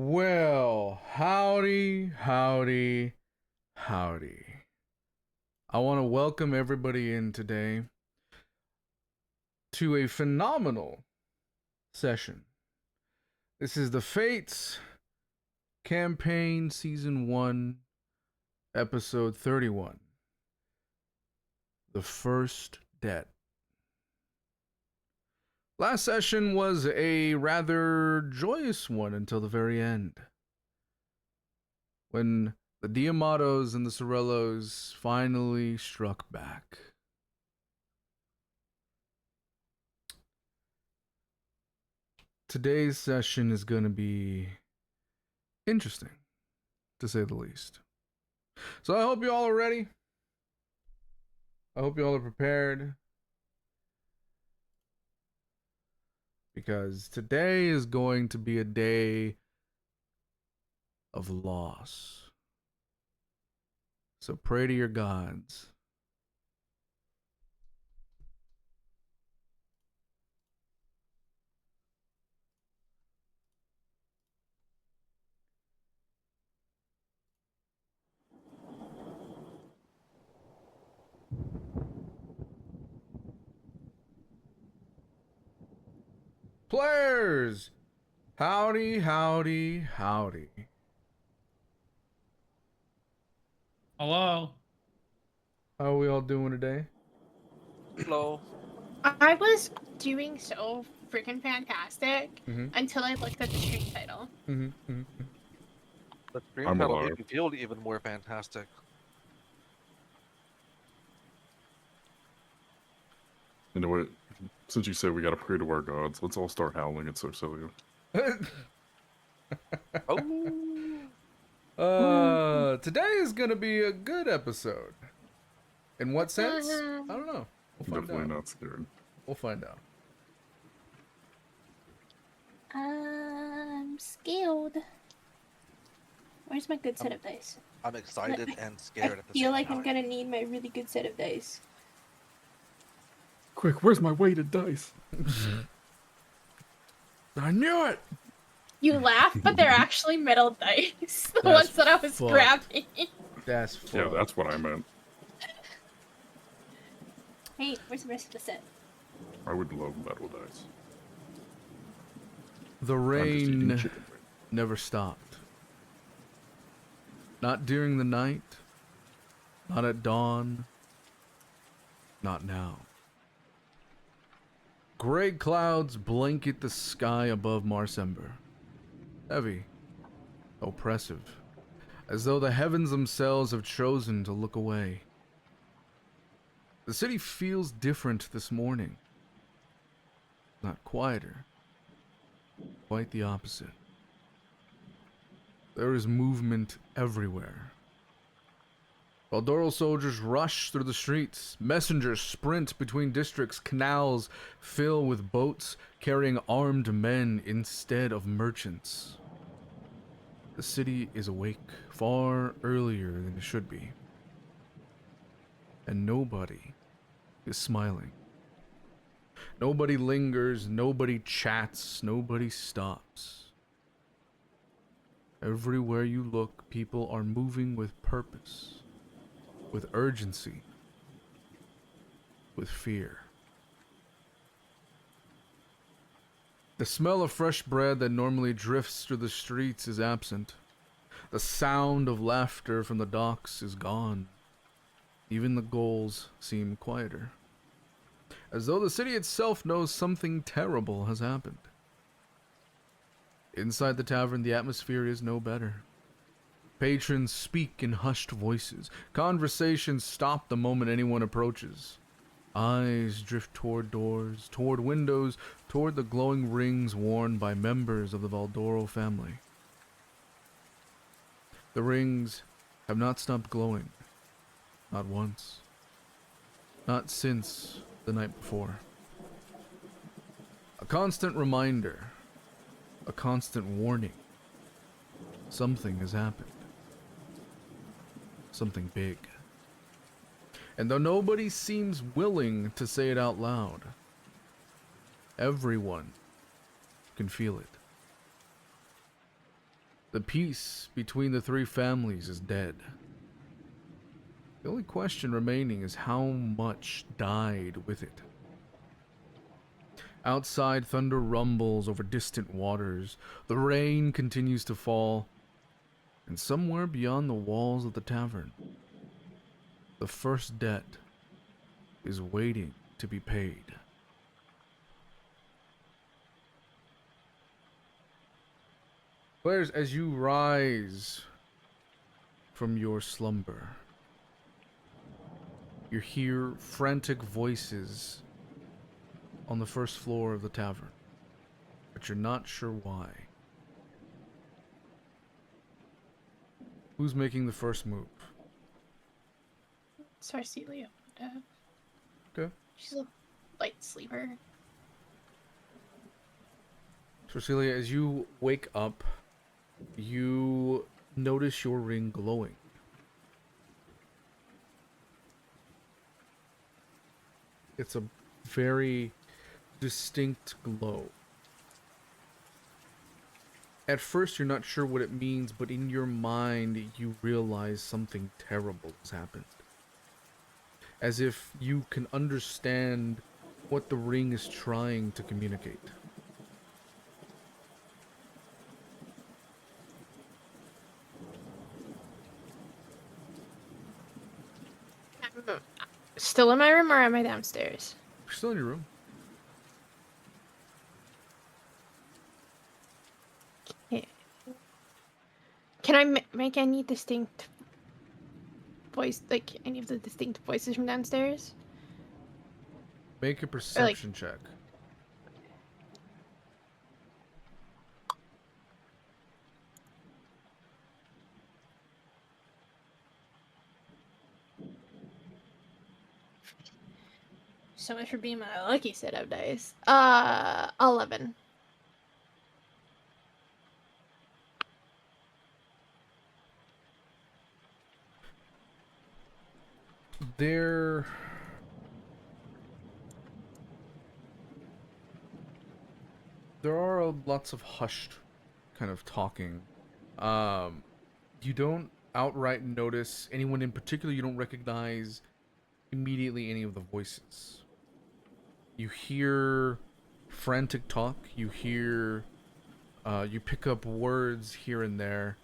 Well, howdy, howdy, howdy. I want to welcome everybody in today to a phenomenal session. This is the Fates Campaign Season 1, Episode 31. The First Debt. Last session was a rather joyous one until the very end, when the Diamatos and the Sorellos finally struck back. Today's session is going to be interesting, to say the least. So I hope you all are ready. I hope you all are prepared, because today is going to be a day of loss. So pray to your gods. Players! Howdy, howdy, howdy. Hello. How are we all doing today? Hello. I was doing so freaking fantastic Mhm. until I looked at the stream title. Mm-hmm. The stream I'm title alive. made me feel even more fantastic. You know what? Since you said we gotta pray to our gods, let's all start howling at Silia. Oh. Today is gonna be a good episode. In what sense? I don't know. We'll find Definitely out. not scared. We'll find out. I'm scared. Where's my good set of dice? I'm excited and scared at the I feel same like time. I'm gonna need my really good set of dice. Quick, where's my weighted dice? I knew it! You laugh, but they're actually metal dice. The That's ones that I was fucked. grabbing. That's fun. Yeah, that's what I meant. Hey, where's the rest of the set? I would love metal dice. The I'm just eating rain chicken. never stopped. Not during the night. Not at dawn. Not now. Gray clouds blanket the sky above Marsember. Heavy. Oppressive. As though the heavens themselves have chosen to look away. The city feels different this morning. Not quieter. Quite the opposite. There is movement everywhere. Valdoro soldiers rush through the streets. Messengers sprint between districts. Canals fill with boats carrying armed men instead of merchants. The city is awake far earlier than it should be. And nobody is smiling. Nobody lingers, nobody chats, nobody stops. Everywhere you look, people are moving with purpose, with urgency, with fear. The smell of fresh bread that normally drifts through the streets is absent. The sound of laughter from the docks is gone. Even the gulls seem quieter, as though the city itself knows something terrible has happened. Inside the tavern, the atmosphere is no better. Patrons speak in hushed voices. Conversations stop the moment anyone approaches. Eyes drift toward doors, toward windows, toward the glowing rings worn by members of the Valdoro family. The rings have not stopped glowing. Not once. Not since the night before. A constant reminder. A constant warning. Something has happened. Something big. And though nobody seems willing to say it out loud, everyone can feel it. The peace between the three families is dead. The only question remaining is how much died with it. Outside, thunder rumbles over distant waters. The rain continues to fall. And somewhere beyond the walls of the tavern, the first debt is waiting to be paid. Players, as you rise from your slumber, you hear frantic voices on the first floor of the tavern, but you're not sure why. Who's making the first move? Sorry, Silia. Okay. She's a light sleeper. So, Celia, as you wake up, you notice your ring glowing. It's a very distinct glow. At first, you're not sure what it means, but in your mind, you realize something terrible has happened. As if you can understand what the ring is trying to communicate. Still in my room, or am I downstairs? You're still in your room. Can I make any distinct voice, like any of the distinct voices from downstairs? Make a perception check. So much for being my lucky set of dice. 11. There are lots of hushed kind of talking. You don't outright notice anyone in particular. You don't recognize immediately any of the voices. You hear frantic talk. You hear, you pick up words here and there.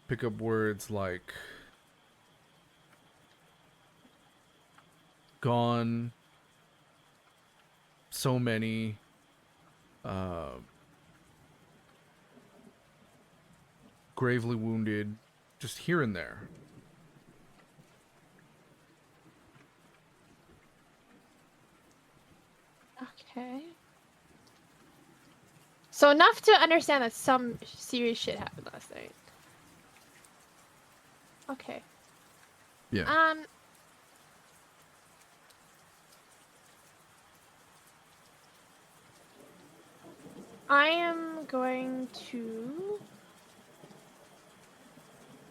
Pick up words like gone, so many, gravely wounded, just here and there. Okay. So enough to understand that some serious shit happened last night. Okay. Yeah. I am going to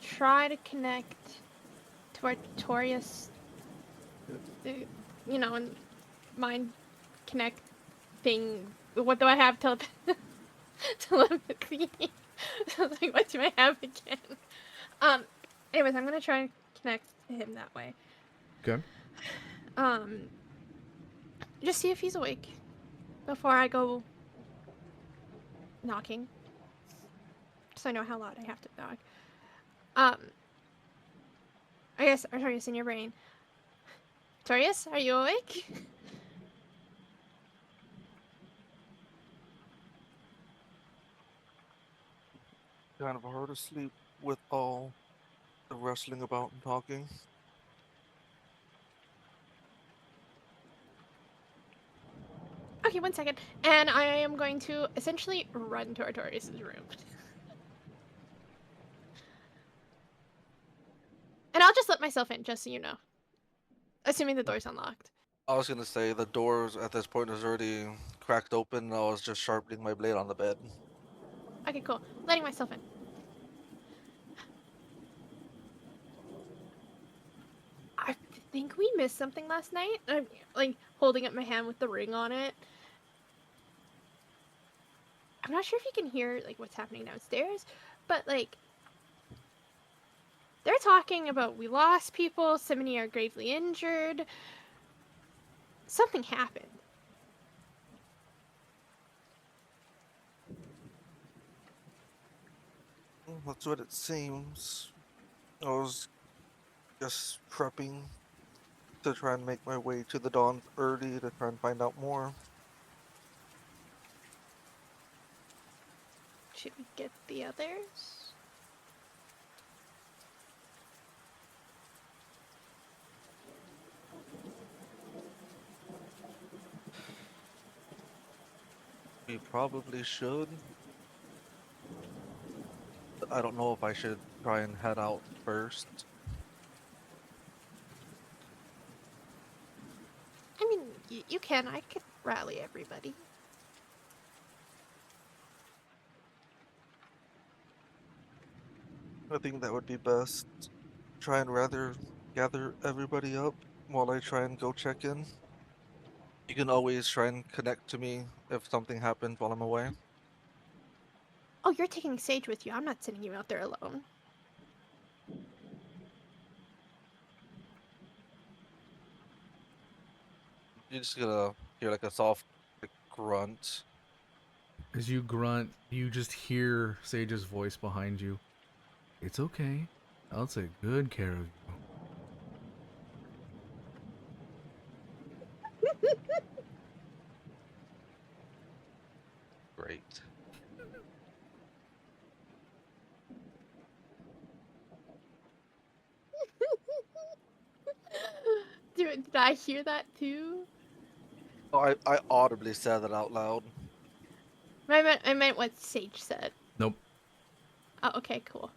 try to connect to Artorias, you know, and mind connect thing. What do I have? Telepathy. Like, what do I have again? Anyways, I'm gonna try and connect to him that way. Okay. Just see if he's awake before I go knocking, so I know how loud I have to knock. I guess Artorias, in your brain. Artorias, are you awake? Kind of hard to sleep with all the rustling about and talking. Okay, 1 second. And I am going to essentially run to Artorias' room. And I'll just let myself in, just so you know. Assuming the door's unlocked. I was gonna say the doors at this point is already cracked open. I was just sharpening my blade on the bed. Okay, cool. Letting myself in. I think we missed something last night. I'm like holding up my hand with the ring on it. I'm not sure if you can hear like what's happening downstairs, but like they're talking about we lost people, so many are gravely injured. Something happened. That's what it seems. I was just prepping to try and make my way to the dawn early to try and find out more. Should we get the others? We probably should. I don't know if I should try and head out first. I mean, you can. I could rally everybody. I think that would be best. Try and rather gather everybody up while I try and go check in. You can always try and connect to me if something happens while I'm away. Oh, you're taking Sage with you. I'm not sending you out there alone. You're just gonna hear like a soft grunt. As you grunt, you just hear Sage's voice behind you. It's okay. I'll take good care of you. Great. Did I hear that too? Oh, I audibly said that out loud. I meant what Sage said. Nope. Oh, okay, cool.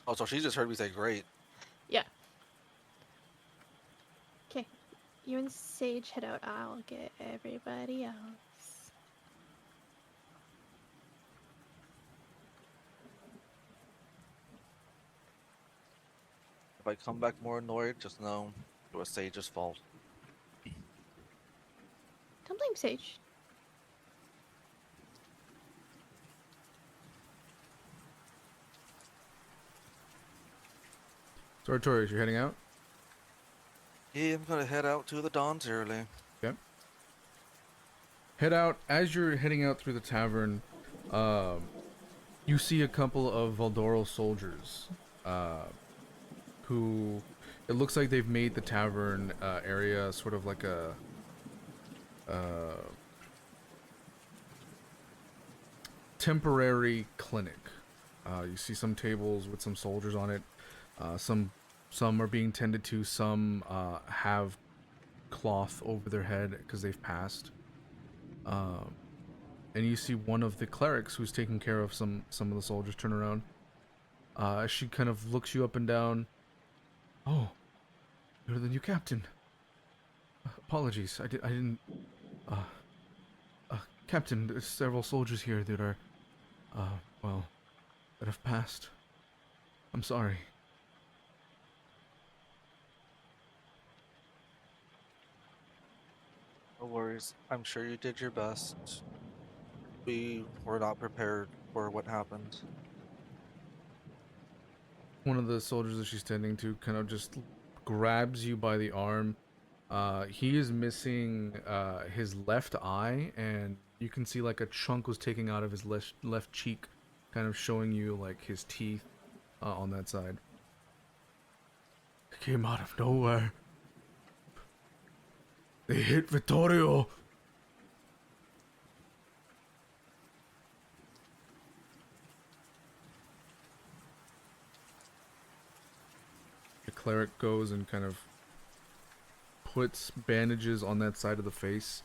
Oh, so she just heard me say great. Yeah. Okay. You and Sage head out. I'll get everybody else. If I come back more annoyed, just know it was Sage's fault. Don't blame Sage. So Artorias, you're heading out? Yeah, I'm gonna head out to the Dawns early. Okay. Head out. As you're heading out through the tavern, you see a couple of Valdoral soldiers, who it looks like they've made the tavern area sort of like a temporary clinic. You see some tables with some soldiers on it. Some are being tended to. Some have cloth over their head because they've passed. And you see one of the clerics who's taking care of some of the soldiers turn around. She kind of looks you up and down. Oh, you're the new captain. Apologies, I didn't. Captain, there's several soldiers here that are, well, that have passed. I'm sorry. No worries. I'm sure you did your best. We were not prepared for what happened. One of the soldiers that she's tending to kind of just grabs you by the arm. He is missing his left eye, and you can see like a chunk was taken out of his left cheek, kind of showing you like his teeth on that side. It came out of nowhere. They hit Vittorio. The cleric goes and kind of puts bandages on that side of the face,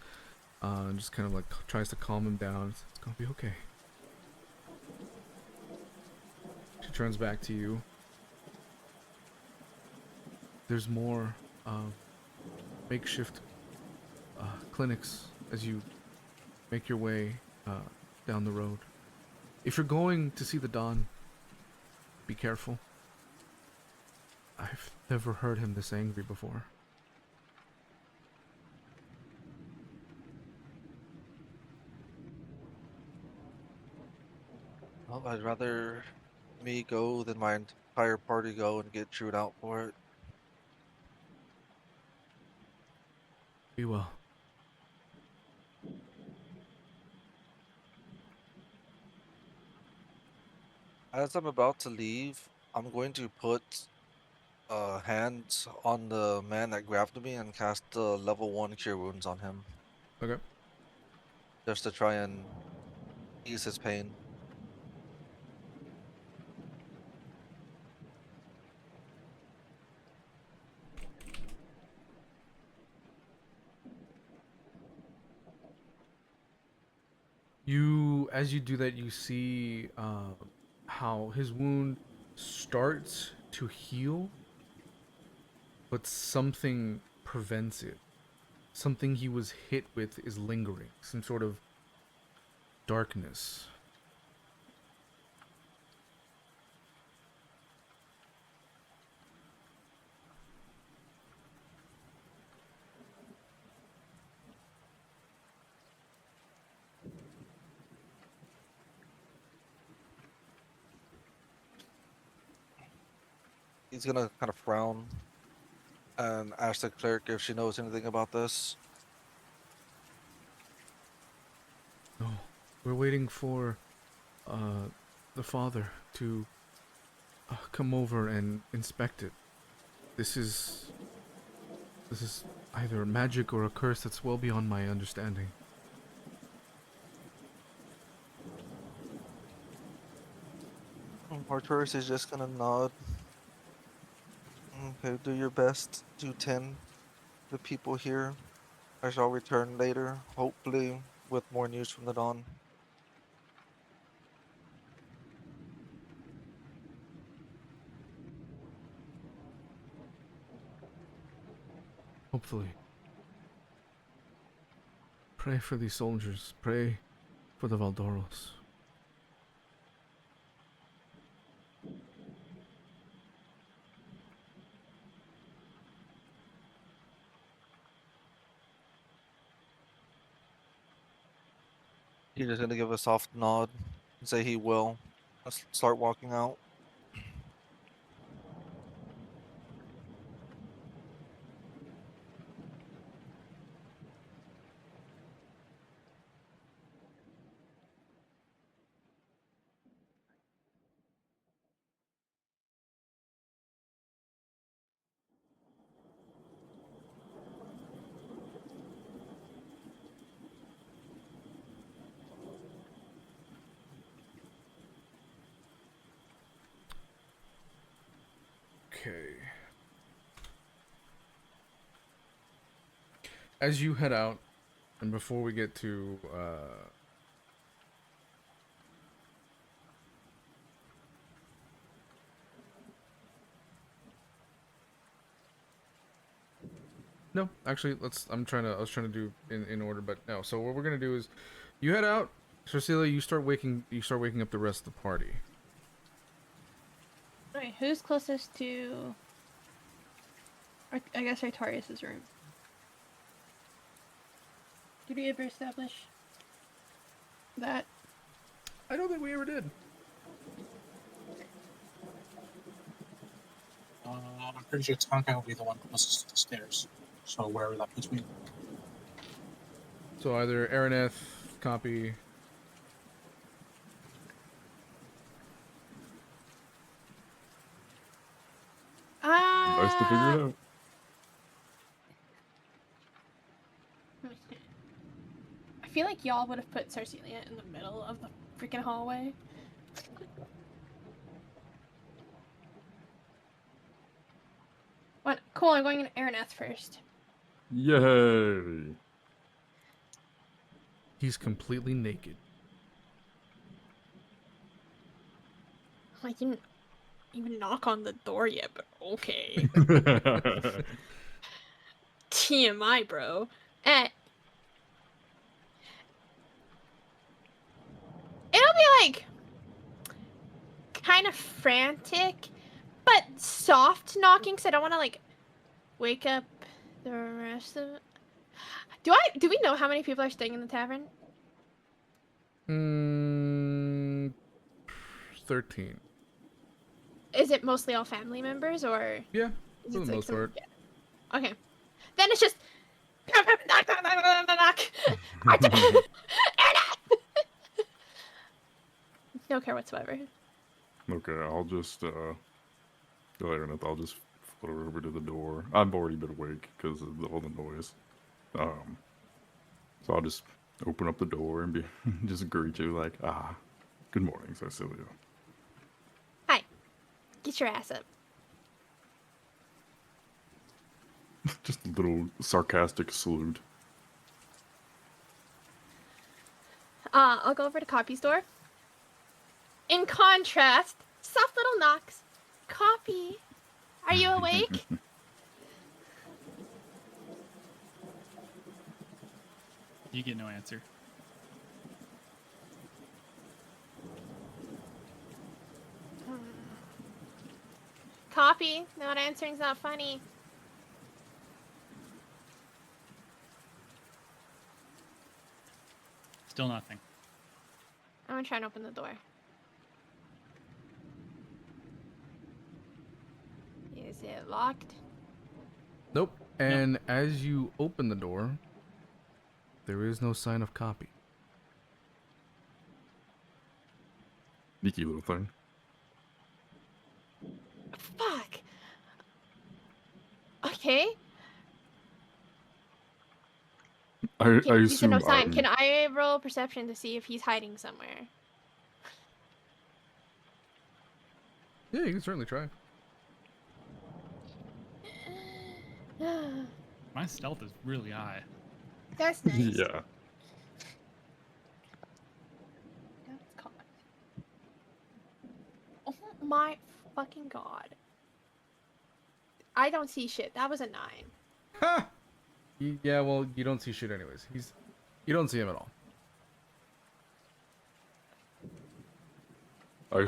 and just kind of like tries to calm him down. It's gonna be okay. She turns back to you. There's more makeshift clinics as you make your way down the road. If you're going to see the Don, be careful. I've never heard him this angry before. Well, I'd rather me go than my entire party go and get chewed out for it. Be well. As I'm about to leave, I'm going to put a hand on the man that grabbed me and cast the level 1 cure wounds on him. Okay. Just to try and ease his pain. As you do that, you see how his wound starts to heal, but something prevents it. Something he was hit with is lingering. Some sort of darkness. He's gonna kind of frown and ask the cleric if she knows anything about this. No, we're waiting for the father to come over and inspect it. This is either magic or a curse that's well beyond my understanding. Artorias is just gonna nod. Okay, do your best to tend the people here. I shall return later, hopefully with more news from the Dawn. Hopefully. Pray for these soldiers. Pray for the Valdoros. He's just gonna give a soft nod and say he will. Let's start walking out. Okay. As you head out, and before we get to no, actually, I was trying to do in order, but no. So what we're gonna do is, you head out, Silia, you start waking up the rest of the party. Alright, who's closest to... I guess Artorias' room. Did we ever establish that? I don't think we ever did. I'm pretty sure Tonkai will be the one closest to the stairs. So wherever that puts me. So either Araneth, Cawpy. Nice to figure it out. I feel like y'all would have put Silia in the middle of the freaking hallway. What? Cool, I'm going in Araneth first. Yay! He's completely naked. I didn't even knock on the door yet, but okay. TMI, bro. It'll be like kind of frantic, but soft knocking, so I don't want to like wake up the rest of it. Do we know how many people are staying in the tavern? 13. Is it mostly all family members, or Yeah, is for it the most some- part. yeah. Okay. Then it's just knock, knock, knock, knock, knock, knock, knock. Araneth! No care whatsoever. Okay, I'll just go there, and I'll just float over to the door. I've already been awake because of all the noise. So I'll just open up the door and be just greet you like, good morning, Silia. Hi. Get your ass up. Just a little sarcastic salute. I'll go over to Cawpy's door. In contrast, soft little knocks. Cawpy, are you awake? You get no answer. Cawpy, not answering's not funny. Still nothing. I'm gonna try and open the door. Is it locked? Nope. And as you open the door, there is no sign of Cawpy. Sneaky little thing. Fuck. Okay. I You said assume no sign. I'm- Can I roll perception to see if he's hiding somewhere? Yeah, you can certainly try. My stealth is really high. That's nice. Yeah. That's cocked. Oh my fucking god. I don't see shit. That was a 9. Ha! Yeah, well, you don't see shit anyways. You don't see him at all. I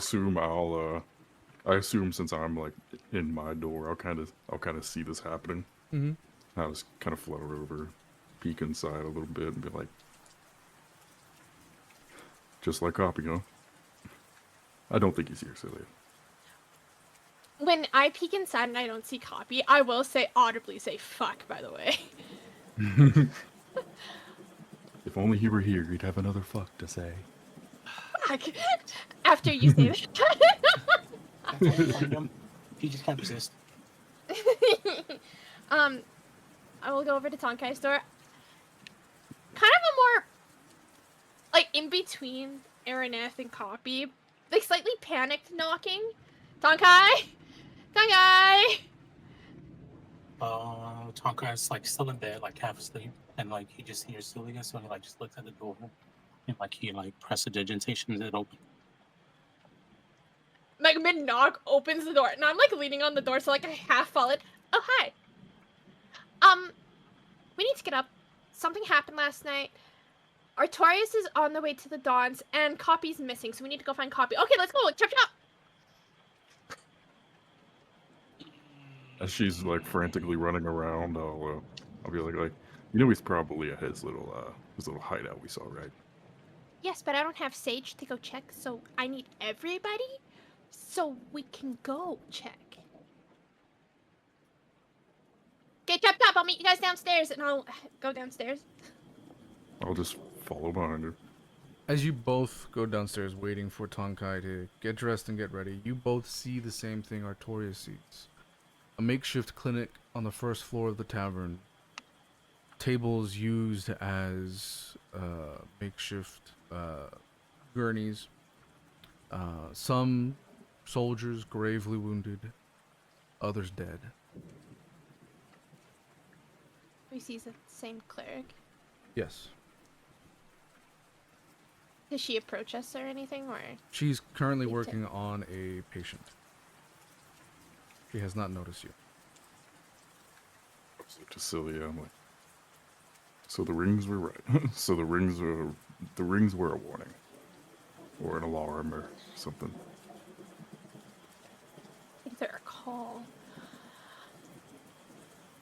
assume since I'm like in my door, I'll kind of see this happening. Mm-hmm. I'll just kind of flutter over, peek inside a little bit, and be like, just like Cawpy, huh? I don't think he's here, Silia. When I peek inside and I don't see Cawpy, I will audibly say fuck, by the way. If only he were here, he'd have another fuck to say. Fuck. After you say that. He just can't resist. I will go over to Tonkai's door. Kind of a more, like, in between Araneth and Cawpy. Like, slightly panicked knocking. Tonkai! Tonkai! Tonkai's like still in bed, like half asleep, and like he just hears Silia, so he like just looks at the door, and like he like prestidigitation and it open. Like, mid-knock, opens the door, and I'm, like, leaning on the door, so, like, I half fall in. Oh, hi. We need to get up. Something happened last night. Artorias is on the way to the Dawns, and Cawpy's missing, so we need to go find Cawpy. Okay, let's go. Chop, chop. As she's like frantically running around, I'll be like, he's probably at his little hideout we saw, right? Yes, but I don't have Sage to go check, so I need everybody so we can go check. Okay, chop, chop. I'll meet you guys downstairs, and I'll go downstairs. I'll just follow behind her. As you both go downstairs waiting for Tonkai to get dressed and get ready, you both see the same thing Artorias sees. A makeshift clinic on the first floor of the tavern. Tables used as makeshift gurneys. Some soldiers gravely wounded, others dead. We see the same cleric. Yes. Does she approach us or anything, or? She's currently Me too. working on a patient. She has not noticed you. To Silia, I'm like, so the rings were right. So the rings were a warning, or an alarm, or something. I think they're a call.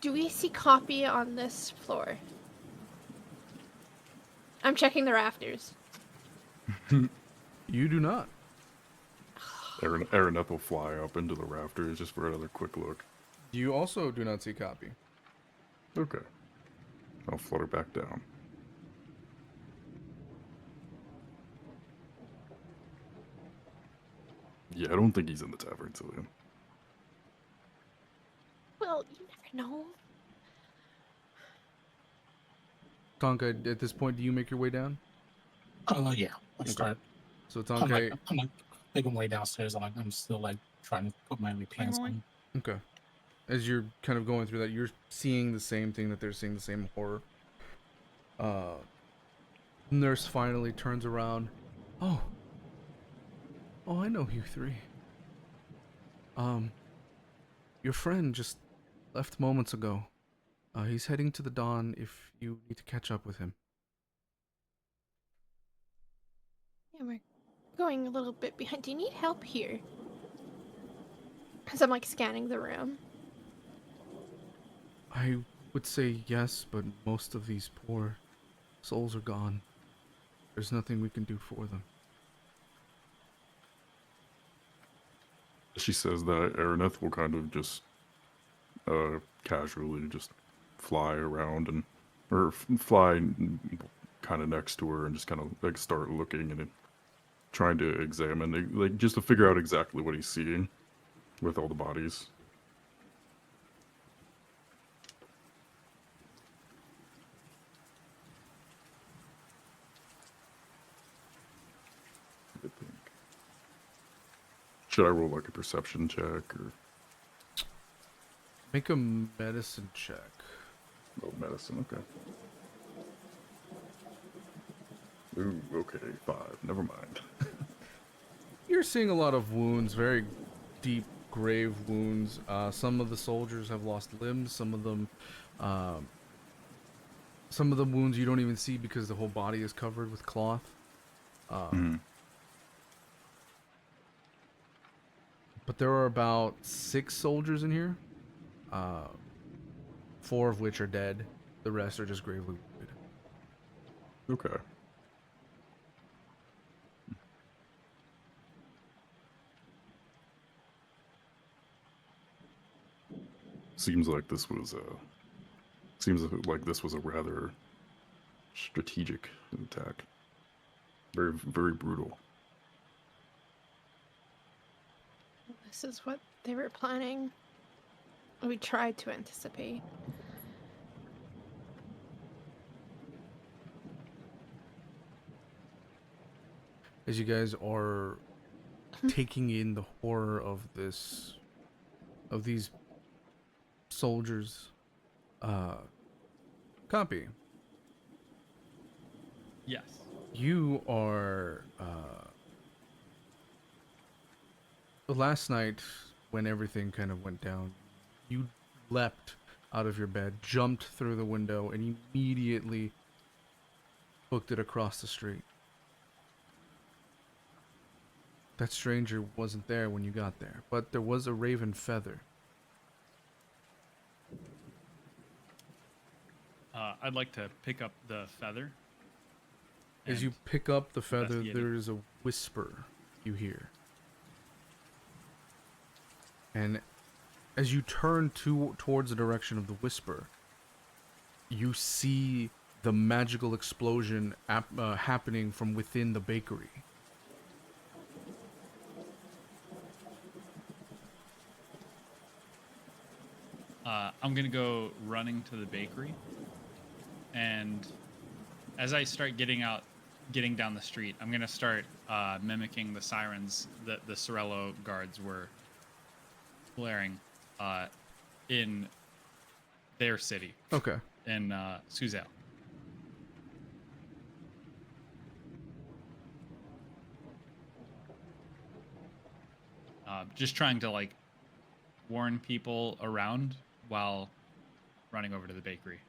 Do we see Cawpy on this floor? I'm checking the rafters. You do not. Araneth will fly up into the rafters just for another quick look. You also do not see Cawpy. Okay. I'll flutter back down. Yeah, I don't think he's in the tavern, Silia. Well, you never know. Tonkai, at this point, do you make your way down? Yeah. I start. So I'm like, Tonkai, I'm like making way downstairs. I'm still like trying to put my pants on. okay. As you're kind of going through that, you're seeing the same thing that they're seeing, the same horror. Nurse finally turns around. Oh, I know you three. Your friend just left moments ago. He's heading to the Dawn if you need to catch up with him. Yeah, we're going a little bit behind. Do you need help here? As I'm like scanning the room. I would say yes, but most of these poor souls are gone. There's nothing we can do for them. She says that Araneth will kind of just casually just fly around and fly kind of next to her and just kind of like start looking and trying to examine, like just to figure out exactly what he's seeing with all the bodies. I think. Should I roll like a perception check or? Make a medicine check. Oh, medicine, okay. Ooh, okay, 5. Never mind. You're seeing a lot of wounds, very deep, grave wounds. Some of the soldiers have lost limbs. Some of the wounds you don't even see because the whole body is covered with cloth. But there are about 6 soldiers in here. 4 of which are dead. The rest are just gravely wounded. Okay. Seems like this was a rather strategic attack. Very, very brutal. This is what they were planning. We tried to anticipate. As you guys are taking in the horror of these soldiers, Cawpy, Yes. you are last night when everything kind of went down, you leapt out of your bed, jumped through the window, and immediately booked it across the street. That stranger wasn't there when you got there, but there was a raven feather. I'd like to pick up the feather. As you and pick up the feather, investigate it. there is a whisper you hear. And as you turn towards the direction of the whisper, you see the magical explosion happening from within the bakery. I'm gonna go running to the bakery, and as I start getting down the street, I'm gonna start mimicking the sirens that the Sorello guards were blaring in their city, Okay. in Suzel. Just trying to like warn people around while running over to the bakery.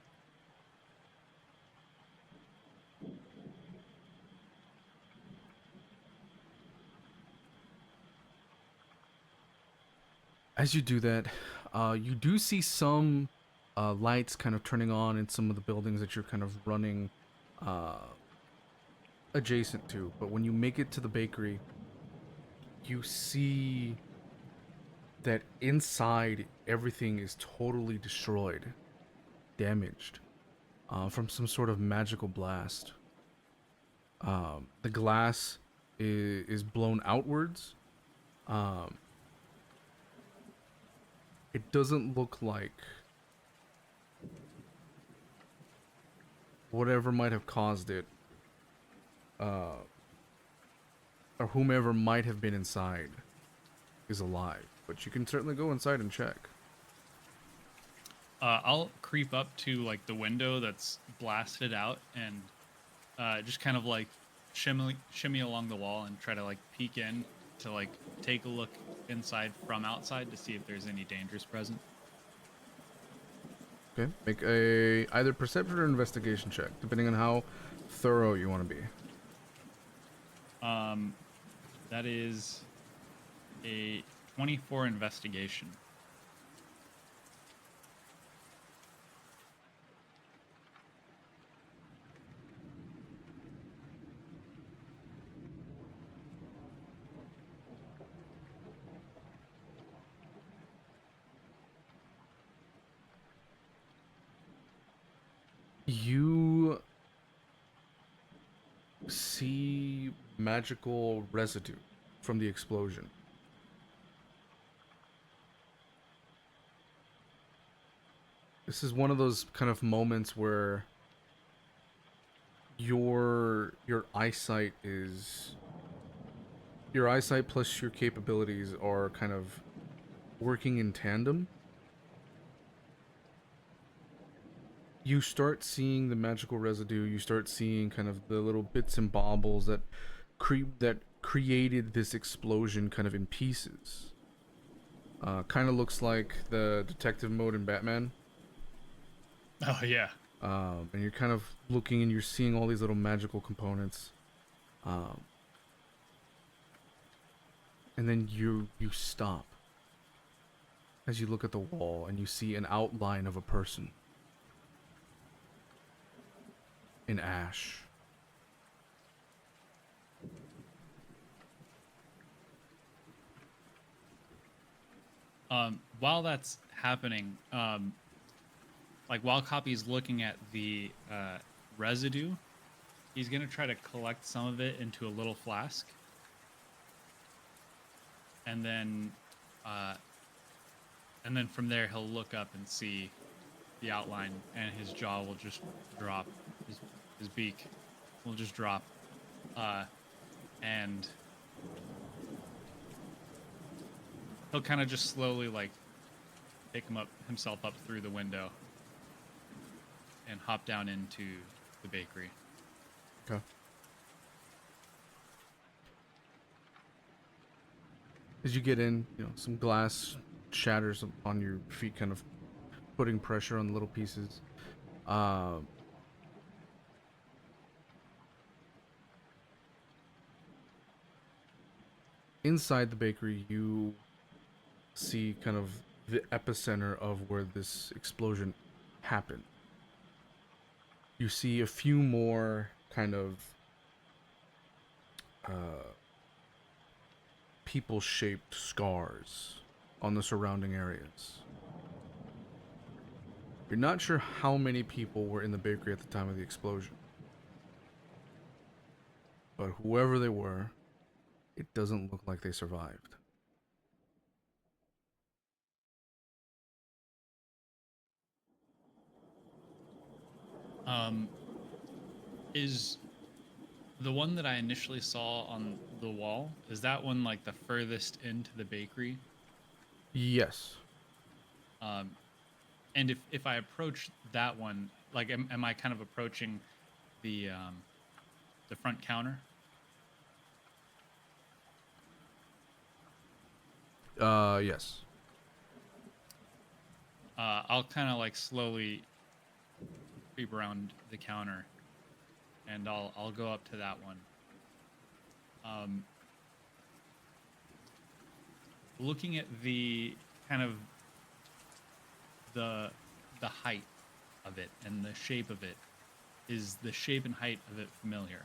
As you do that, you do see some lights kind of turning on in some of the buildings that you're kind of running adjacent to. But when you make it to the bakery, you see that inside everything is totally destroyed, damaged, from some sort of magical blast. The glass is blown outwards. It doesn't look like whatever might have caused it, or whomever might have been inside, is alive. But you can certainly go inside and check. I'll creep up to like the window that's blasted out and just kind of like shimmy along the wall and try to like peek in to like take a look inside from outside to see if there's any dangers present. Okay, make a either perception or investigation check, depending on how thorough you want to be. That is a 24 investigation. You see magical residue from the explosion. This is one of those kind of moments where your eyesight plus your capabilities are kind of working in tandem. You start seeing the magical residue. You start seeing kind of the little bits and baubles that created this explosion, kind of in pieces. Kind of looks like the detective mode in Batman. Oh yeah. And you're kind of looking and you're seeing all these little magical components. And then you stop as you look at the wall and you see an outline of a person in ash. While that's happening, like while Cawpy's looking at the residue, he's gonna try to collect some of it into a little flask, and then from there he'll look up and see the outline, and his jaw will just drop, his beak will just drop, and he'll kind of just slowly like pick himself up through the window and hop down into the bakery. Okay. As you get in, some glass shatters on your feet, kind of putting pressure on the little pieces. Inside the bakery, you see kind of the epicenter of where this explosion happened. You see a few more kind of people-shaped scars on the surrounding areas. You're not sure how many people were in the bakery at the time of the explosion, but whoever they were, it doesn't look like they survived. Is the one that I initially saw on the wall, is that one like the furthest into the bakery? Yes. And if I approach that one, like am I kind of approaching the front counter? Yes. I'll kind of like slowly creep around the counter, and I'll go up to that one. Looking at the kind of the height of it and the shape of it, is the shape and height of it familiar?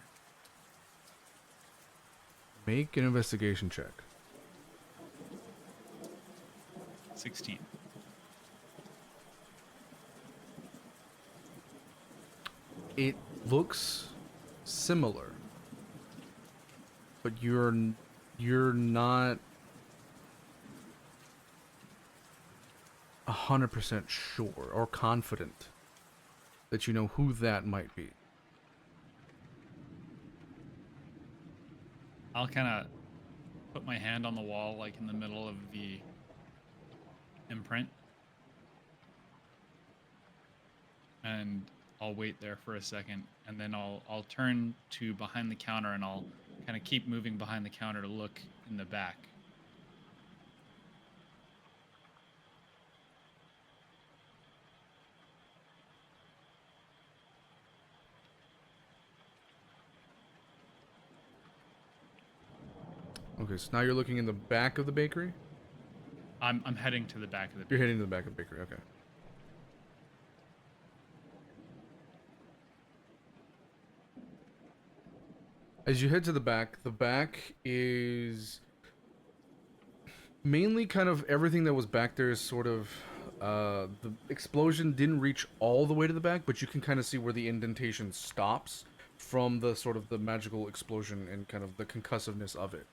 Make an investigation check. 16. It looks similar, but you're not 100% sure or confident that you know who that might be. I'll kind of put my hand on the wall, like in the middle of the imprint, and I'll wait there for a second, and then I'll turn to behind the counter, and I'll kind of keep moving behind the counter to look in the back. Okay, so now you're looking in the back of the bakery? I'm heading to the back of the You're bakery. heading to the back of the bakery, okay. As you head to the back is mainly kind of everything that was back there is sort of the explosion didn't reach all the way to the back, but you can kind of see where the indentation stops from the sort of the magical explosion and kind of the concussiveness of it.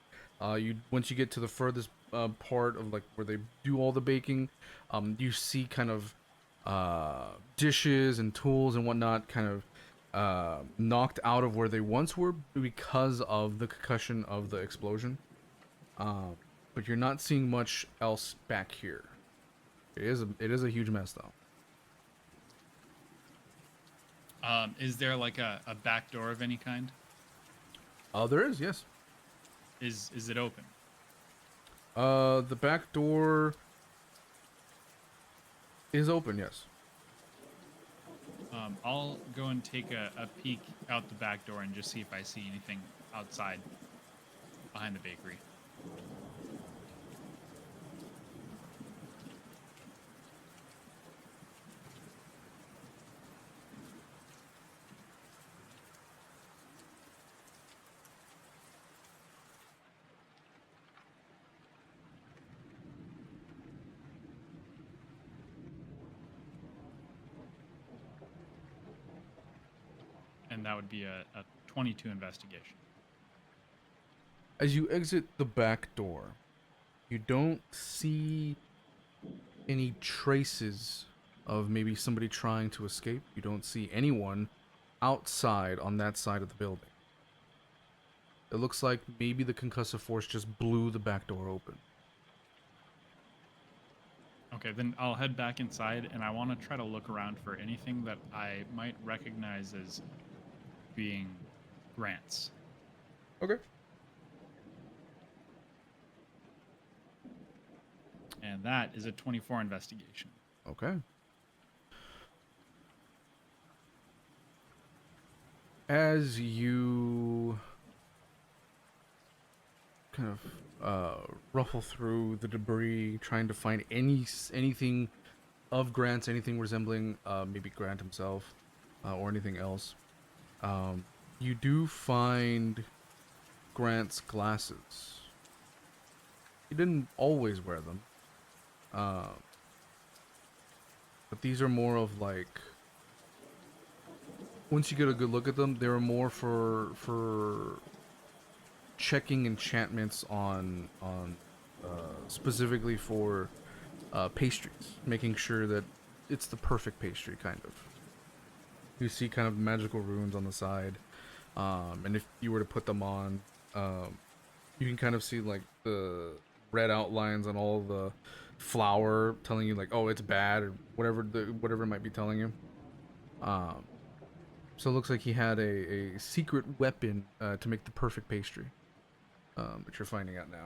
You once you get to the furthest part of like where they do all the baking, you see kind of dishes and tools and whatnot kind of knocked out of where they once were because of the concussion of the explosion. But you're not seeing much else back here. It is a huge mess though. Is there like a back door of any kind? There is, yes. Is it open? The back door is open, yes. I'll go and take a peek out the back door and just see if I see anything outside behind the bakery. And that would be a 22 investigation. As you exit the back door, you don't see any traces of maybe somebody trying to escape. You don't see anyone outside on that side of the building. It looks like maybe the concussive force just blew the back door open. Okay, then I'll head back inside, and I want to try to look around for anything that I might recognize as being grants. Okay. And that is a 24 investigation. Okay. As you kind of ruffle through the debris, trying to find anything of Grant's, anything resembling maybe Grant himself or anything else, you do find Grant's glasses. He didn't always wear them, but these are more of like, once you get a good look at them, they're more for checking enchantments on specifically for pastries, making sure that it's the perfect pastry, kind of. You see kind of magical runes on the side, and if you were to put them on, you can kind of see like the red outlines on all the flour, telling you like, oh, it's bad, or whatever it might be telling you. So it looks like he had a secret weapon to make the perfect pastry, that you're finding out now.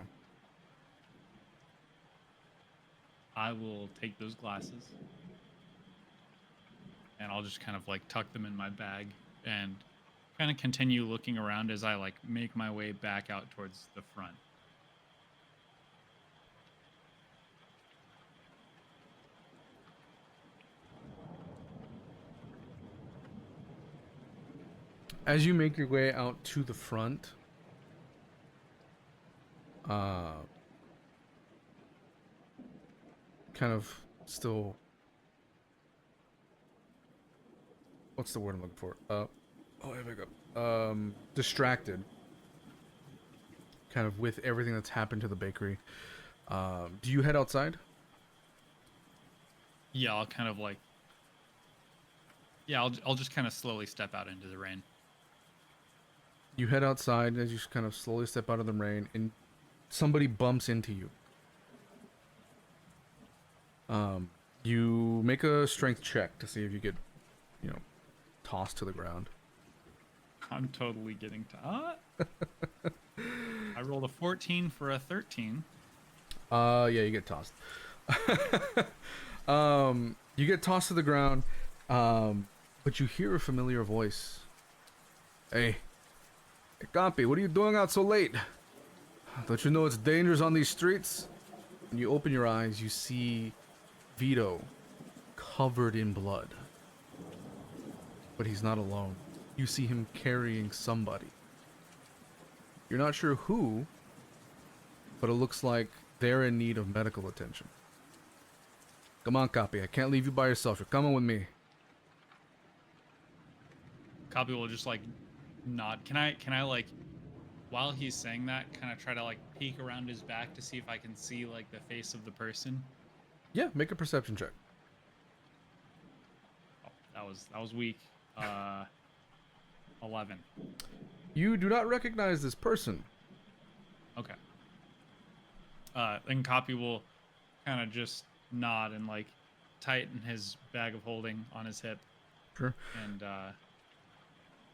I will take those glasses, and I'll just kind of like tuck them in my bag and kind of continue looking around as I like make my way back out towards the front. As you make your way out to the front, kind kind of still. What's the word I'm looking for? Oh, here we go. Distracted. Kind of with everything that's happened to the bakery. Do you head outside? Yeah, I'll kind of like. Yeah, I'll just kind of slowly step out into the rain. You head outside as you kind of slowly step out of the rain, and somebody bumps into you. You make a strength check to see if you get, tossed to the ground. I'm totally getting to. I rolled a 14 for a 13. Yeah, you get tossed. You get tossed to the ground, but you hear a familiar voice. Hey, Cawpy, what are you doing out so late? Don't you know it's dangerous on these streets? When you open your eyes, you see Vito covered in blood. But he's not alone. You see him carrying somebody. You're not sure who, but it looks like they're in need of medical attention. Come on, Cawpy, I can't leave you by yourself. You're coming with me. Cawpy will just like nod. Can I like, while he's saying that, kind of try to like peek around his back to see if I can see like the face of the person? Yeah, make a perception check. Oh, that was weak. 11. You do not recognize this person. Okay. Then Cawpy will kind of just nod and like tighten his bag of holding on his hip. Sure. And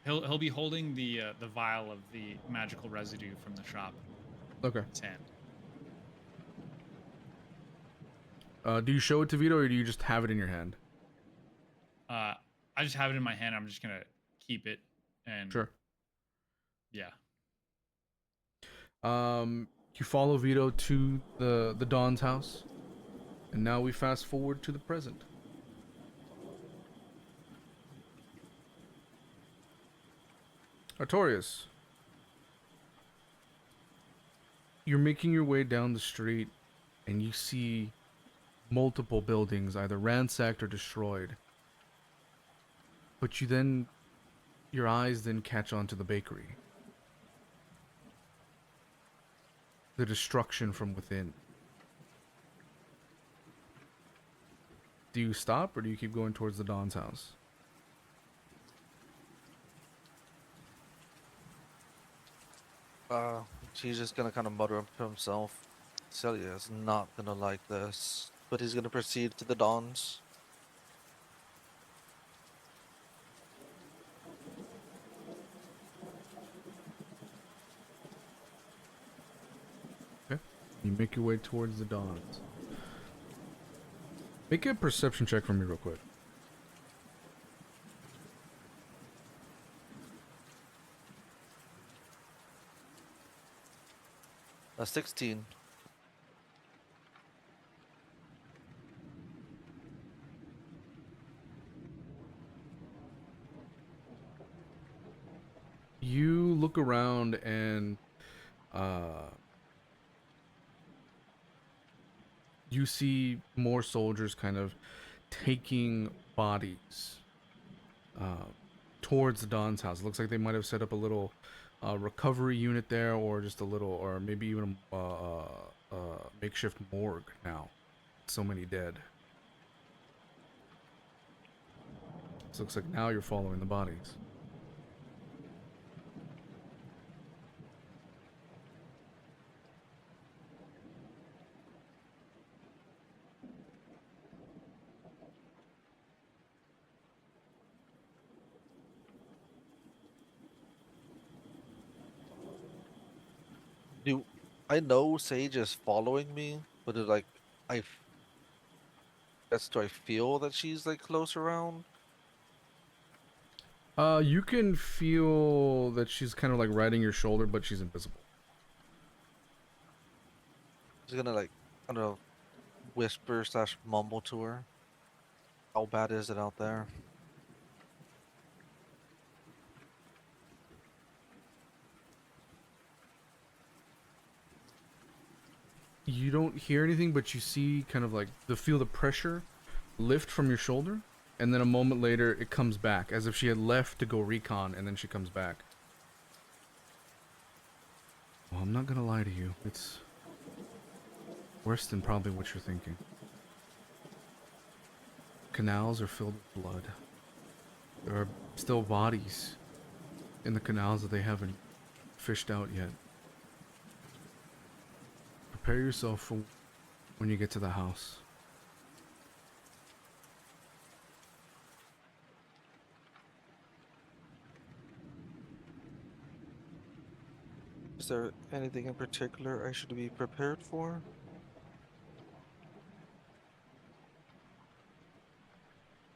he'll be holding the vial of the magical residue from the shop. Okay. In his hand. Do you show it to Vito, or do you just have it in your hand? I just have it in my hand. I'm just gonna keep it and Sure. Yeah. You follow Vito to the Don's house, and now we fast forward to the present. Artorias, you're making your way down the street, and you see multiple buildings either ransacked or destroyed. But your eyes then catch on to the bakery. The destruction from within. Do you stop, or do you keep going towards the Don's house? He's just gonna kind of mutter up to himself. Silia is not gonna like this, but he's gonna proceed to the Dons. Okay. You make your way towards the Dons. Make a perception check for me real quick. A 16. You look around and you see more soldiers kind of taking bodies towards the Don's house. It looks like they might have set up a little recovery unit there, or just a little, or maybe even a makeshift morgue now. So many dead. So it looks like now you're following the bodies. I know Sage is following me, but do I feel that she's like close around? You can feel that she's kind of like riding your shoulder, but she's invisible. She's gonna I don't know, whisper / mumble to her. How bad is it out there? You don't hear anything, but you see kind of like feel the pressure lift from your shoulder, and then a moment later it comes back, as if she had left to go recon, and then she comes back. Well, I'm not gonna lie to you. It's worse than probably what you're thinking. Canals are filled with blood. There are still bodies in the canals that they haven't fished out yet. Prepare yourself for when you get to the house. Is there anything in particular I should be prepared for?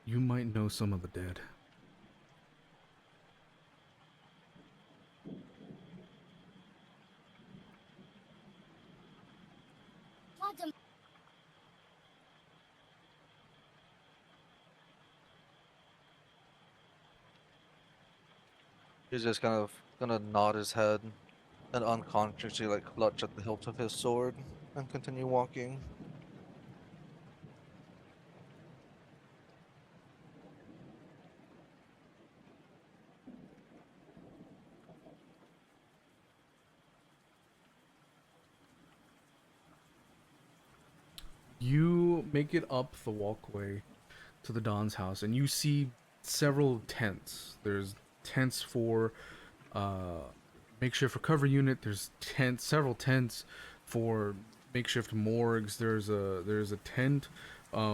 You might know some of the dead. He's just kind of gonna nod his head and unconsciously like clutch at the hilt of his sword and continue walking. You make it up the walkway to the Don's house, and you see several tents. There's tents for makeshift recovery unit. There's several tents for makeshift morgues. There's a tent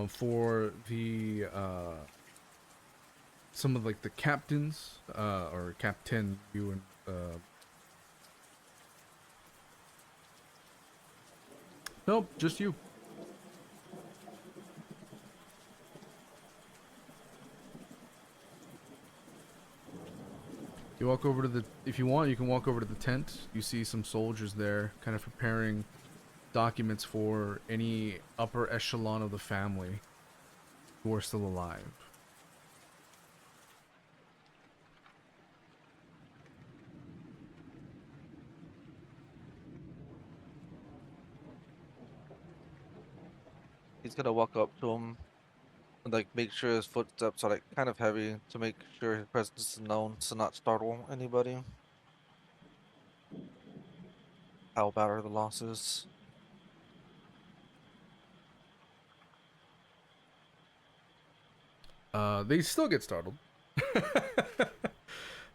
for the some of like the captains or captain. You and nope, just you. You walk over to the, if you want, you can walk over to the tent. You see some soldiers there, kind of preparing documents for any upper echelon of the family who are still alive. He's gonna walk up to him and like make sure his footsteps are like kind of heavy to make sure his presence is known to not startle anybody. How bad are the losses? They still get startled.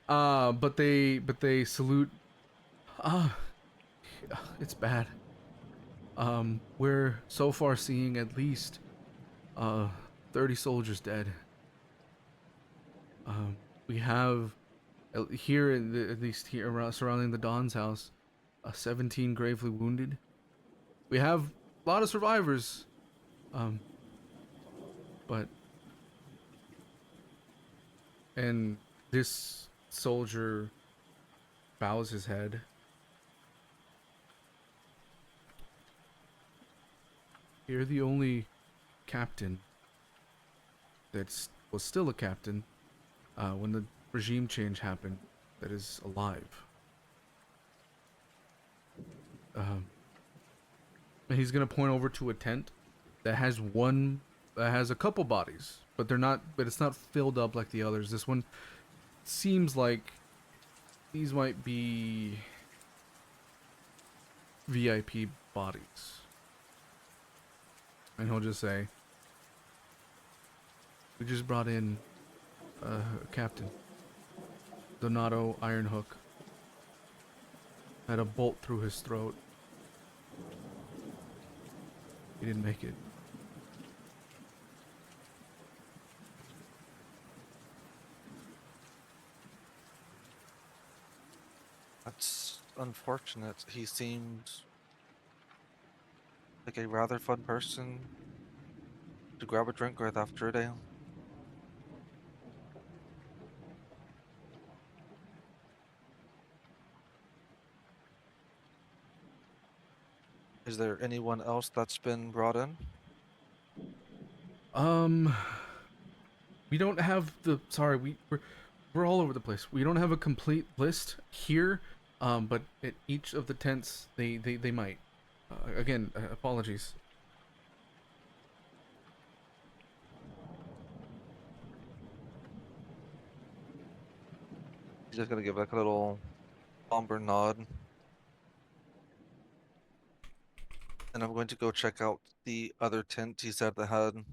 But they salute. It's bad. We're so far seeing at least 30 soldiers dead. We have here at least here around surrounding the Don's house, 17 gravely wounded. We have a lot of survivors, but and this soldier bows his head. You're the only captain that was still a captain when the regime change happened that is alive. And he's gonna point over to a tent that has a couple bodies, but it's not filled up like the others. This one seems like these might be VIP bodies. And he'll just say, we just brought in Captain Donato Ironhook. Had a bolt through his throat. He didn't make it. That's unfortunate. He seemed like a rather fun person to grab a drink with after a day. Is there anyone else that's been brought in? We don't have the, sorry, we're all over the place. We don't have a complete list here, but at each of the tents they might. Again, apologies. He's just gonna give like a little somber nod. And I'm going to go check out the other tent he said that had, it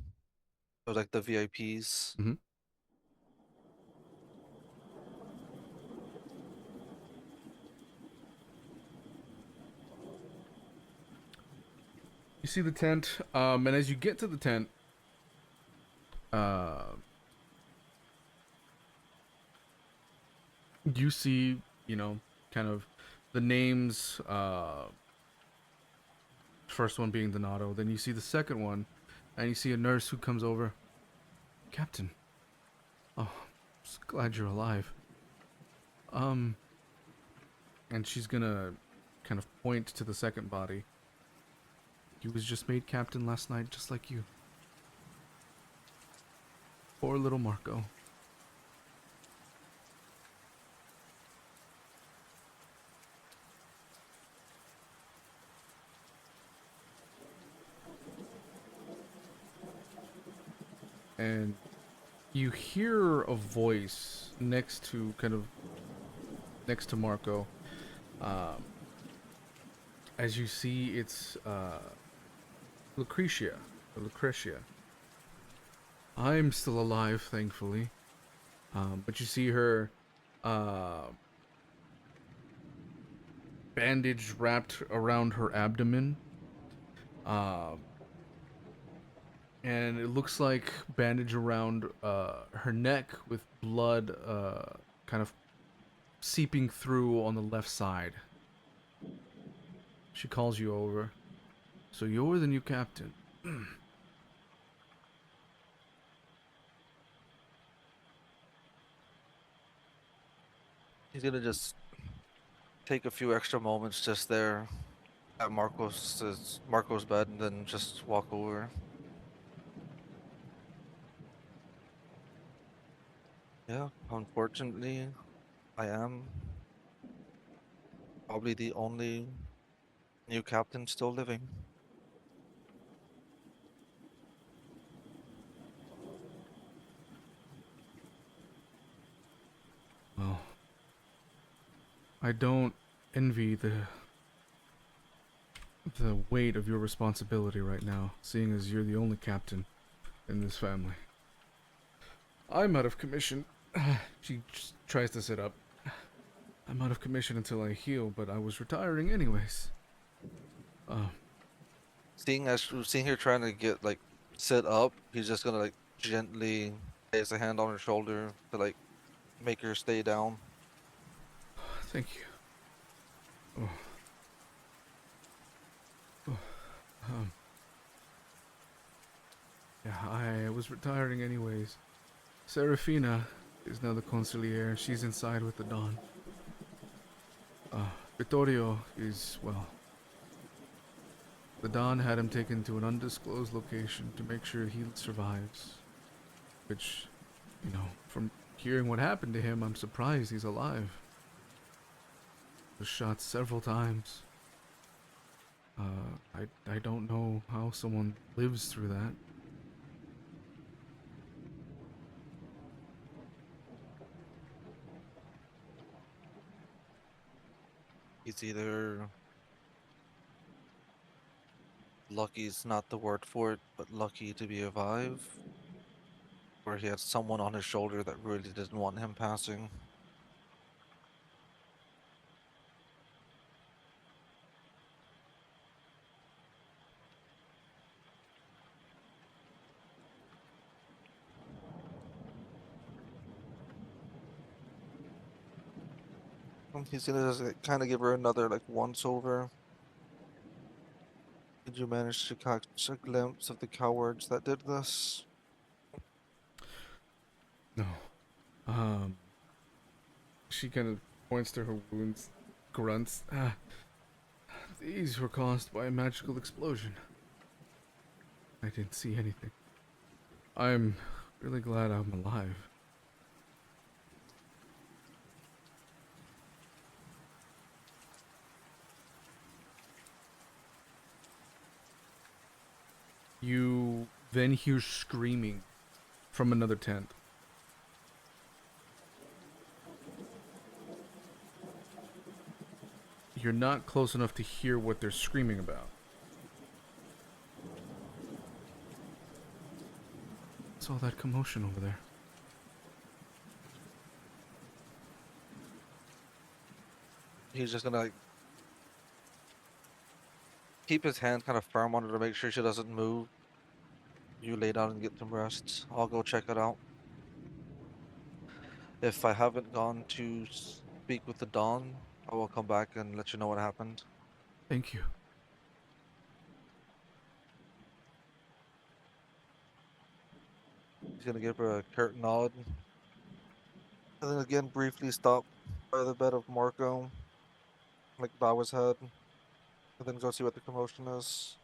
was like the VIPs. Mhm. You see the tent, and as you get to the tent, you see, you know, kind of the names, first one being Donato, then you see the second one, and you see a nurse who comes over. Captain. Oh, just glad you're alive. And she's gonna kind of point to the second body. He was just made captain last night, just like you. Poor little Marco. And you hear a voice next to Marco. As you see, it's Lucretia. I'm still alive, thankfully. But you see her bandage wrapped around her abdomen. And it looks like bandage around her neck with blood kind of seeping through on the left side. She calls you over. So you're the new captain. He's gonna just take a few extra moments just there at Marco's bed and then just walk over. Yeah, unfortunately, I am probably the only new captain still living. Well, I don't envy the weight of your responsibility right now, seeing as you're the only captain in this family. I'm out of commission. She just tries to sit up. I'm out of commission until I heal, but I was retiring anyways. Seeing her trying to get like sit up, he's just gonna like gently place a hand on her shoulder to like make her stay down. Thank you. Oh. Oh. Yeah, I was retiring anyways. Serafina is now the consigliere. She's inside with the Don. Vittorio is, well... The Don had him taken to an undisclosed location to make sure he survives. Which, you know, from hearing what happened to him, I'm surprised he's alive. Was shot several times. I don't know how someone lives through that. He's either lucky's not the word for it, but lucky to be alive, or he had someone on his shoulder that really didn't want him passing. He's gonna just kind of give her another like once over. Did you manage to catch a glimpse of the cowards that did this? No. She kind of points to her wounds, grunts. These were caused by a magical explosion. I didn't see anything. I'm really glad I'm alive. You then hear screaming from another tent. You're not close enough to hear what they're screaming about. What's all that commotion over there? He's just gonna like keep his hand kind of firm on her to make sure she doesn't move. You lay down and get some rest. I'll go check it out. If I haven't gone to speak with the Dawn, I will come back and let you know what happened. Thank you. He's gonna give her a curt nod. And then again briefly stop by the bed of Marco. Like bow his head. And then go see what the commotion is.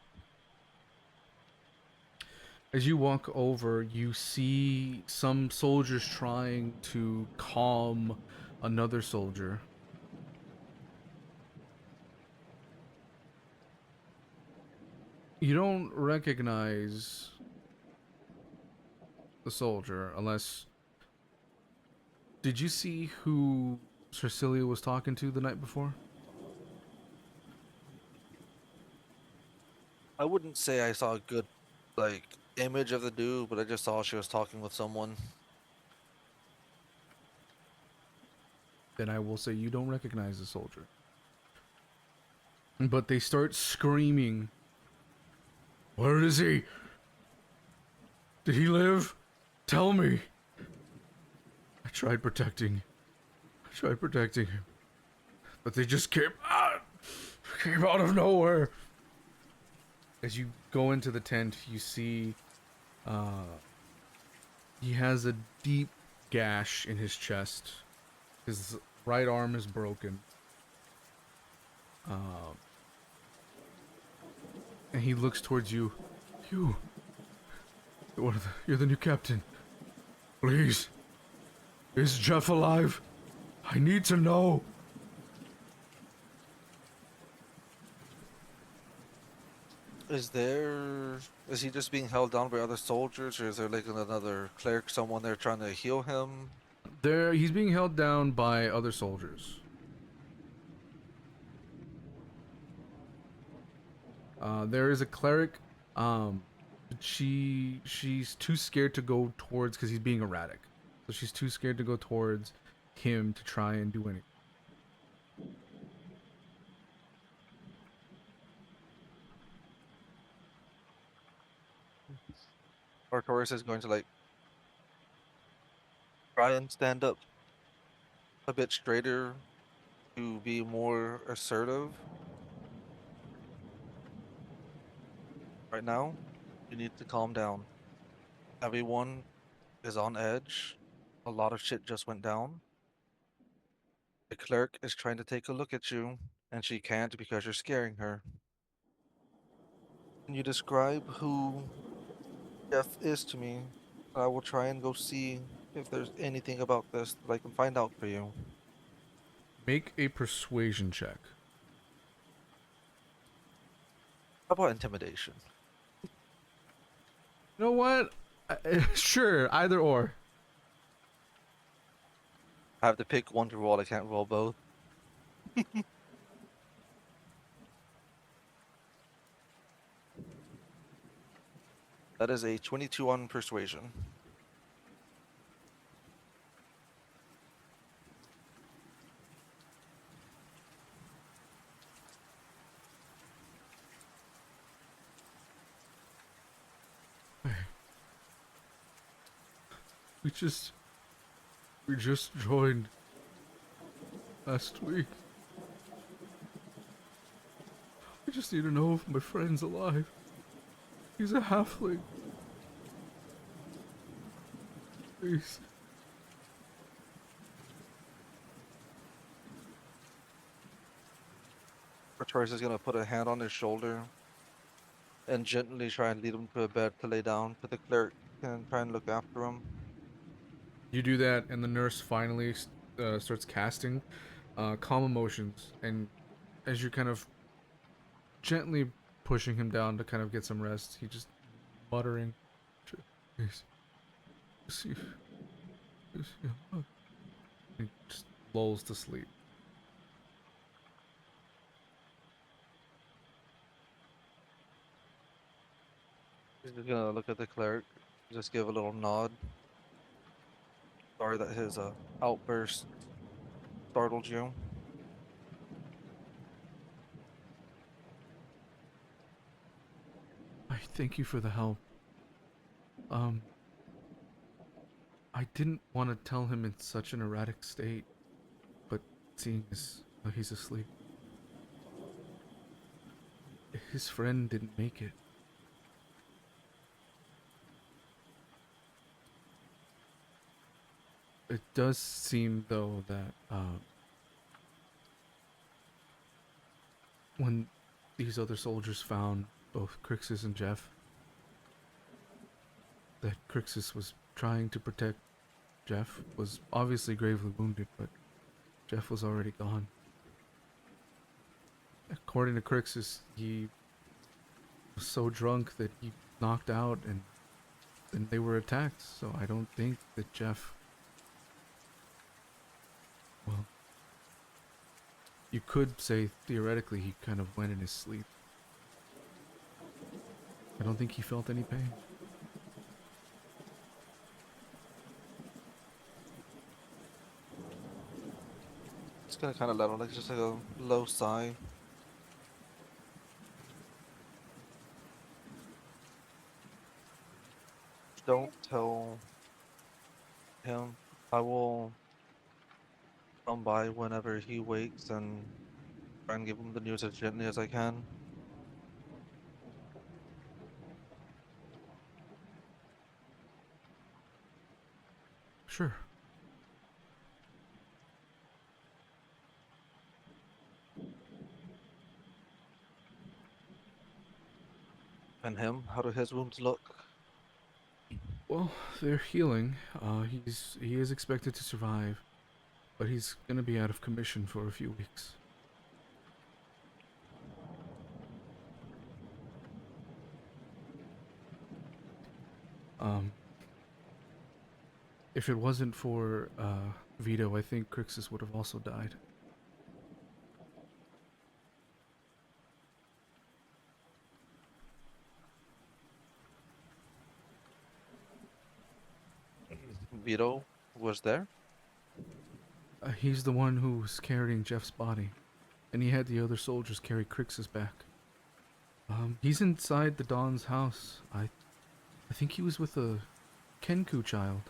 As you walk over, you see some soldiers trying to calm another soldier. You don't recognize the soldier unless... Did you see who Silia was talking to the night before? I wouldn't say I saw a good like image of the dude, but I just saw she was talking with someone. Then I will say you don't recognize the soldier. But they start screaming. Where is he? Did he live? Tell me. I tried protecting him. But they just came out of nowhere. As you go into the tent, you see he has a deep gash in his chest. His right arm is broken. And he looks towards you. You're the new captain. Please. Is Jeff alive? I need to know. Is he just being held down by other soldiers, or is there like another cleric, someone there trying to heal him? He's being held down by other soldiers. There is a cleric. She's too scared to go towards because he's being erratic. So she's too scared to go towards him to try and do anything. Artorias is going to like try and stand up a bit straighter to be more assertive. Right now, you need to calm down. Everyone is on edge. A lot of shit just went down. The clerk is trying to take a look at you, and she can't because you're scaring her. Can you describe who Jeff is to me? I will try and go see if there's anything about this that I can find out for you. Make a persuasion check. How about intimidation? You know what? Sure, either or. I have to pick one to roll. I can't roll both. That is a 22 on persuasion. We just joined last week. I just need to know if my friend's alive. He's a halfling. Please. Artorias is gonna put a hand on his shoulder and gently try and lead him to a bed to lay down, so the cleric can try and look after him. You do that, and the nurse finally starts casting calm emotions, and as you're kind of gently pushing him down to kind of get some rest, he just muttering. Please, please, please, he just lulls to sleep. He's just gonna look at the cleric, just give a little nod. Sorry that his outburst startled you. I thank you for the help. I didn't want to tell him in such an erratic state, but seeing as how he's asleep, his friend didn't make it. It does seem, though, that when these other soldiers found both Crixus and Jeff, that Crixus was trying to protect Jeff, was obviously gravely wounded, but Jeff was already gone. According to Crixus, he was so drunk that he knocked out and then they were attacked, so I don't think that Jeff... Well, you could say theoretically he kind of went in his sleep. I don't think he felt any pain. It's gonna kind of let him, like, just like a low sigh. Don't tell him. I will come by whenever he wakes and try and give him the news as gently as I can. Sure. And him? How do his wounds look? Well, they're healing. He is expected to survive, but he's gonna be out of commission for a few weeks. If it wasn't for Vito, I think Crixus would have also died. Vito was there? He's the one who was carrying Jeff's body, and he had the other soldiers carry Crixus back. He's inside the Don's house. I think he was with a Kenku child.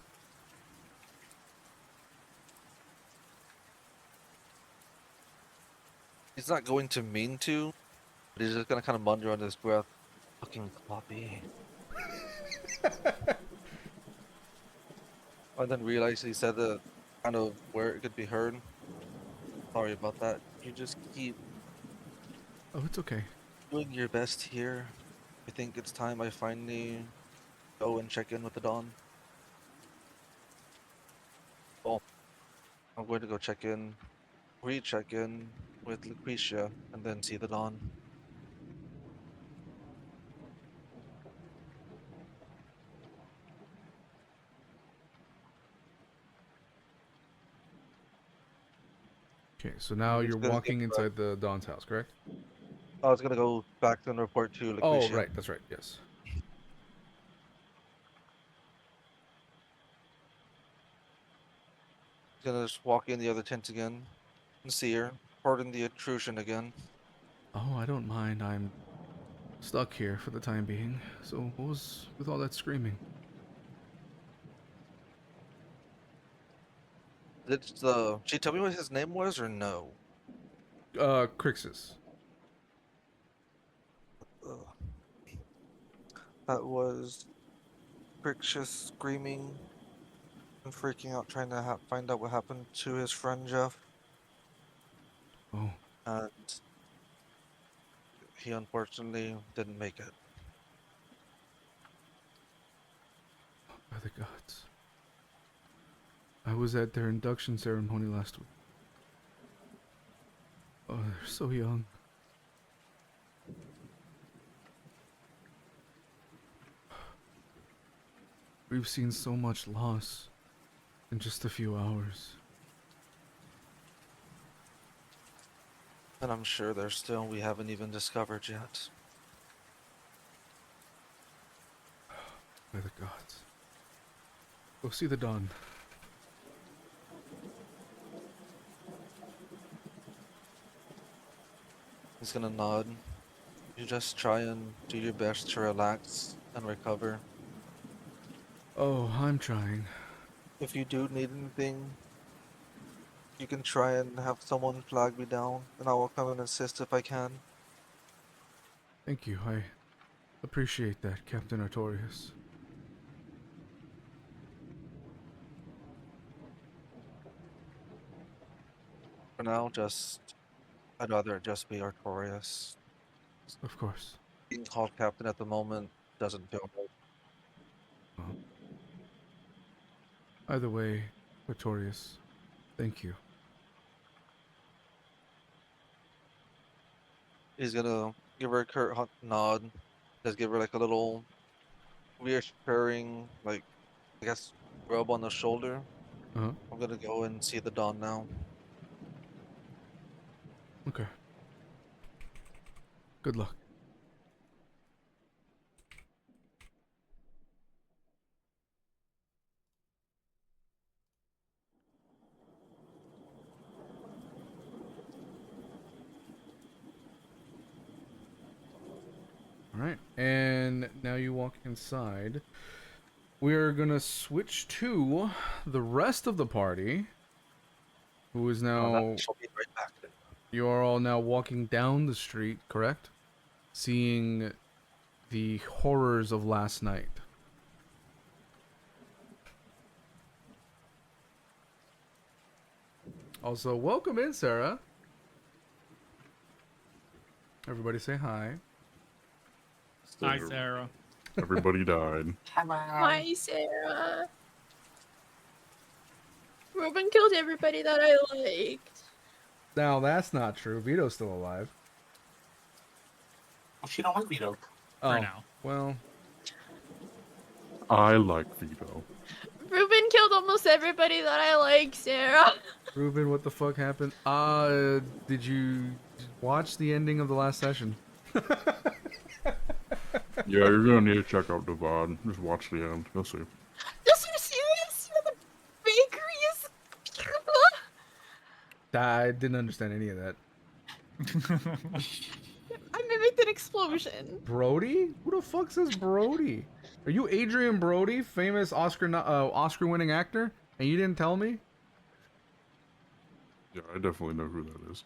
He's not going to mean to, but he's just gonna kind of mutter under his breath. Fucking Cawpy. I then realized he said the kind of where it could be heard. Sorry about that. You just keep Oh, it's okay. doing your best here. I think it's time I finally go and check in with the Dawn. Oh, I'm going to go check in, recheck in with Lucretia, and then see the Dawn. Okay, so now He's you're gonna walking get inside the Don's house, correct? I was gonna go back and report to Lucretia. Oh, right, that's right, yes. Gonna just walk in the other tent again and see her. Pardon the intrusion again. Oh, I don't mind. I'm stuck here for the time being. So what was with all that screaming? Did she tell me what his name was or no? Crixus. Ugh. That was Crixus screaming and freaking out, trying to find out what happened to his friend Jeff, Oh, and he unfortunately didn't make it. by the gods. I was at their induction ceremony last week. Oh, they're so young. We've seen so much loss in just a few hours. And I'm sure there's still we haven't even discovered yet. By the gods. Go see the dawn. He's gonna nod. You just try and do your best to relax and recover. Oh, I'm trying. If you do need anything, you can try and have someone flag me down, and I will come and assist if I can. Thank you. I appreciate that, Captain Artorias. For now, I'd rather it just be Artorias. Of course. Being called captain at the moment doesn't feel right. Well, either way, Artorias, thank you. He's gonna give her a curt nod, just give her like a little reassuring, like, I guess, rub on the shoulder. Uh-huh. I'm gonna go and see the dawn now. Okay. Good luck. Alright, and now you walk inside. We are gonna switch to the rest of the party, who is now... She'll be right back. You are all now walking down the street, correct? Seeing the horrors of last night. Also, welcome in, Sarah. Everybody say hi. Hi, Sarah. Everybody died. Hi, Sarah. Ruben killed everybody that I liked. Now, that's not true. Vito's still alive. Oh, she don't like Vito. For now. Well, I like Vito. Ruben killed almost everybody that I like, Sarah. Ruben, what the fuck happened? Did you watch the ending of the last session? Yeah, you're gonna need to check out the VOD. Just watch the end. You'll see. This is serious? The bakery is... I didn't understand any of that. I mimicked an explosion. Brody? Who the fuck says Brody? Are you Adrian Brody, famous Oscar-winning actor? And you didn't tell me? Yeah, I definitely know who that is.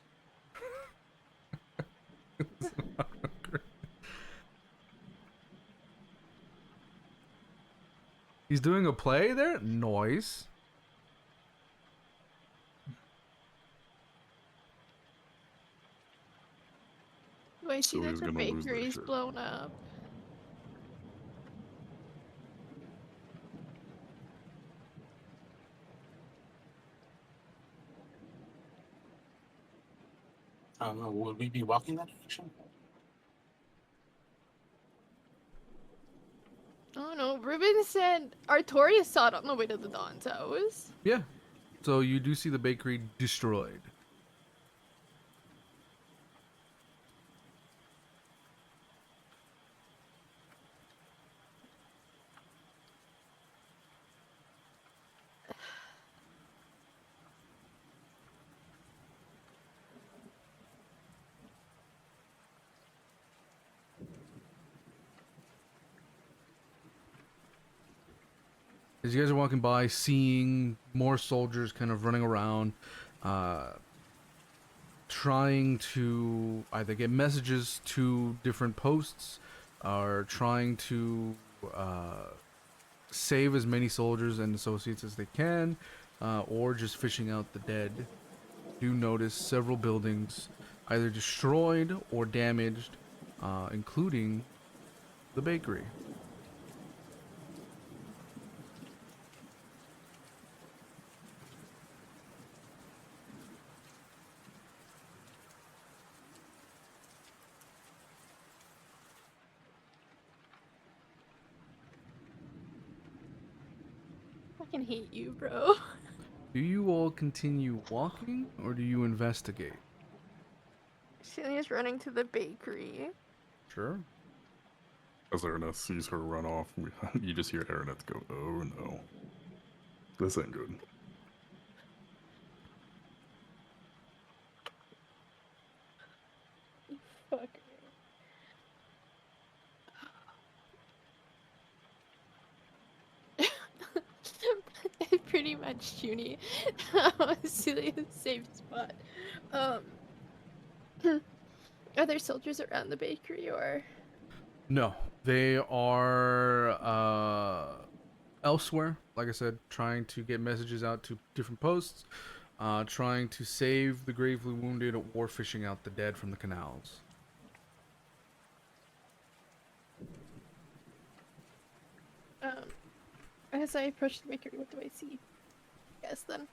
He's doing a play there? Noise. Do I see So that he's the gonna lose that bakery's shirt. blown up? I don't know. Would we be walking that direction? Oh no, Ruben said Artorias saw it on the way to the Dawn's house. Yeah. So you do see the bakery destroyed. As you guys are walking by, seeing more soldiers kind of running around, trying to either get messages to different posts, or trying to save as many soldiers and associates as they can, or just fishing out the dead. You notice several buildings either destroyed or damaged, including the bakery. fucking hate you, bro. Do you all continue walking or do you investigate? Silia's running to the bakery. Sure. As Araneth sees her run off, you just hear Araneth go, "Oh no, this ain't good." Fuck. Pretty much, Junie. Celia's safe spot. Are there soldiers around the bakery or? No, they are elsewhere. Like I said, trying to get messages out to different posts, trying to save the gravely wounded or fishing out the dead from the canals. As I approach the bakery, what do I see? Yes, then.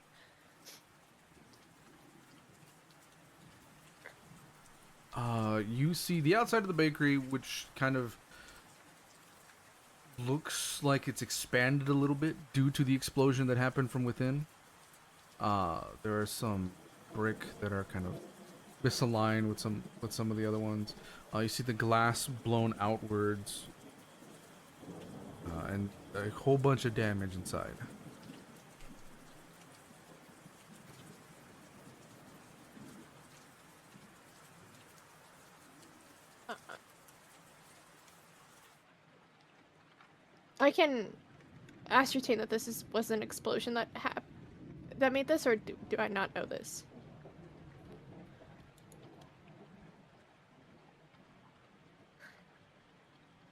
You see the outside of the bakery, which kind of looks like it's expanded a little bit due to the explosion that happened from within. There are some brick that are kind of misaligned with some of the other ones. You see the glass blown outwards, and a whole bunch of damage inside. I can ascertain that this was an explosion that made this, or do I not know this?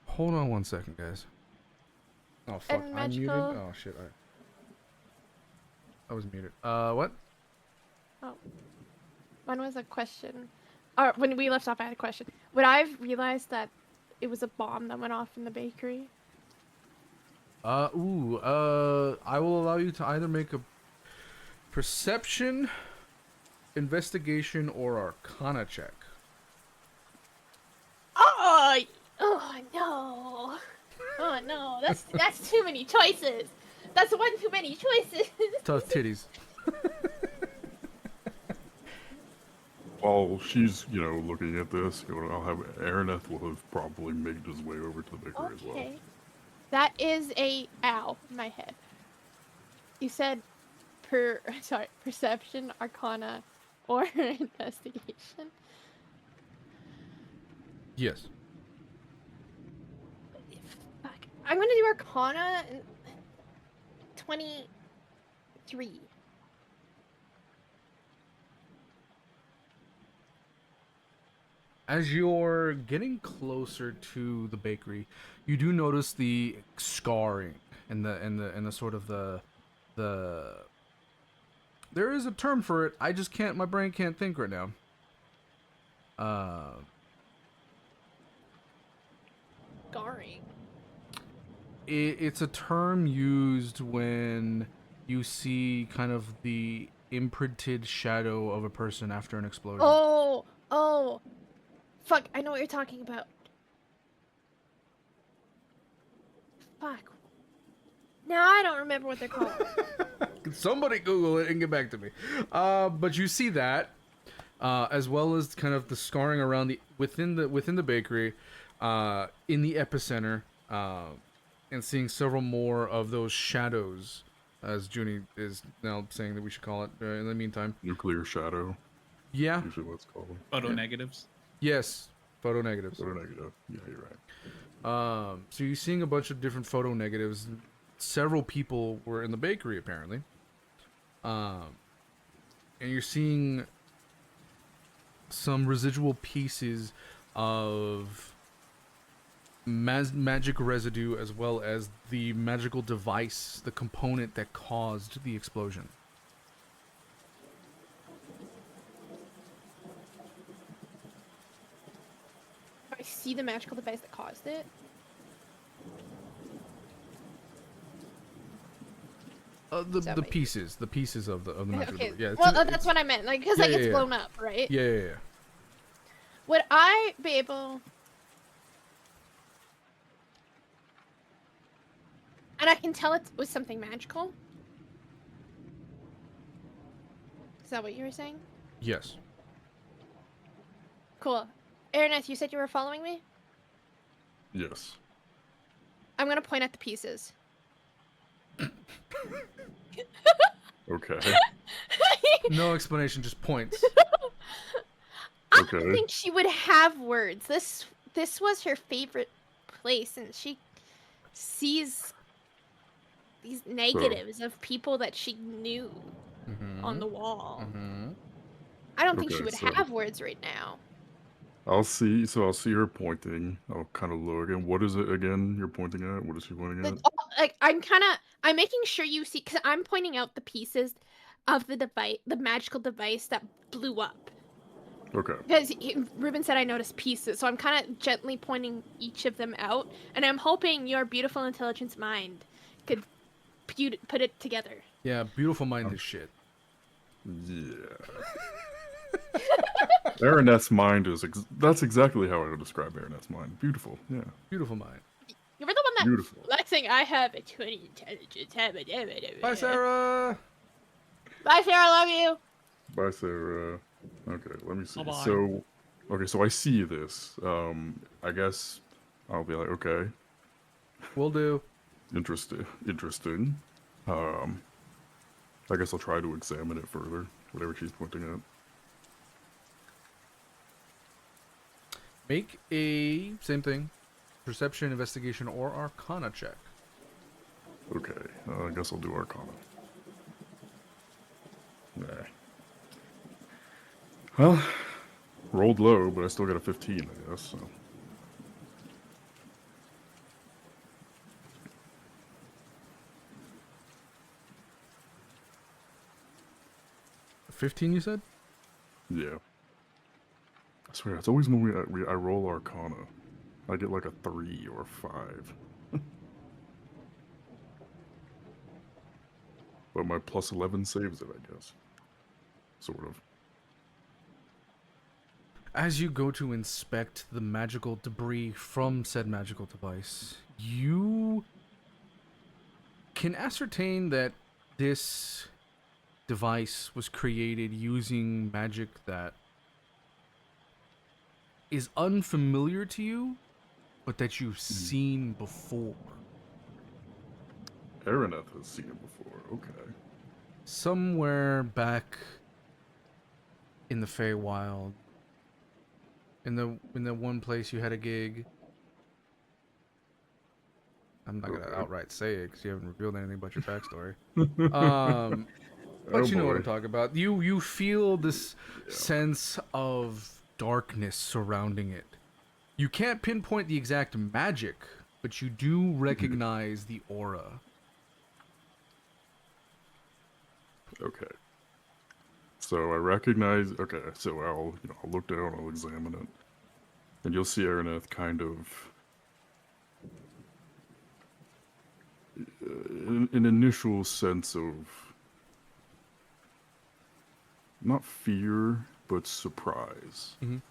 Hold on one second, guys. Oh fuck, And I'm muted. magical- Oh shit, I was muted. What? Oh. Mine was a question. Or when we left off, I had a question. Would I have realized that it was a bomb that went off in the bakery? I will allow you to either make a perception, investigation, or arcana check. Oh no! Oh no! That's too many choices. That's one too many choices. Tough titties. While she's, looking at this, I'll have Araneth will have probably made his way over to the bakery as well. Okay. That is a ow in my head. You said perception, arcana, or investigation. Yes. Fuck. I'm gonna do arcana and 23. As you're getting closer to the bakery, you do notice the scarring and the sort of the there is a term for it. I just can't. My brain can't think right now. Scarring. It's a term used when you see kind of the imprinted shadow of a person after an explosion. Oh. Fuck, I know what you're talking about. Fuck. Now I don't remember what they're called. Somebody Google it and get back to me. But you see that, as well as kind of the scarring around within the bakery, in the epicenter, and seeing several more of those shadows, as Junie is now saying that we should call it. In the meantime, Nuclear shadow. Yeah. Usually what's called. Photo negatives. Yes. Photo negatives. Photo negative. Yeah, you're right. So you're seeing a bunch of different photo negatives. Several people were in the bakery apparently. And you're seeing some residual pieces of magic residue, as well as the magical device, the component that caused the explosion. I see the magical device that caused it. The pieces of the magical Okay, device. Yeah, well, that's what I meant. Like, because it's blown up, right? Yeah. Would I be able... And I can tell it was something magical. Is that what you were saying? Yes. Cool. Araneth, you said you were following me? Yes. I'm gonna point at the pieces. Okay. No explanation, just points. I Okay. don't think she would have words. This was her favorite place, and she sees these negatives of people that she knew on the wall. Mm-hmm. I don't think she Okay, would so- have words right now. I'll see her pointing. I'll kind of look. And what is it again you're pointing at? What is she pointing at? Like I'm making sure you see, because I'm pointing out the pieces of the device, the magical device that blew up. Okay. Because Ruben said I noticed pieces, so I'm kind of gently pointing each of them out, and I'm hoping your beautiful intelligence mind could put it together. Yeah, beautiful mind is shit. Yeah. Araneth's mind is... that's exactly how I would describe Araneth's mind. Beautiful, yeah. Beautiful mind. You were the one that Beautiful. flexing. I have a 20 intelligence. Bye, Sarah! Bye, Sarah. I love you. Bye, Sarah. Okay, let me see. Bye-bye. So, okay, so I see this. I guess I'll be like, okay, Will do. interesting. I guess I'll try to examine it further, whatever she's pointing at. Make a, same thing, perception, investigation, or arcana check. Okay, I guess I'll do Arcana. Nah. Well, rolled low, but I still got a 15, I guess, so. A 15, you said? Yeah. I swear, it's always when I roll Arcana. I get like a 3 or a 5. But my plus 11 saves it, I guess. Sort of. As you go to inspect the magical debris from said magical device, you can ascertain that this device was created using magic that is unfamiliar to you, but that you've seen before. Araneth has seen it before, okay. Somewhere back in the Feywild, in the one place you had a gig. I'm not gonna outright say it because you haven't revealed anything about your backstory. But Oh you know what boy. I'm talking about. You feel this sense of darkness surrounding it. You can't pinpoint the exact magic, but you do recognize the aura. Okay. So I recognize. Okay, so I'll look down. I'll examine it, and you'll see Araneth kind of an initial sense of not fear but surprise, Mhm.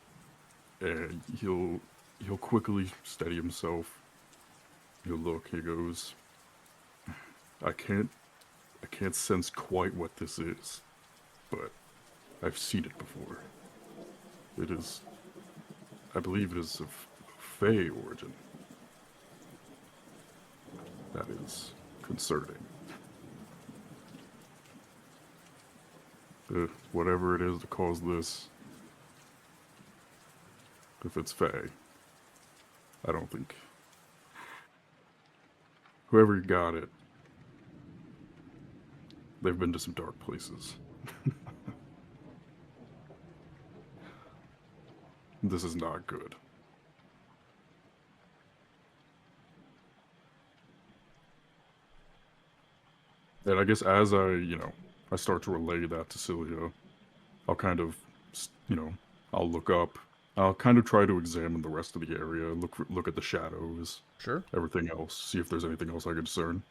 and he'll quickly steady himself. He'll look. He goes, I can't sense quite what this is, but I've seen it before. It is, I believe it is of Fey origin. That is concerning. Whatever it is that caused this, if it's Fey, I don't think whoever got it, they've been to some dark places. This is not good. And I guess as I start to relay that to Silia, I'll kind of, I'll look up. I'll kind of try to examine the rest of the area, look at the shadows, Sure. everything else, see if there's anything else I can discern.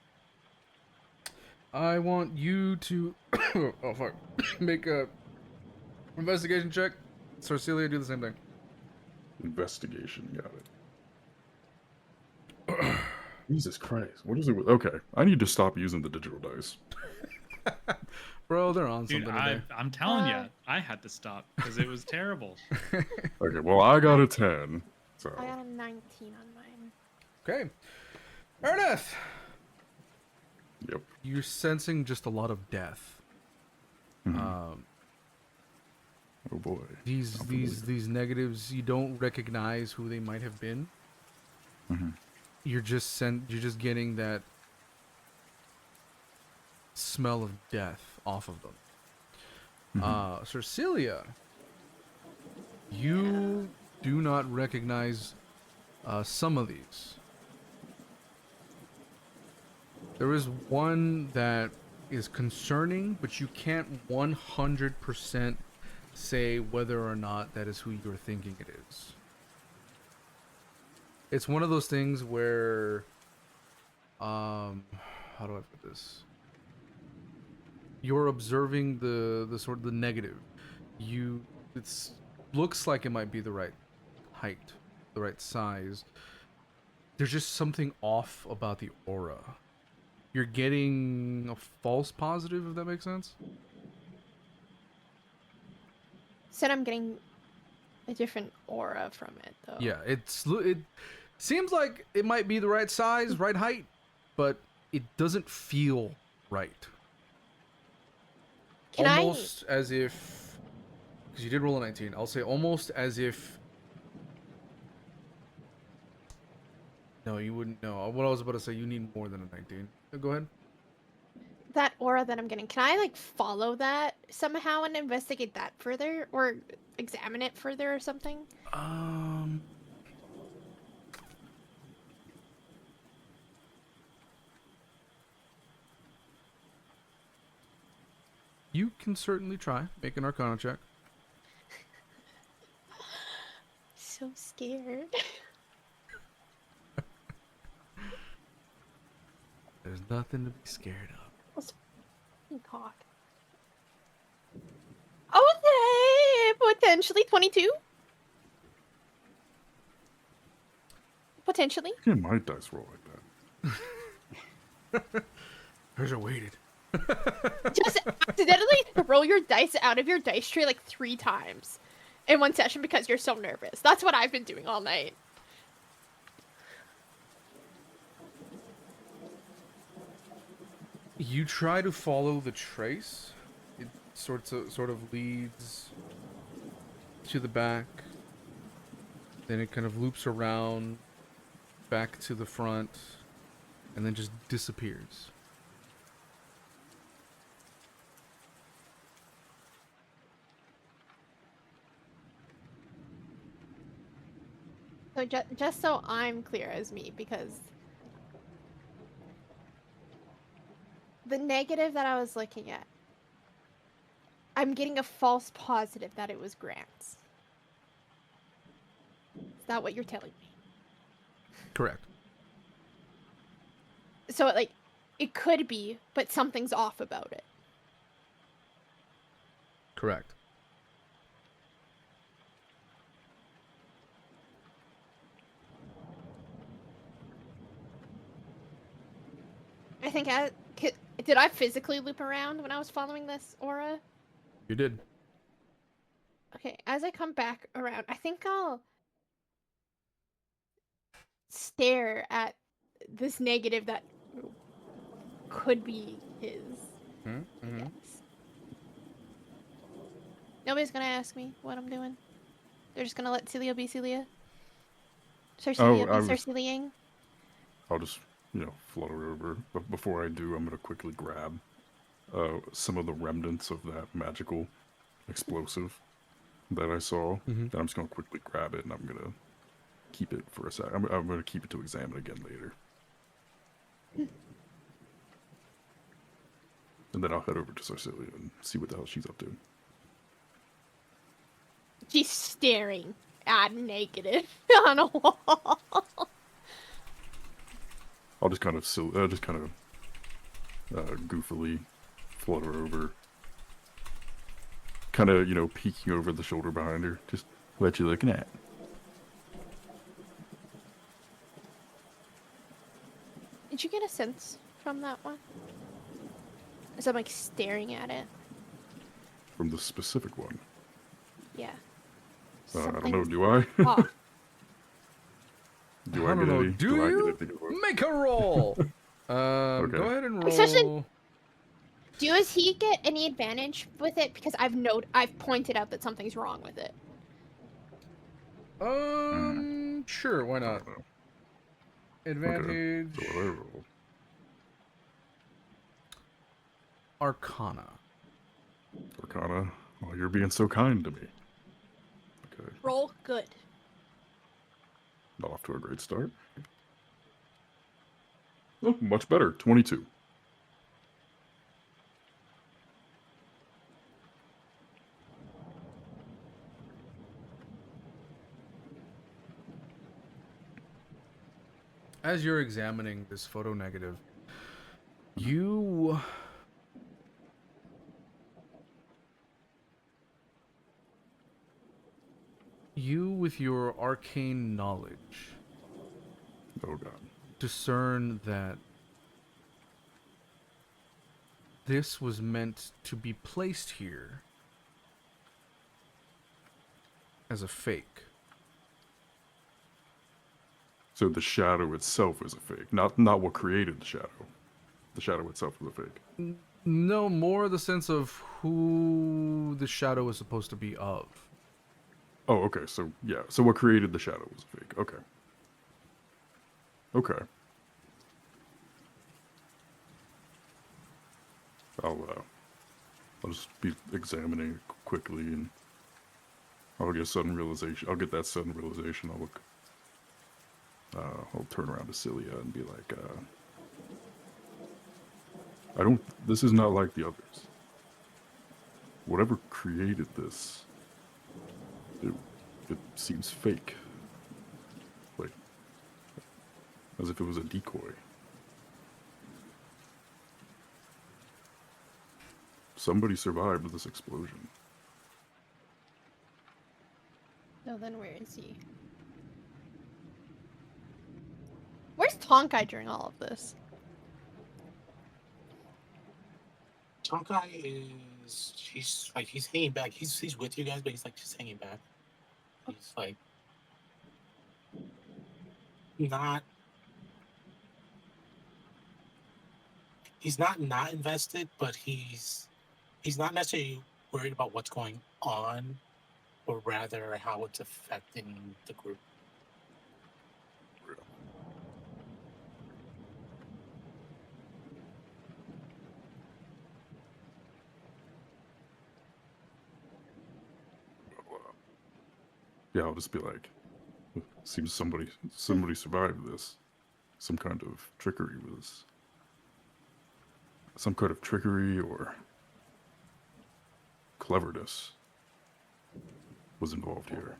I want you to oh fuck. Make a investigation check. Sorcelia, do the same thing. Investigation, got it. Jesus Christ, what is it with... Okay, I need to stop using the digital dice. Bro, they're on Dude, something today. I'm telling you, I had to stop because it was terrible. Okay, well, I got a 10. So, I got a 19 on mine. Okay. Araneth! yep. You're sensing just a lot of death. Oh boy. These negatives, you don't recognize who they might have been. You're just getting that smell of death off of them. So Silia, you do not recognize some of these. There is one that is concerning, but you can't 100% say whether or not that is who you're thinking it is. It's one of those things where, how do I put this? You're observing the sort of the negative. It looks like it might be the right height, the right size. There's just something off about the aura. You're getting a false positive, if that makes sense. Said I'm getting a different aura from it, though. Yeah, it seems like it might be the right size, right height, but it doesn't feel right. Can Almost as if, because you did roll a 19, I'll say almost as if. No, you wouldn't know. What I was about to say, you need more than a 19. Go ahead. That aura that I'm getting, can I like follow that somehow and investigate that further or examine it further or something? You can certainly try. Make an Arcana check. So scared. There's nothing to be scared of. Let's cock. Okay, potentially 22. Potentially. Yeah, my dice roll like that. Hers are weighted. Just accidentally throw your dice out of your dice tray like 3 times in one session because you're so nervous. That's what I've been doing all night. You try to follow the trace. It sort of leads to the back. Then it kind of loops around back to the front and then just disappears. So just so I'm clear as me, because the negative that I was looking at, I'm getting a false positive that it was Grant's. Is that what you're telling me? Correct. So it could be, but something's off about it. Correct. I think did I physically loop around when I was following this aura? You did. Okay, as I come back around, I think I'll stare at this negative that could be his. Mm-hmm. Yes. Nobody's gonna ask me what I'm doing. They're just gonna let Silia be Silia. Sir Silia be Sir Siliang. I'll just, flutter over. But before I do, I'm going to quickly grab some of the remnants of that magical explosive that I saw. Mm-hmm. Then I'm just going to quickly grab it, and I'm going to keep it for a sec. I'm going to keep it to examine again later. And then I'll head over to Sarsilia and see what the hell she's up to. She's staring at negative on a wall. I'll just kind of goofily flutter over, kind of peeking over the shoulder behind her. Just what you looking at? Did you get a sense from that one? As I'm like staring at it. From the specific one. Yeah. I don't know. Something's Do I? off. Do I I don't get know. any? Do I you? get anything to look? Make a roll. Okay. Go ahead and Especially- roll. Does he get any advantage with it? Because I've pointed out that something's wrong with it. Sure. Why I not? don't know. Advantage. So what do I roll? Arcana. Arcana. Oh, you're being so kind to me. Okay. Roll good. Not off to a great start. Oh, much better. 22. As you're examining this photo negative, you with your arcane knowledge Oh god. discern that this was meant to be placed here as a fake. So the shadow itself is a fake, not what created the shadow. The shadow itself is a fake. No, more the sense of who the shadow is supposed to be of. Oh, okay. So yeah. So what created the shadow was a fake. Okay. Okay. I'll just be examining it quickly, and I'll get a sudden realization. I'll get that sudden realization. I'll look. I'll turn around to Silia and be like, this is not like the others. Whatever created this, it seems fake. Like, as if it was a decoy. Somebody survived this explosion. No, then where is he? Where's Tonkai during all of this? Tonkai he's hanging back. He's with you guys, but he's like just hanging back. He's like not. He's not invested, but he's not necessarily worried about what's going on, or rather how it's affecting the group. Yeah, I'll just be like, seems somebody survived this. Some kind of trickery was. Some kind of trickery or cleverness was involved here.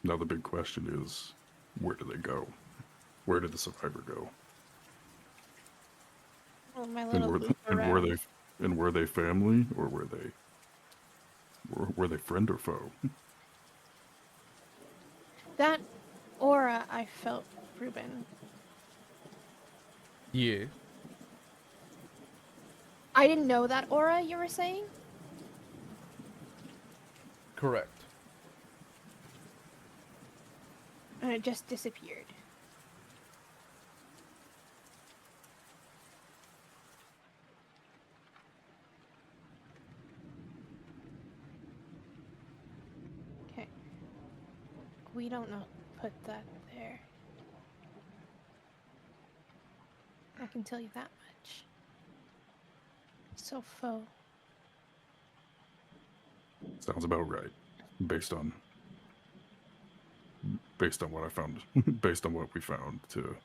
Now the big question is, where do they go? Where did the survivor go? Oh, my And little loop around. were they family, or were they friend or foe? That aura I felt, Ruben. Yeah. I didn't know that aura you were saying. Correct. And it just disappeared. Okay. We don't know. Put that there. I can tell you that much. So faux. Sounds about right, based on what I found, based on what we found to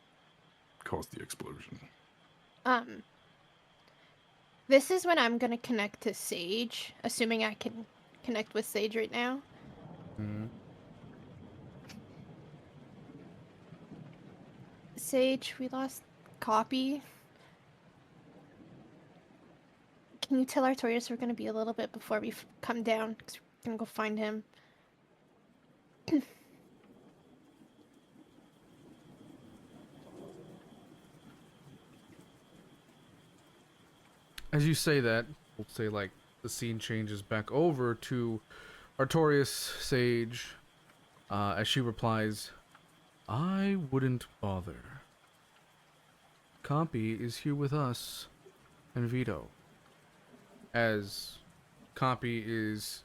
cause the explosion. This is when I'm gonna connect to Sage, assuming I can connect with Sage right now. Mm-hmm. Sage, we lost Cawpy. Can you tell Artorias we're gonna be a little bit before we come down? Because we're gonna go find him. As you say that, we'll say like the scene changes back over to Artorias Sage, as she replies, "I wouldn't bother. Cawpy is here with us, and Vito." As Cawpy is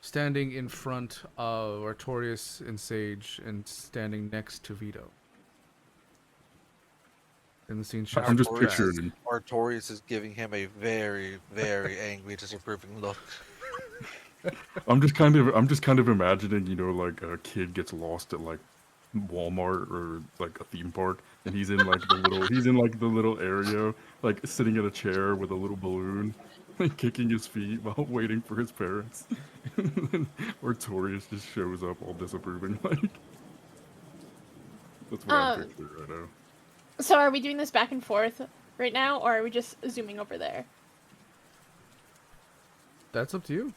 standing in front of Artorias and Sage, and standing next to Vito. And the scene shifts. I'm just Artorias picturing. Artorias is giving him a very, very angry, disapproving look. I'm just kind of imagining, you know, like a kid gets lost at like Walmart or like a theme park, and he's in like the little area, like sitting in a chair with a little balloon, like kicking his feet while waiting for his parents. And then Artorias just shows up all disapproving, like. That's what I'm picturing right now. So are we doing this back and forth right now, or are we just zooming over there? That's up to you.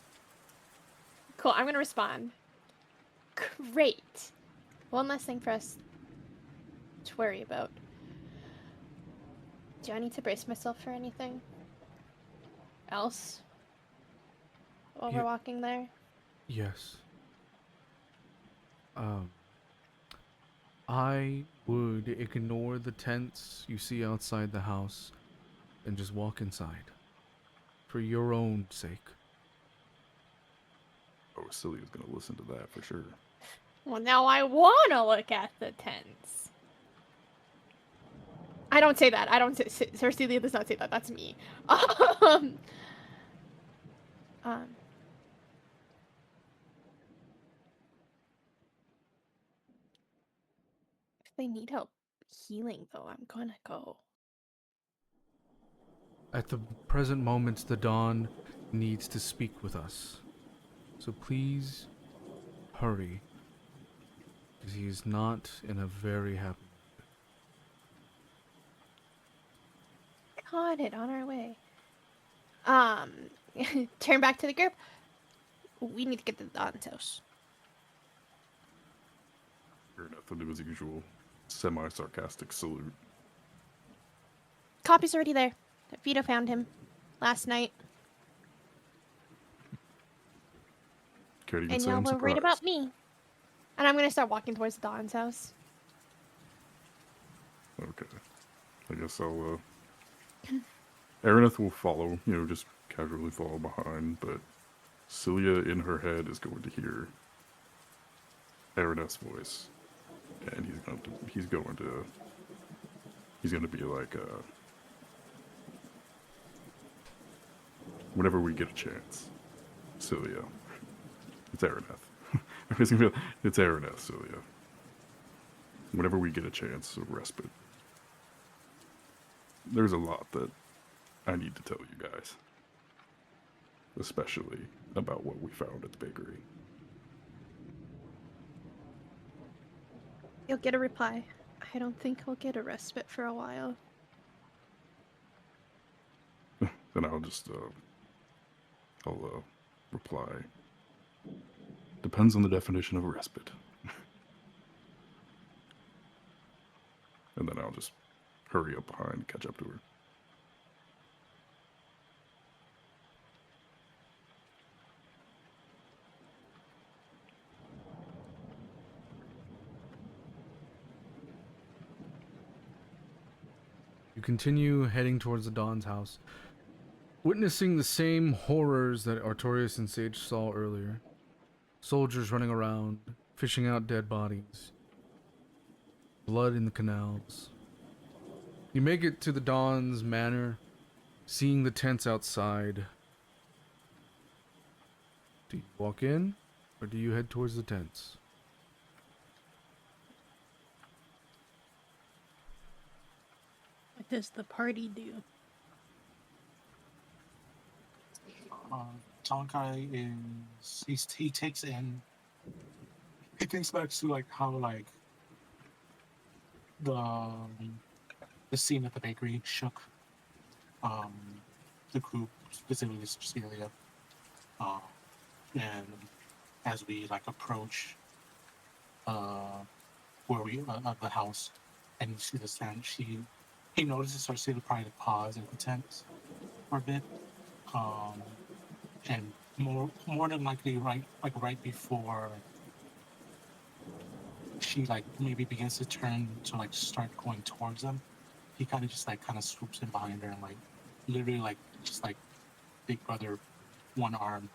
Cool, I'm gonna respond. Great. One less thing for us to worry about. Do I need to brace myself for anything else while Yeah. we're walking there? Yes. I would ignore the tents you see outside the house and just walk inside. For your own sake. Oh, Celia's gonna listen to that for sure. Well, now I want to look at the tents. I don't say that. I don't say... Sir Silia does not say that. That's me. If they need help healing, though, I'm gonna go. At the present moment, the Dawn needs to speak with us. So please, hurry. Because he is not in a very happy Got it, on our way. Turn back to the group. We need to get to the Don's house. Fair enough, and it was the usual semi-sarcastic salute. Cawpy's already there. Vito found him last night. Can't even And say now I'm we're worried surprised. about me. And I'm gonna start walking towards the Don's house. Okay. I guess I'll, Araneth will follow, you know, just casually follow behind, but Silia in her head is going to hear Araneth's voice. And he's going to be like, whenever we get a chance, Silia. It's Araneth. It's gonna be, it's Araneth, Silia. Whenever we get a chance of respite. There's a lot that I need to tell you guys. Especially about what we found at the bakery. You'll get a reply. I don't think we'll get a respite for a while. Then I'll just, reply. Depends on the definition of a respite. And then I'll just hurry up behind and catch up to her. You continue heading towards the Dawn's house, witnessing the same horrors that Artorias and Sage saw earlier. Soldiers running around, fishing out dead bodies, blood in the canals. You make it to the Dawn's manor, seeing the tents outside. Do you walk in, or do you head towards the tents? What does the party do? Tonkai is he takes in. He thinks back to like how like the scene at the bakery shook the group, specifically Silia. And as we like approach where we the house and you see the stand, he notices Silia probably to pause and pretends. for a bit, and more than likely, right before she like maybe begins to turn to like start going towards them, he kind of just like kind of swoops in behind her and like literally like just like Big Brother, one arm,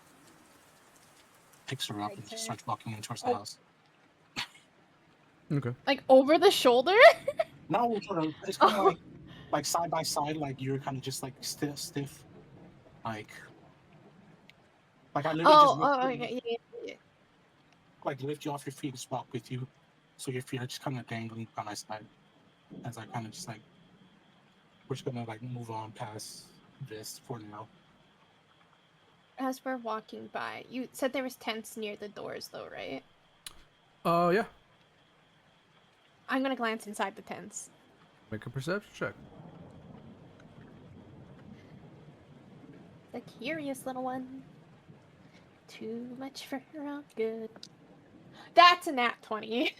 picks her up and just starts walking in towards the house. Okay. Like over the shoulder? No, it's kind of like side by side, like you're kind of just like stiff, like I literally just Okay, yeah. like lift you off your feet and just walk with you, so your feet are just kind of dangling by my side, as I kind of just like we're just gonna like move on past this for now. As we're walking by, you said there was tents near the doors, though, right? Yeah. I'm gonna glance inside the tents. Make a perception check. The curious little one. Too much for her own good. That's a nat 20.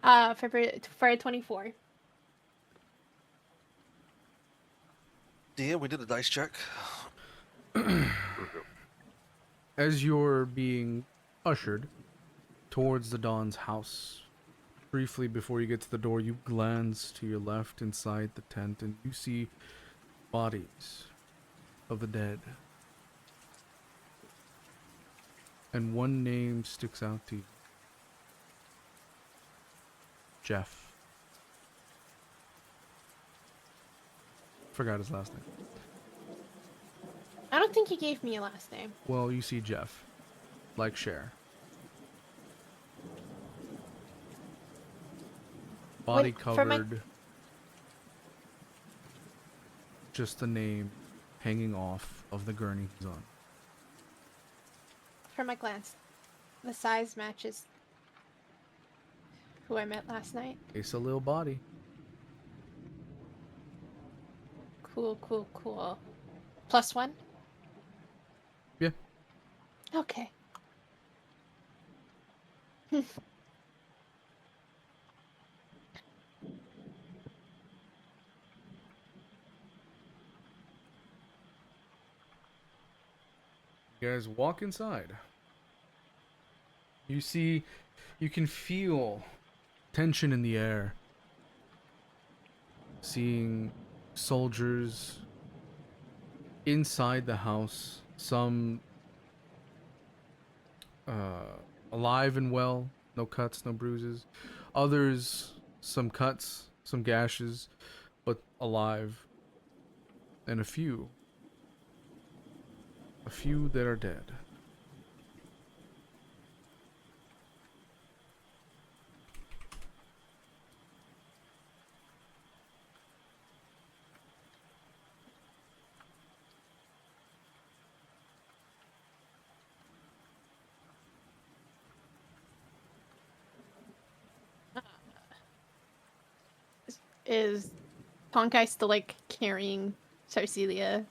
For a 24. Yeah, we did a dice check. As you're being ushered towards the Dawn's house, briefly before you get to the door, you glance to your left inside the tent and you see bodies of the dead. And one name sticks out to you. Jeff. Forgot his last name. I don't think he gave me a last name. Well, you see Jeff. Like Cher. Body Wait, for my- covered. Just the name hanging off of the gurney he's on. From my glance, the size matches who I met last night. It's a little body. Cool. +1? Yeah. Okay. You guys walk inside. You can feel tension in the air. Seeing soldiers inside the house, some alive and well, no cuts, no bruises. Others, some cuts, some gashes, but alive. And a few that are dead. Is Tonkai still like carrying Silia?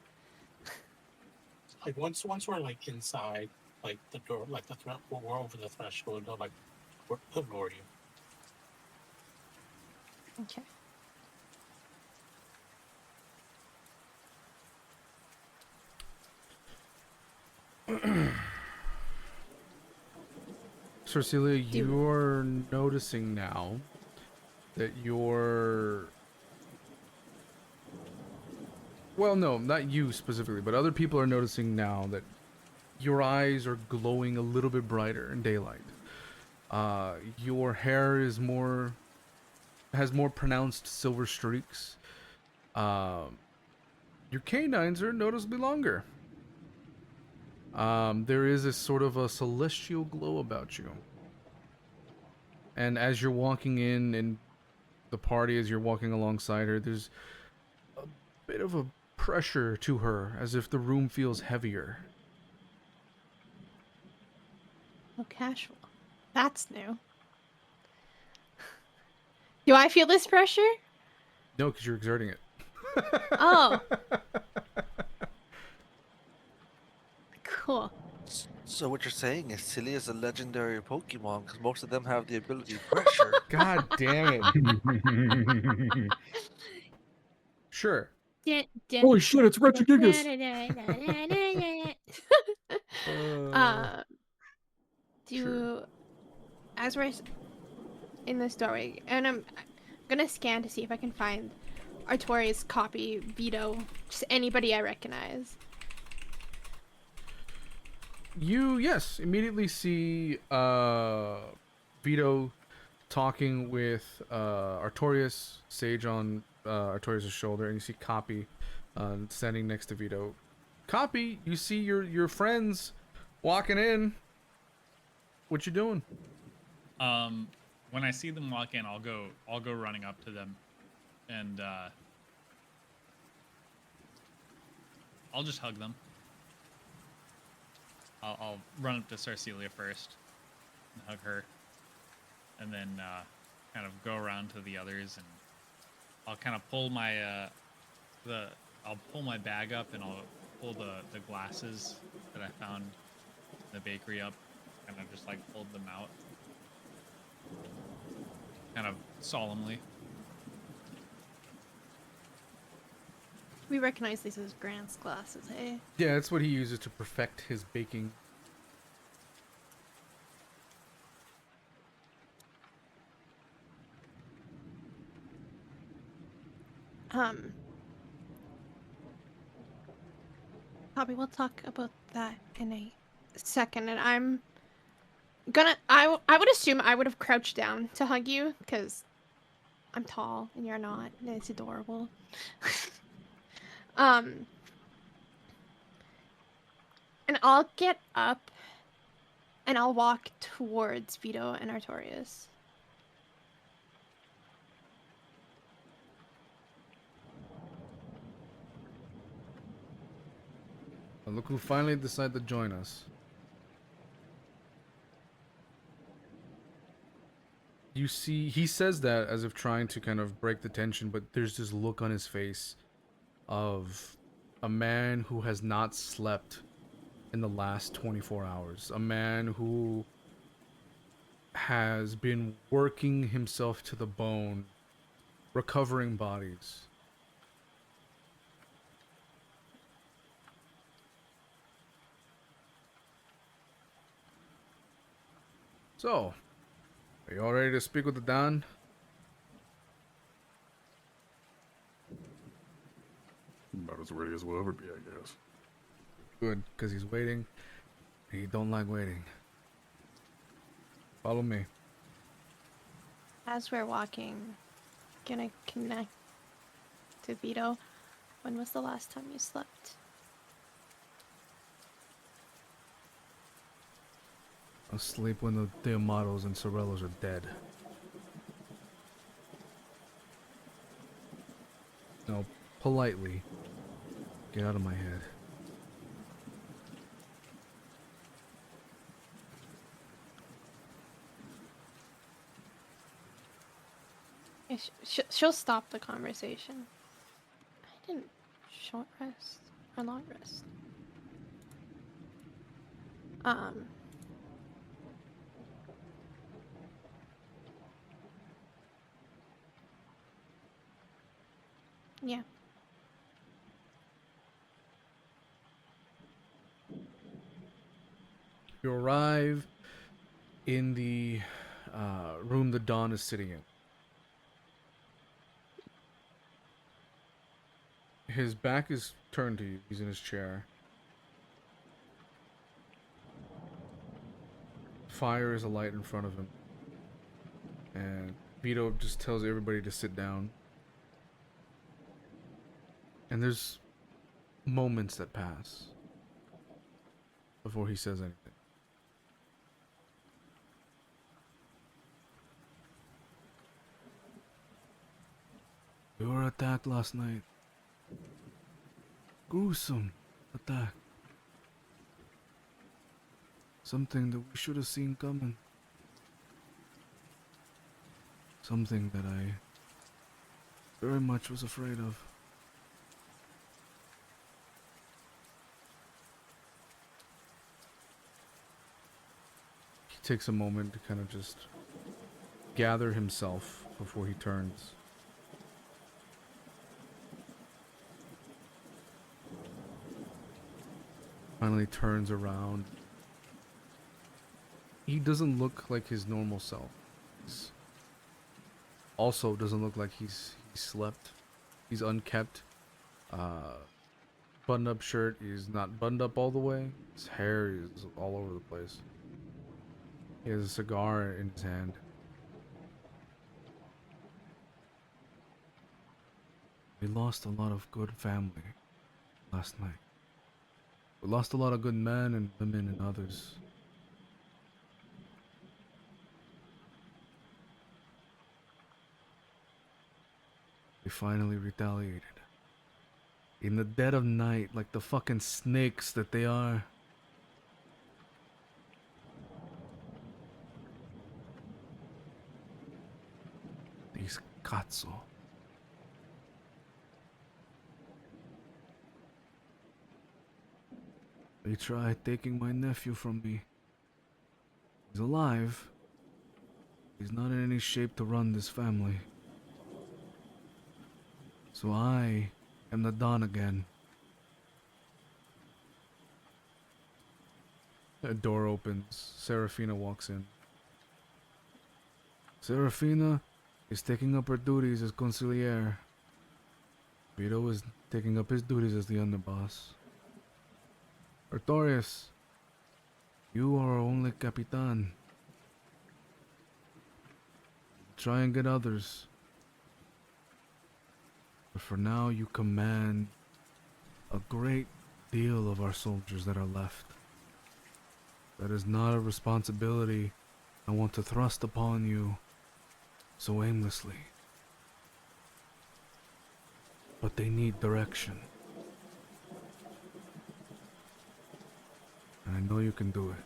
Like once we're like inside, like the door, like we're over the threshold. They'll like he'll lower you. Okay. Sir Celia, you're noticing now that well, no, not you specifically, but other people are noticing now that your eyes are glowing a little bit brighter in daylight. Your hair has more pronounced silver streaks. Your canines are noticeably longer. There is a sort of a celestial glow about you. And as you're walking in the party, as you're walking alongside her, there's a bit of a pressure to her, as if the room feels heavier. Oh, casual. That's new. Do I feel this pressure? No, because you're exerting it. Oh. Cool. So what you're saying is Silia is a legendary Pokemon because most of them have the ability pressure. God damn it. Sure. Holy shit, it's Retrogigas! Do as we're in this doorway, and I'm gonna scan to see if I can find Artorias, Cawpy, Vito, just anybody I recognize. You, yes, immediately see Vito talking with Artorias, Sage on Artorias' shoulder, and you see Cawpy standing next to Vito. Cawpy, you see your friends walking in. What you doing? When I see them walk in, I'll go running up to them, and I'll just hug them. I'll run up to Silia first and hug her, and then kind of go around to the others, and I'll kind of pull my I'll pull my bag up, and I'll pull the glasses that I found in the bakery up, and I just like pulled them out, kind of solemnly. We recognize these as Grant's glasses, hey? Yeah, that's what he uses to perfect his baking. Cawpy, we'll talk about that in a second, and I'm gonna I would assume I would have crouched down to hug you because I'm tall and you're not, and it's adorable. And I'll get up and I'll walk towards Vito and Artorias. And look who finally decided to join us. You see, he says that as if trying to kind of break the tension, but there's this look on his face of a man who has not slept in the last 24 hours. A man who has been working himself to the bone, recovering bodies. So, are you all ready to speak with the Don? About as ready as we'll ever be, I guess. Good, because he's waiting, and he don't like waiting. Follow me. As we're walking, gonna connect to Vito. When was the last time you slept? I'll sleep when the Diamatos and Sorellos are dead. No, politely. Get out of my head. Yeah, she'll stop the conversation. I didn't short rest or long rest. Yeah. You arrive in the room the Don is sitting in. His back is turned to you. He's in his chair. Fire is alight in front of him. And Vito just tells everybody to sit down. And there's moments that pass before he says anything. We were attacked last night. Gruesome attack. Something that we should have seen coming. Something that I very much was afraid of. He takes a moment to kind of just gather himself before he turns. Finally turns around. He doesn't look like his normal self. Also doesn't look like he slept. He's unkept. Buttoned up shirt is not buttoned up all the way. His hair is all over the place. He has a cigar in his hand. We lost a lot of good family last night. We lost a lot of good men and women and others. They finally retaliated. In the dead of night, like the fucking snakes that they are. These cazzo. They tried taking my nephew from me. He's alive. He's not in any shape to run this family. So I am the Don again. A door opens. Serafina walks in. Serafina is taking up her duties as consigliere. Vito is taking up his duties as the underboss. Artorias, you are our only capitan. Try and get others. But for now, you command a great deal of our soldiers that are left. That is not a responsibility I want to thrust upon you so aimlessly. But they need direction. And I know you can do it.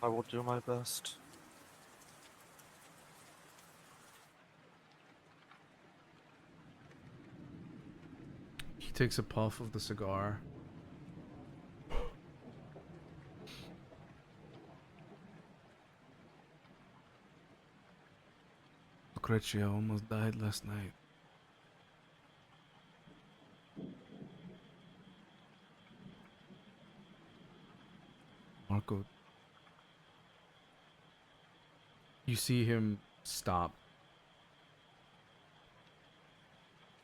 I will do my best. He takes a puff of the cigar. Lucrezia almost died last night. Marco. You see him stop.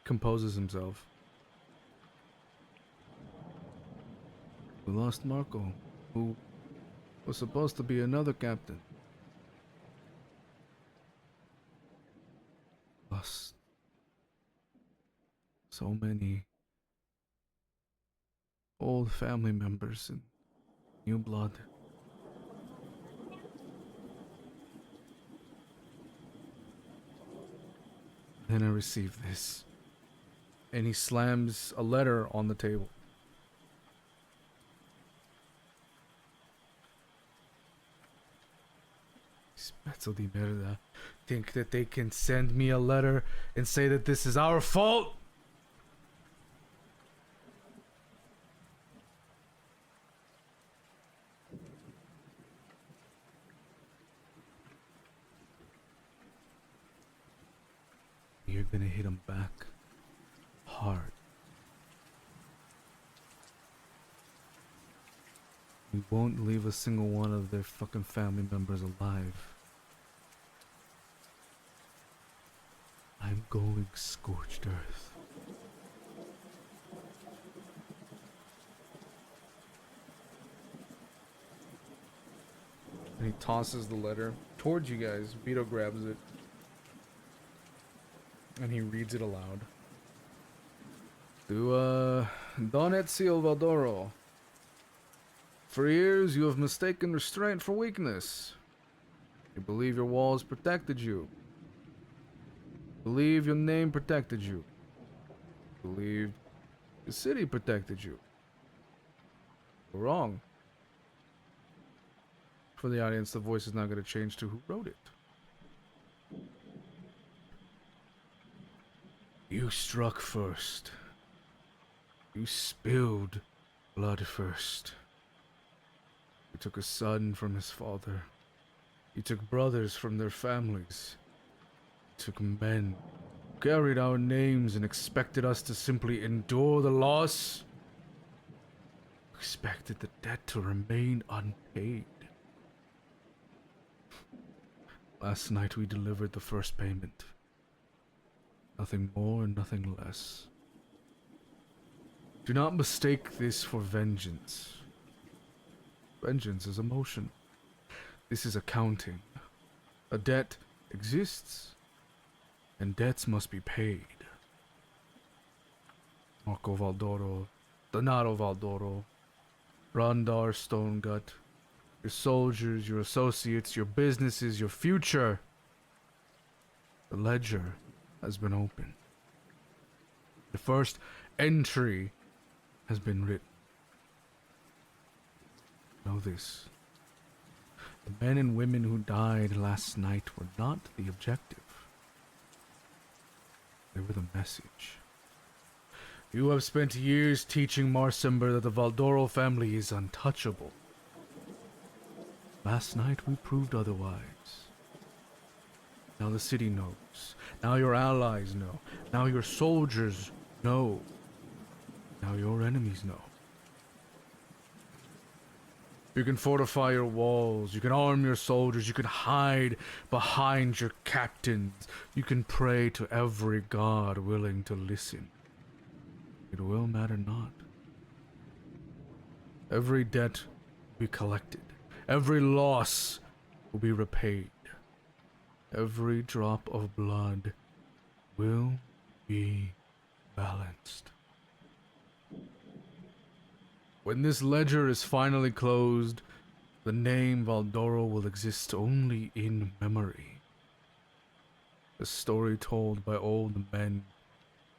Composes himself. We lost Marco, who was supposed to be another captain. Lost so many old family members and new blood. Then I received this. And he slams a letter on the table. Spezzo di merda. Think that they can send me a letter and say that this is our fault? You're gonna hit him back hard. We won't leave a single one of their fucking family members alive. I'm going scorched earth. And he tosses the letter towards you guys. Vito grabs it. And he reads it aloud. To, Don Ezio Valdoro. For years, you have mistaken restraint for weakness. You believe your walls protected you. Believe your name protected you. Believe the city protected you. You're wrong. For the audience, the voice is not going to change to who wrote it. You struck first. You spilled blood first. You took a son from his father. You took brothers from their families. You took men, carried our names and expected us to simply endure the loss. Expected the debt to remain unpaid. Last night we delivered the first payment. Nothing more, nothing less. Do not mistake this for vengeance. Vengeance is emotion. This is accounting. A debt exists, and debts must be paid. Marco Valdoro, Donato Valdoro, Rondar Stonegut, your soldiers, your associates, your businesses, your future. The ledger has been opened. The first entry has been written. Know this. The men and women who died last night were not the objective. They were the message. You have spent years teaching Marsember that the Valdoro family is untouchable. Last night we proved otherwise. Now the city knows. Now your allies know. Now your soldiers know. Now your enemies know. You can fortify your walls, you can arm your soldiers, you can hide behind your captains, you can pray to every god willing to listen. It will matter not. Every debt will be collected, every loss will be repaid, every drop of blood will be balanced. When this ledger is finally closed, the name Valdoro will exist only in memory. A story told by old men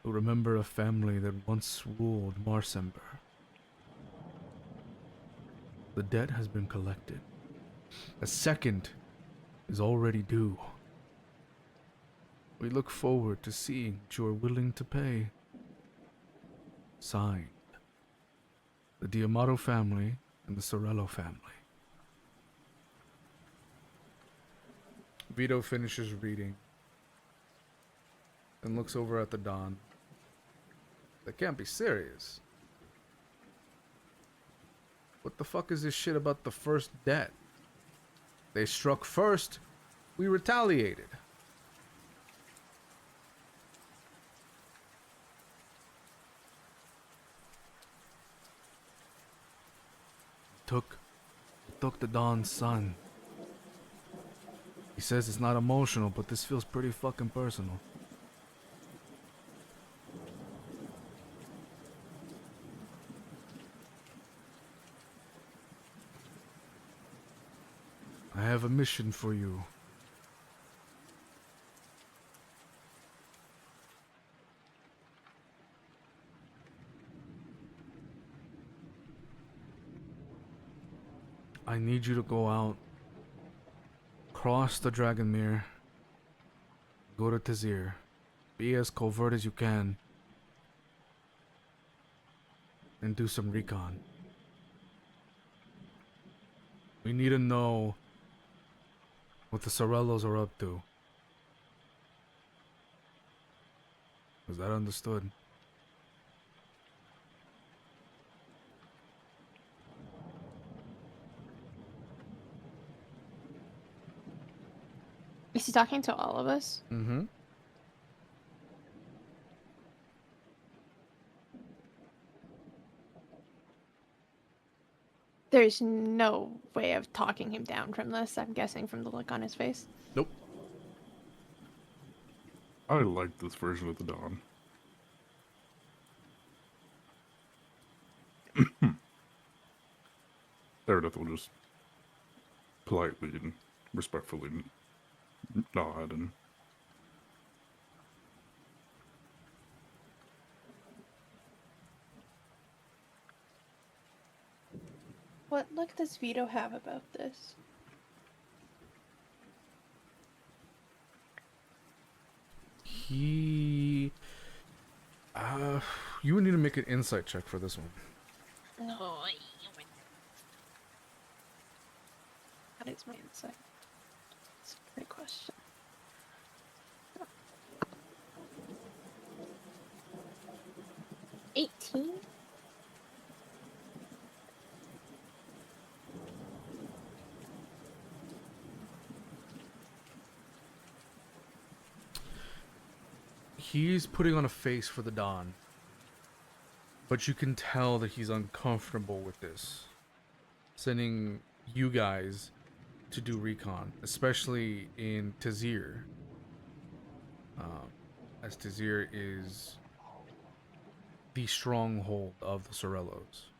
who remember a family that once ruled Marsember. The debt has been collected. A second is already due. We look forward to seeing what you are willing to pay. Signed, the Diamato family and the Sorello family. Vito finishes reading and looks over at the Don. That can't be serious. What the fuck is this shit about the first debt? They struck first, we retaliated. Took the Don's son. He says it's not emotional, but this feels pretty fucking personal. I have a mission for you. I need you to go out, cross the Dragonmere, go to Tazir, be as covert as you can, and do some recon. We need to know what the Sorellos are up to. Is that understood? Is he talking to all of us? Mm-hmm. There's no way of talking him down from this, I'm guessing from the look on his face. Nope. I like this version of the Dawn. Araneth will just politely and respectfully nod and What look does Vito have about this? You would need to make an insight check for this one. No, that is my insight. Great question. $18? He's putting on a face for the Don. But you can tell that he's uncomfortable with this. Sending you guys to do recon, especially in Tazir. As Tazir is the stronghold of the Sorellos.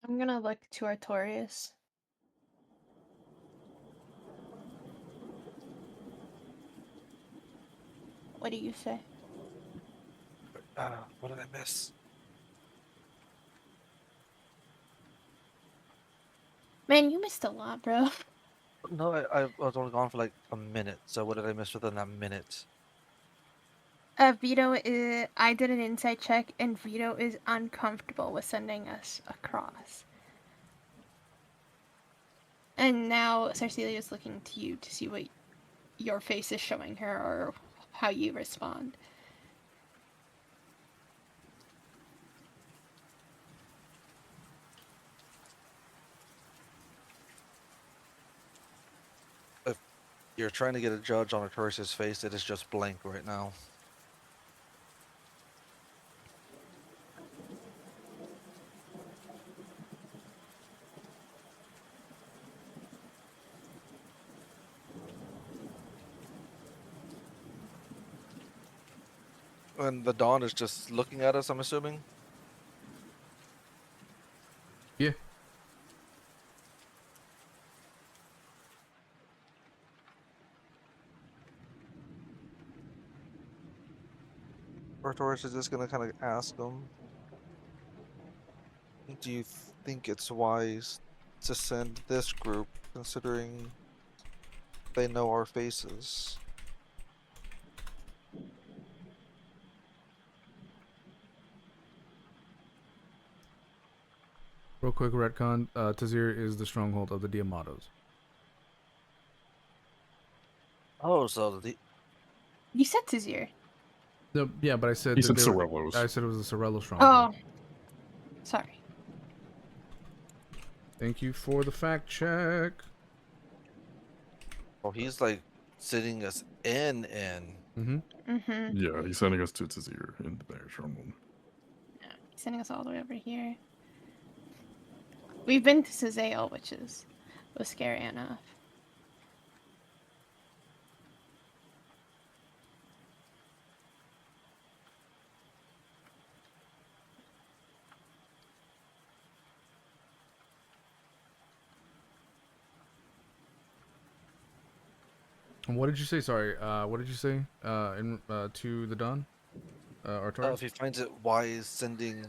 I'm gonna look to Artorias. What do you say? What did I miss? Man, you missed a lot, bro. No, I was only gone for like a minute. So what did I miss within that minute? Vito is. I did an insight check, and Vito is uncomfortable with sending us across. And now Cilia is looking to you to see what your face is showing her or how you respond. If you're trying to get a judge on Artorias' face, it is just blank right now. And the Dawn is just looking at us, I'm assuming? Yeah. Artorias is just gonna kind of ask them, do you think it's wise to send this group, considering they know our faces? Real quick retcon, Tazir is the stronghold of the Diamatos. Oh, so the You said Tazir. No, yeah, but I said He that said they were, Sorellos. I said it was a Sorello stronghold. Oh. Sorry. Thank you for the fact check. oh, he's like sitting us in. Mm-hmm. Mm-hmm. Yeah, he's sending us to Tazir in their stronghold. Yeah, he's sending us all the way over here. We've been to Sazale, which was scary enough. And what did you say? Sorry. What did you say? To the Don? Artorias? If he finds it wise sending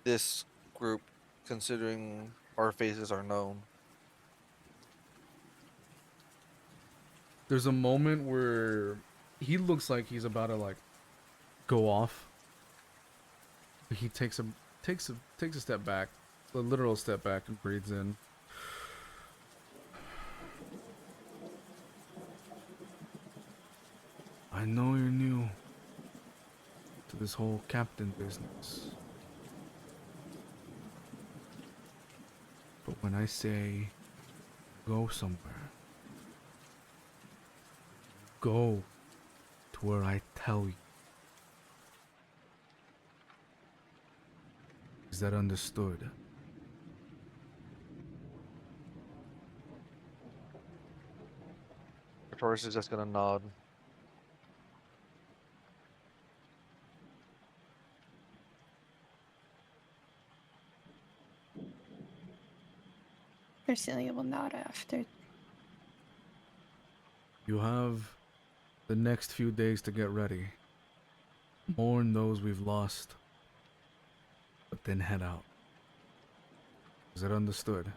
this group, considering our faces are known. There's a moment where he looks like he's about to like go off. But he takes a step back, a literal step back, and breathes in. I know you're new to this whole captain business. But when I say go somewhere, go to where I tell you. Is that understood? Artorias is just gonna nod. Silia will nod after. You have the next few days to get ready. Mourn those we've lost, but then head out. Is that understood?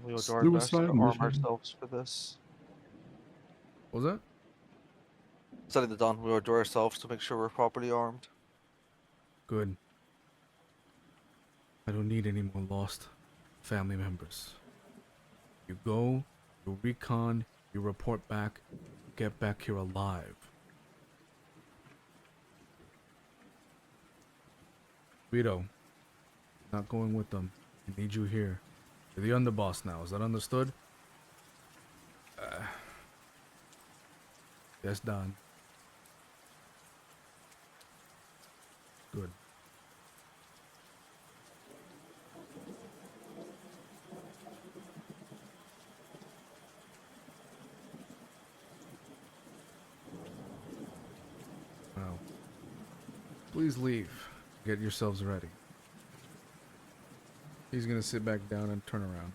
We will do our best to Suicide arm mission. ourselves for this. What was that? Setting the dawn, we will do ourselves to make sure we're properly armed. Good. I don't need any more lost family members. You go, you recon, you report back, get back here alive. Vito, not going with them. I need you here. You're the underboss now, is that understood? Yes, Don. Good. Now, please leave. Get yourselves ready. He's gonna sit back down and turn around.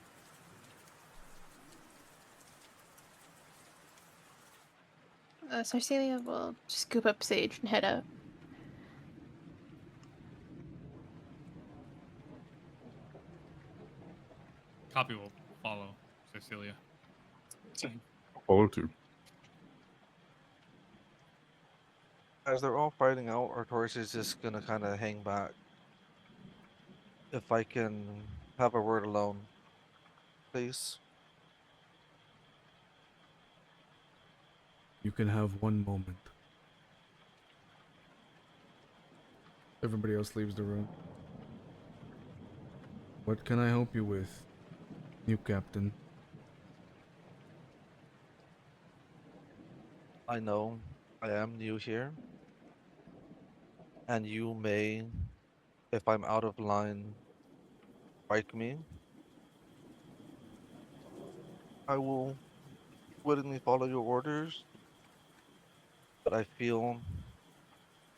Sarsalia will scoop up Sage and head out. Cawpy will follow Cecilia. Same. Follow too. As they're all fighting out, Artorias is just gonna kind of hang back. If I can have a word alone, please. You can have one moment. Everybody else leaves the room. What can I help you with, new captain? I know I am new here, and you may, if I'm out of line, strike me. I will willingly follow your orders, but I feel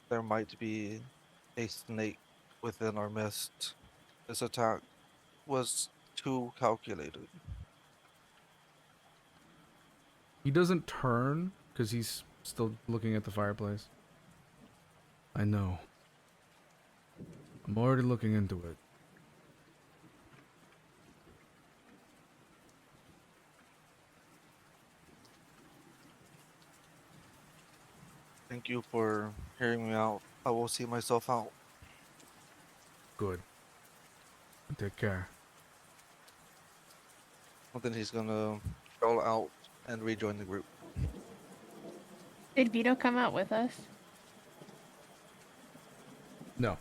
there might be a snake within our midst. This attack was too calculated. He doesn't turn because he's still looking at the fireplace. I know. I'm already looking into it. Thank you for hearing me out. I will see myself out. Good. Take care. Well, then he's gonna crawl out and rejoin the group. Did Vito come out with us? No.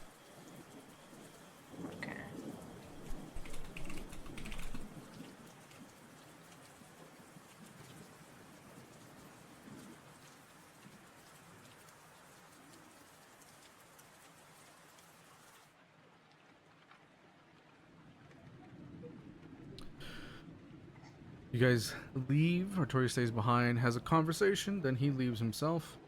Okay. You guys leave. Artorias stays behind, has a conversation, then he leaves himself.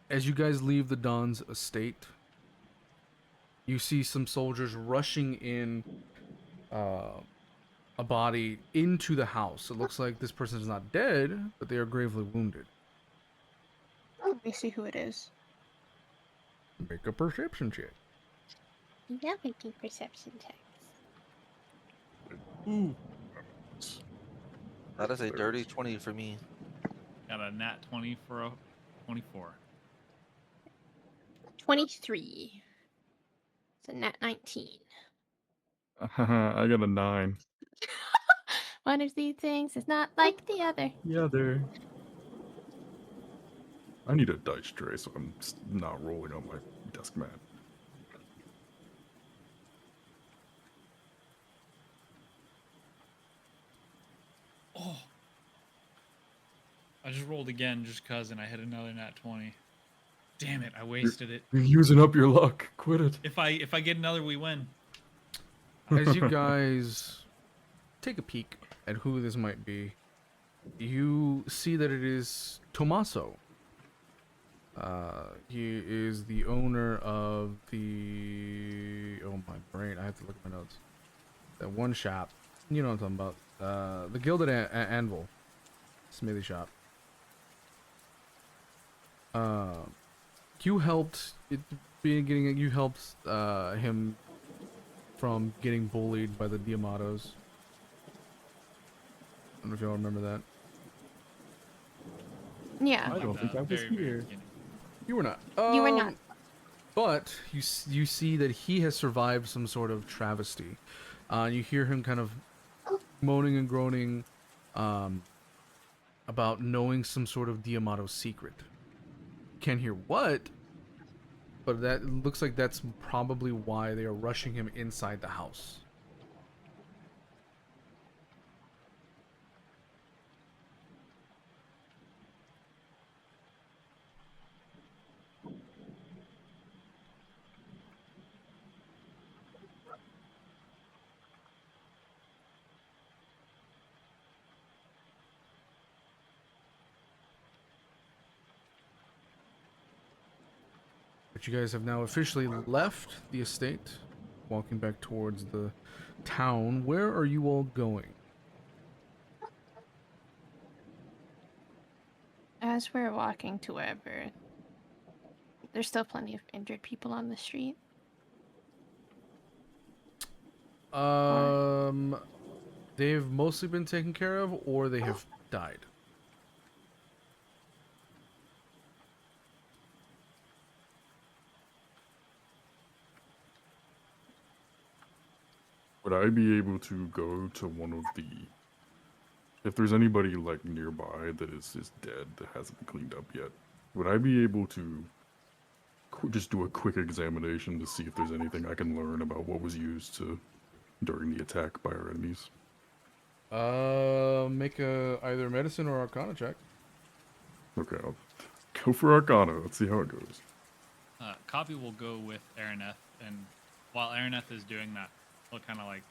As you guys leave the Don's estate, you see some soldiers rushing in a body into the house. It looks like this person is not dead, but they are gravely wounded. Let me see who it is. Make a perception check. Yeah, making perception checks. That is a dirty 20 for me. Got a nat 20 for a 24. 23. It's a nat 19. I got a 9. One of these things is not like the other. Yeah, there. I need a dice tray so I'm not rolling on my desk mat. Oh. I just rolled again just cuz and I hit another nat 20. Damn it, I wasted it. You're using up your luck. Quit it. If I get another, we win. As you guys take a peek at who this might be, you see that it is Tommaso. He is the owner of the. Oh my brain! I have to look at my notes. That one shop. You know what I'm talking about. The Gilded Anvil, smithy shop. You helped you helped him from getting bullied by the Diamatos. I don't know if y'all remember that. Yeah. I don't think I was very here. beginning. You were not. You were not. But you see that he has survived some sort of travesty. You hear him kind of moaning and groaning about knowing some sort of Diamato secret. Can't hear what, but that looks like that's probably why they are rushing him inside the house. But you guys have now officially left the estate, walking back towards the town. Where are you all going? As we're walking to wherever, there's still plenty of injured people on the street. They've mostly been taken care of, or they have died. Would I be able to go to one of the... If there's anybody, like, nearby that is dead, that hasn't been cleaned up yet, would I be able to just do a quick examination to see if there's anything I can learn about what was used during the attack by our enemies? Make a either medicine or arcana check. Okay, I'll go for Arcana. Let's see how it goes. Cawpy will go with Araneth, and while Araneth is doing that, he'll kind of like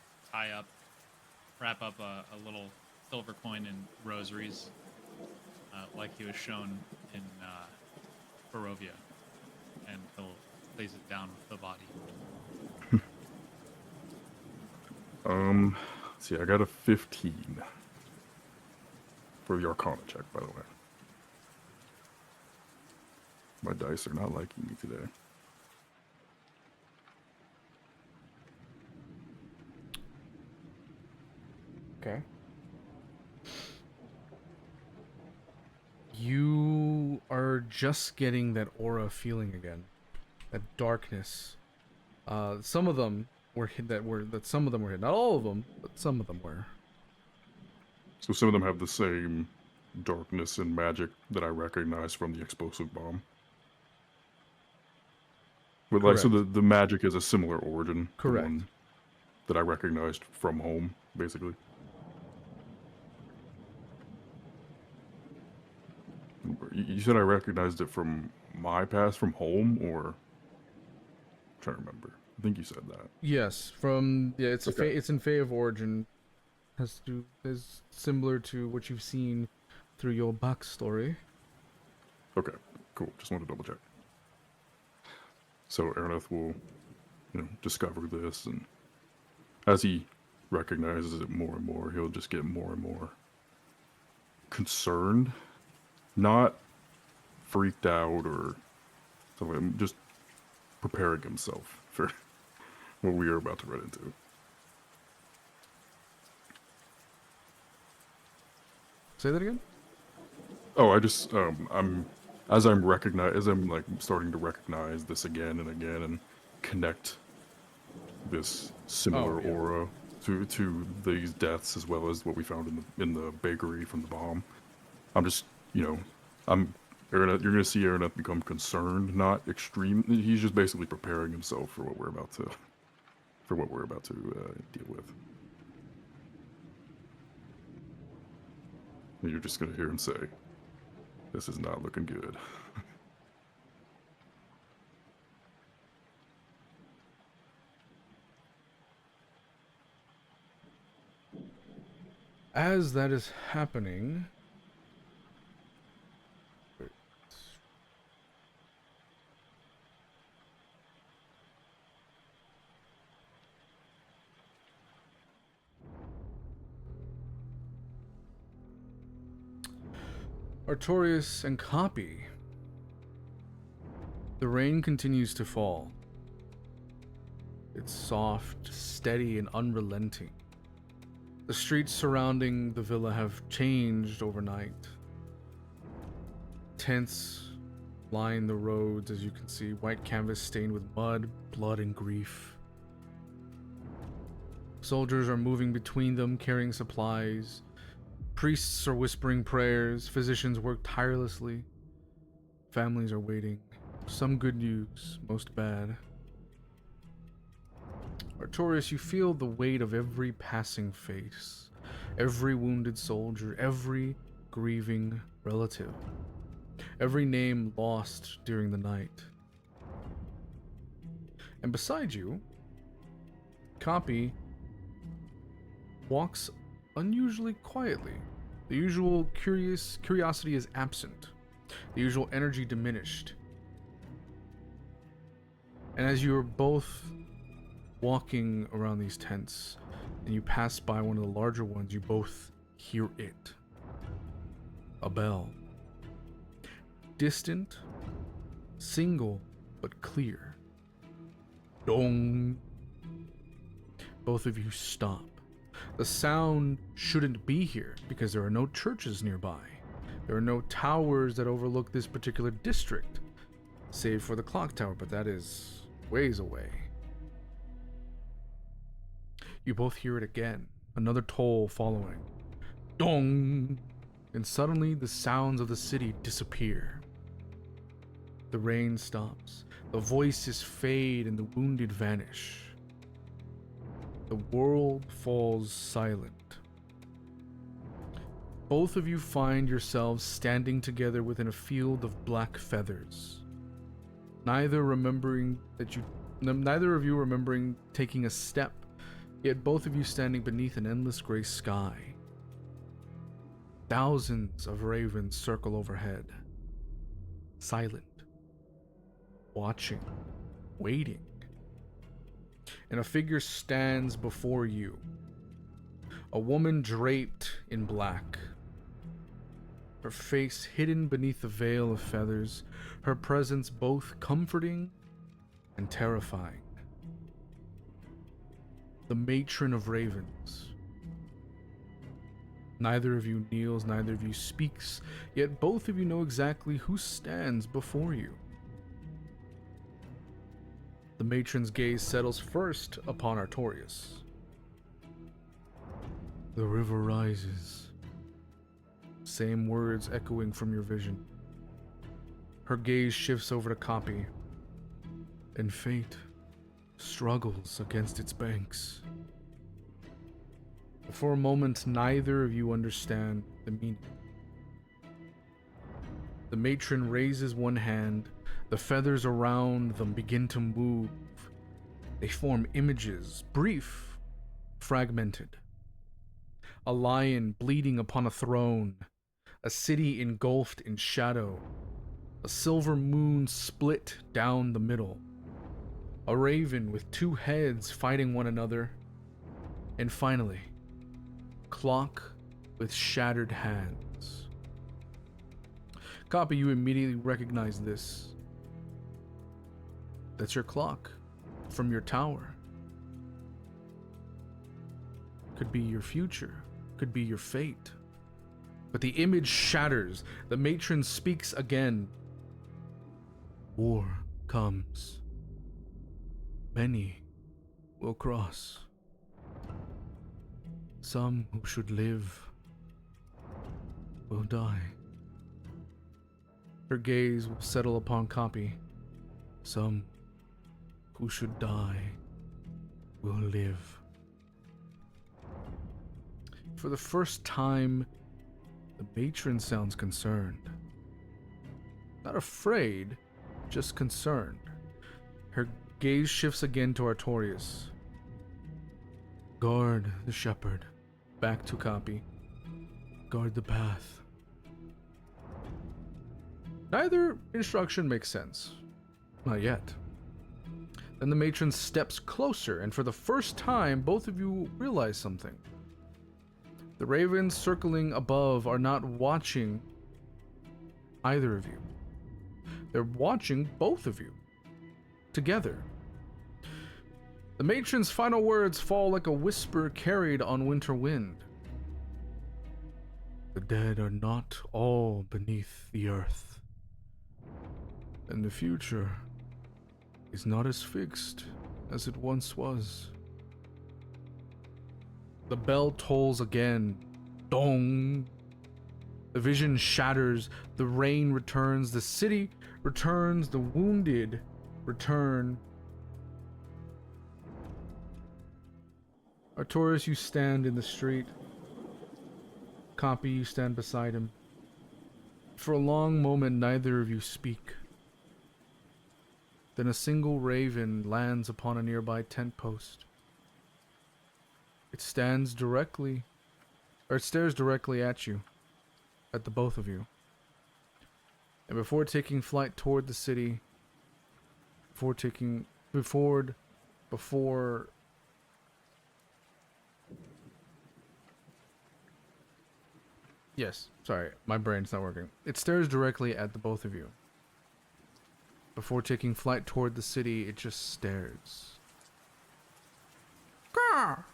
wrap up a little silver coin in rosaries, like he was shown in Barovia, and he'll place it down with the body. Let's see, I got a 15 for the Arcana check, by the way. My dice are not liking me today. Okay. You are just getting that aura feeling again, that darkness. Some of them were hit. Some of them were hit. Not all of them, but some of them were. So some of them have the same darkness and magic that I recognize from the explosive bomb. But like, so the magic is a similar origin. Correct. The one that I recognized from home, basically. You said I recognized it from my past, from home, or... I'm trying to remember. I think you said that. Yes, it's Okay. it's in Fae of Origin. Is similar to what you've seen through your backstory. Okay, cool. Just wanted to double check. So Araneth will, discover this, and as he recognizes it more and more, he'll just get more and more concerned, not freaked out or something, just preparing himself for what we are about to run into. Say that again? Oh, I just I'm like starting to recognize this again and again and connect this similar aura to these deaths as well as what we found in the bakery from the bomb. I'm just, Araneth, you're gonna see Araneth become concerned, not extreme. He's just basically preparing himself for what we're about to deal with. And you're just gonna hear him say, "This is not looking good." As that is happening, Artorias and Cawpy. The rain continues to fall. It's soft, steady, and unrelenting. The streets surrounding the villa have changed overnight. Tents line the roads, as you can see, white canvas stained with mud, blood, and grief. Soldiers are moving between them, carrying supplies. Priests are whispering prayers. Physicians work tirelessly. Families are waiting. Some good news, most bad. Artorias, you feel the weight of every passing face, every wounded soldier, every grieving relative, every name lost during the night. And beside you, Cawpy walks unusually quietly. The usual curiosity is absent, the usual energy diminished. And as you are both walking around these tents and you pass by one of the larger ones, you both hear it. A bell. Distant, single, but clear. Dong. Both of you stop. The sound shouldn't be here because there are no churches nearby. There are no towers that overlook this particular district, save for the clock tower, but that is ways away. You both hear it again, another toll following. Dong! And suddenly the sounds of the city disappear. The rain stops, the voices fade, and the wounded vanish. The world falls silent. Both of you find yourselves standing together within a field of black feathers. Neither of you remembering taking a step, yet both of you standing beneath an endless gray sky. Thousands of ravens circle overhead, silent, watching, waiting. And a figure stands before you. A woman draped in black. Her face hidden beneath the veil of feathers, her presence both comforting and terrifying. The matron of ravens. Neither of you kneels, neither of you speaks, yet both of you know exactly who stands before you. The matron's gaze settles first upon Artorias. The river rises. Same words echoing from your vision. Her gaze shifts over to Cawpy, and fate struggles against its banks. For a moment, neither of you understand the meaning. The matron raises one hand. The feathers around them begin to move. They form images, brief, fragmented. A lion bleeding upon a throne, a city engulfed in shadow, a silver moon split down the middle, a raven with two heads fighting one another, and finally, clock with shattered hands. Cawpy, you immediately recognize this. That's your clock from your tower. Could be your future, could be your fate. But the image shatters. The matron speaks again. War comes. Many will cross. Some who should live will die. Her gaze will settle upon Cawpy. Some who should die will live. For the first time, the matron sounds concerned. Not afraid, just concerned. Her gaze shifts again to Artorias. Guard the shepherd. Back to Cawpy. Guard the path. Neither instruction makes sense. Not yet. Then the matron steps closer, and for the first time, both of you realize something. The ravens circling above are not watching either of you. They're watching both of you together. The matron's final words fall like a whisper carried on winter wind. The dead are not all beneath the earth, and the future is not as fixed as it once was. The bell tolls again. Dong! The vision shatters, the rain returns, the city returns, the wounded return. Artorias, you stand in the street. Cawpy, you stand beside him. For a long moment, neither of you speak. Then a single raven lands upon a nearby tent post. It stares directly at you, at the both of you. And before taking flight toward the city, Yes, sorry, my brain's not working. It stares directly at the both of you. Before taking flight toward the city, it just stares. Grr!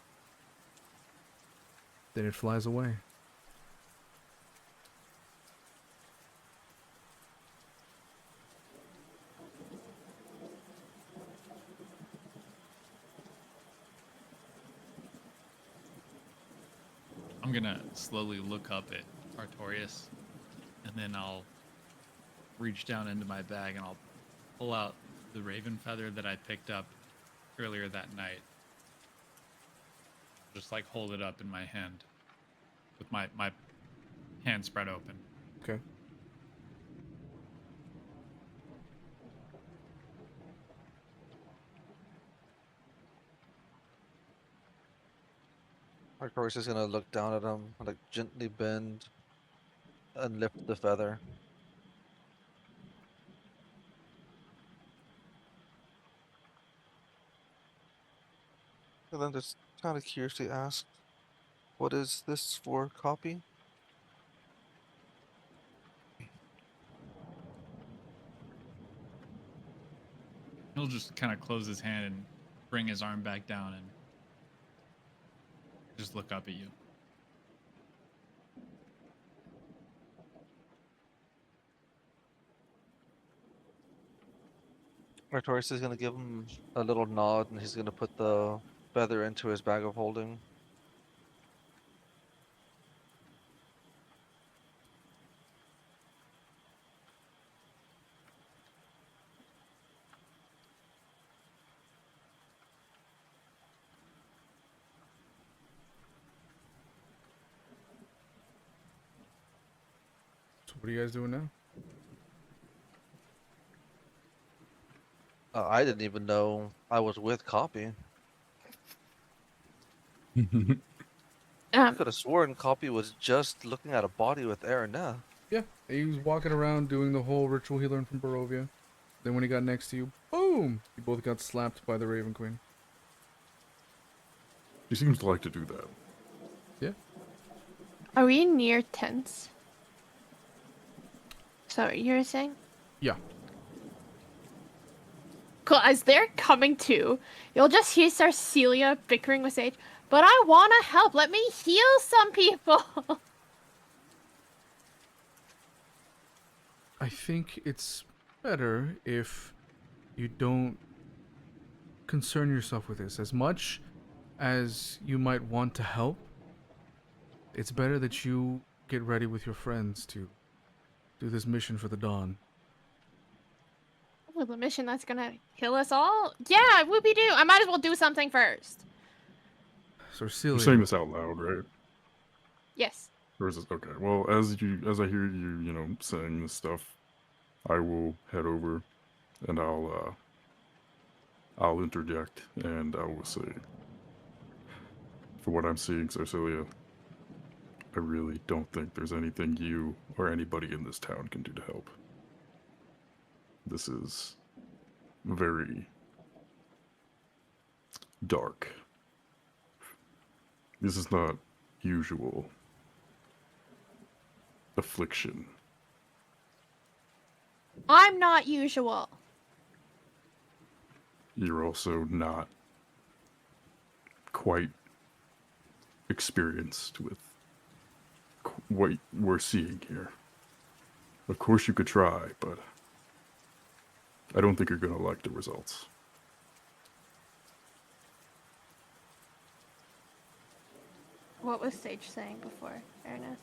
Then it flies away. I'm gonna slowly look up at Artorias, and then I'll reach down into my bag and I'll pull out the raven feather that I picked up earlier that night. Just like hold it up in my hand with my hand spread open. Okay. Artorias is gonna look down at him, like gently bend and lift the feather. And then just kind of curiously ask, what is this for, Cawpy? He'll just kind of close his hand and bring his arm back down and just look up at you. Artorias is gonna give him a little nod, and he's gonna put the feather into his bag of holding. So what are you guys doing now? I didn't even know I was with Cawpy. I could have sworn Cawpy was just looking at a body with Araneth. Yeah, he was walking around doing the whole ritual he learned from Barovia. Then when he got next to you, boom! You both got slapped by the Raven Queen. He seems to like to do that. Yeah. Are we near tents? Sorry, you were saying? Yeah. Cool. As they're coming to, you'll just hear Silia bickering with Sage. But I want to help. Let me heal some people. I think it's better if you don't concern yourself with this. As much as you might want to help, it's better that you get ready with your friends to do this mission for the Dawn. With a mission that's gonna kill us all? Yeah, whoopie-doo. I might as well do something first. So You're Silia, saying this out loud, right? Yes. Or is this okay? Well, as I hear you, saying this stuff, I will head over, and I'll interject, and I will say, for what I'm seeing, Silia, I really don't think there's anything you or anybody in this town can do to help. This is very dark. This is not usual affliction. I'm not usual. You're also not quite experienced with what we're seeing here. Of course you could try, but I don't think you're gonna like the results. What was Sage saying before, Araneth?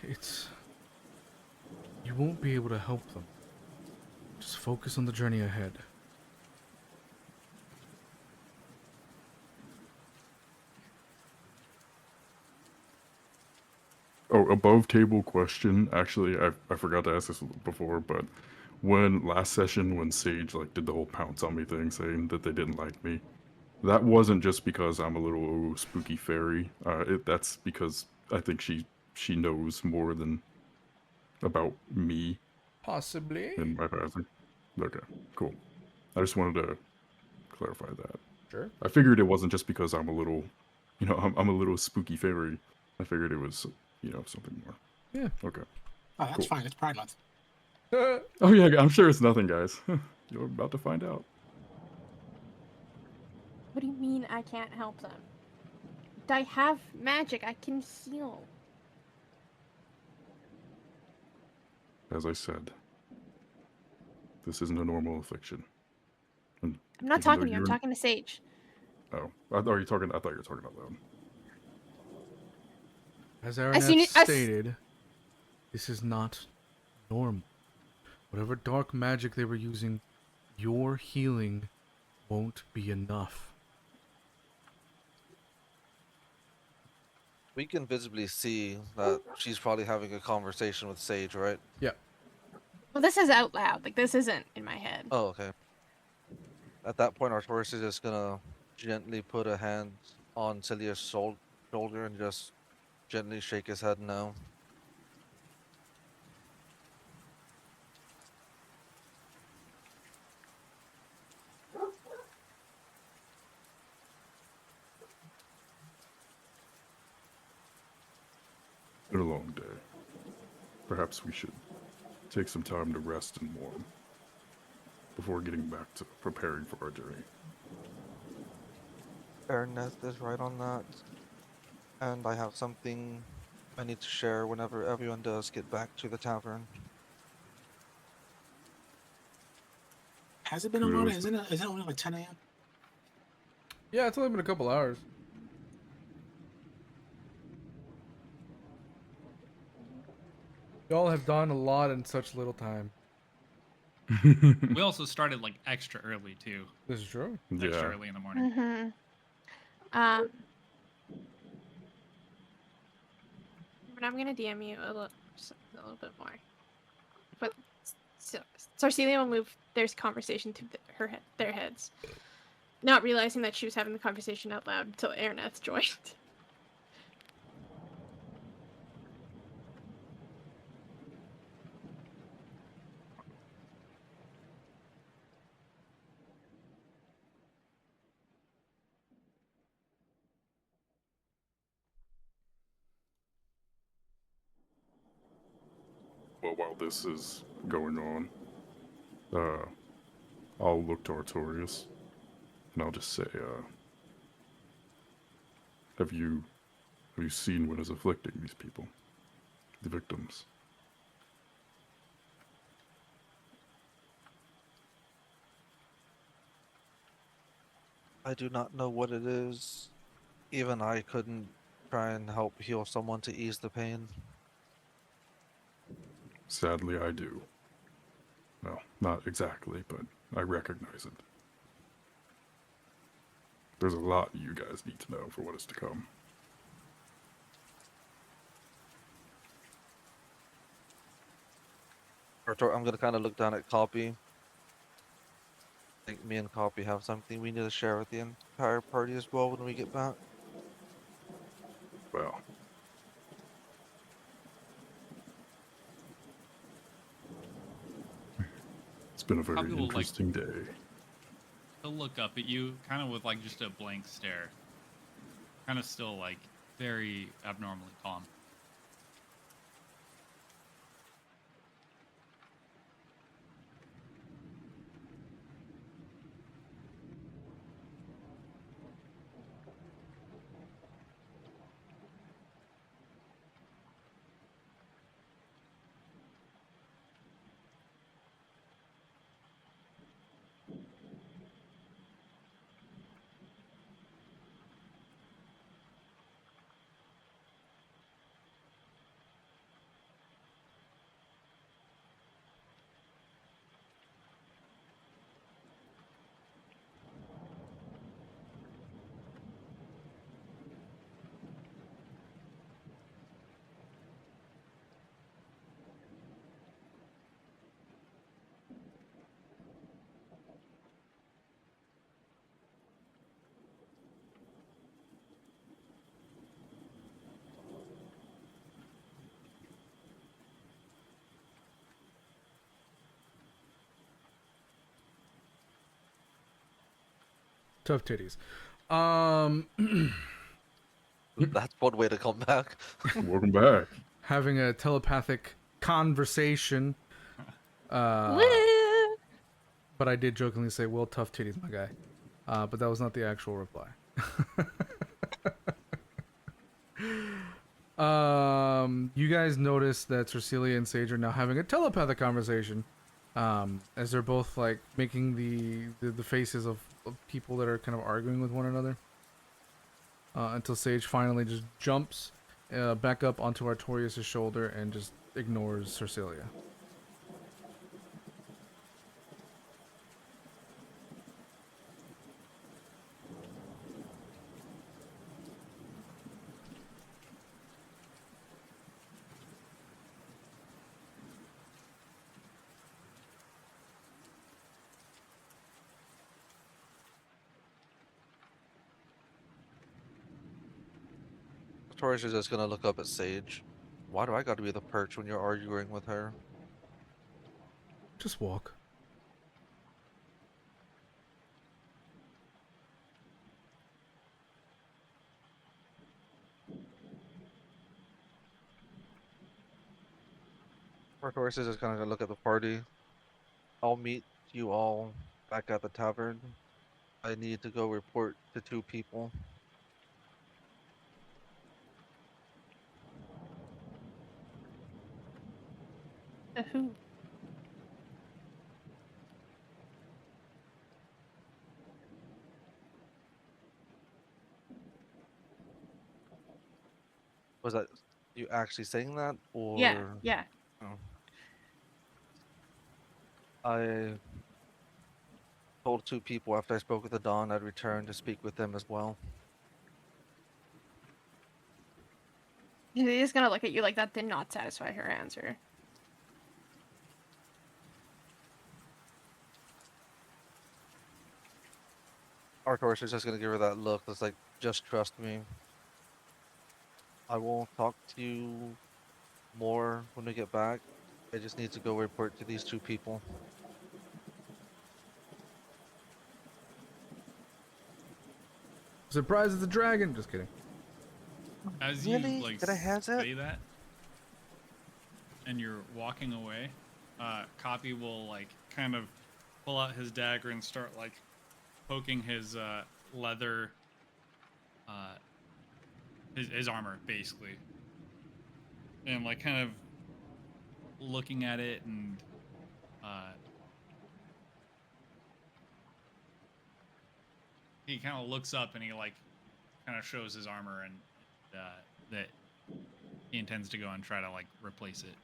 It's... You won't be able to help them. Just focus on the journey ahead. Oh, above table question. Actually, I forgot to ask this before, but when last session when Sage like did the whole pounce on me thing saying that they didn't like me, that wasn't just because I'm a little spooky fairy. That's because I think she knows more than about me Possibly. and my past. Okay, cool. I just wanted to clarify that. Sure. I figured it wasn't just because I'm a little, I'm a little spooky fairy. I figured it was, something more. Yeah. Okay. Oh, that's Cool. fine. It's Pride Month. Oh yeah, I'm sure it's nothing, guys. You're about to find out. What do you mean I can't help them? I have magic. I can heal. As I said, this isn't a normal affliction. And I'm not even talking though to you. I'm you're- talking to Sage. Oh, I thought you were talking out loud. As As soon Araneth as- stated, this is not normal. Whatever dark magic they were using, your healing won't be enough. We can visibly see that she's probably having a conversation with Sage, right? Yeah. Well, this is out loud. Like, this isn't in my head. Oh, okay. At that point, Artorias is just gonna gently put a hand on Silia's shoulder and just gently shake his head no. It's been a long day. Perhaps we should take some time to rest and warm before getting back to preparing for our journey. Araneth is right on that. And I have something I need to share whenever everyone does get back to the tavern. Has it been a Kudos. lot? Isn't it only like 10 a.m.? Yeah, it's only been a couple hours. Y'all have done a lot in such little time. We also started like extra early too. This is true. Extra Yeah. early in the morning. Mm-hmm. But I'm gonna DM you a little bit more. But so Silia will move their conversation to their heads, not realizing that she was having the conversation out loud until Araneth joined. Well, while this is going on, I'll look to Artorias, and I'll just say, have you seen what is afflicting these people, the victims? I do not know what it is. Even I couldn't try and help heal someone to ease the pain. Sadly, I do. Well, not exactly, but I recognize it. There's a lot you guys need to know for what is to come. I'm gonna kind of look down at Cawpy. I think me and Cawpy have something we need to share with the entire party as well when we get back. Well, it's been a very Probably will, like- interesting day. He'll look up at you, kind of with like just a blank stare. Kind of still like very abnormally calm. Tough titties. That's one way to come back. Welcome back. Having a telepathic conversation. Woo! But I did jokingly say, "Well, tough titties, my guy." But that was not the actual reply. You guys notice that Silia and Sage are now having a telepathic conversation, as they're both like making the faces of people that are kind of arguing with one another. Until Sage finally just jumps back up onto Artorias' shoulder and just ignores Silia. Artorias is just gonna look up at Sage. Why do I gotta be the perch when you're arguing with her? Just walk. Artorias is just gonna look at the party. I'll meet you all back at the tavern. I need to go report to 2 people. Who? Was that you actually saying that, or? Yeah. Oh. I told 2 people after I spoke with the Dawn I'd return to speak with them as well. He's gonna look at you like that did not satisfy her answer. Artorias is just gonna give her that look that's like, just trust me. I won't talk to you more when we get back. I just need to go report to these 2 people. Surprise! It's a dragon. Just kidding. As Really? you like Did I have that? say that, and you're walking away, Cawpy will like kind of pull out his dagger and start like poking his leather, his armor basically, and like kind of looking at it, and he kind of looks up and he like kind of shows his armor, and that he intends to go and try to like replace it.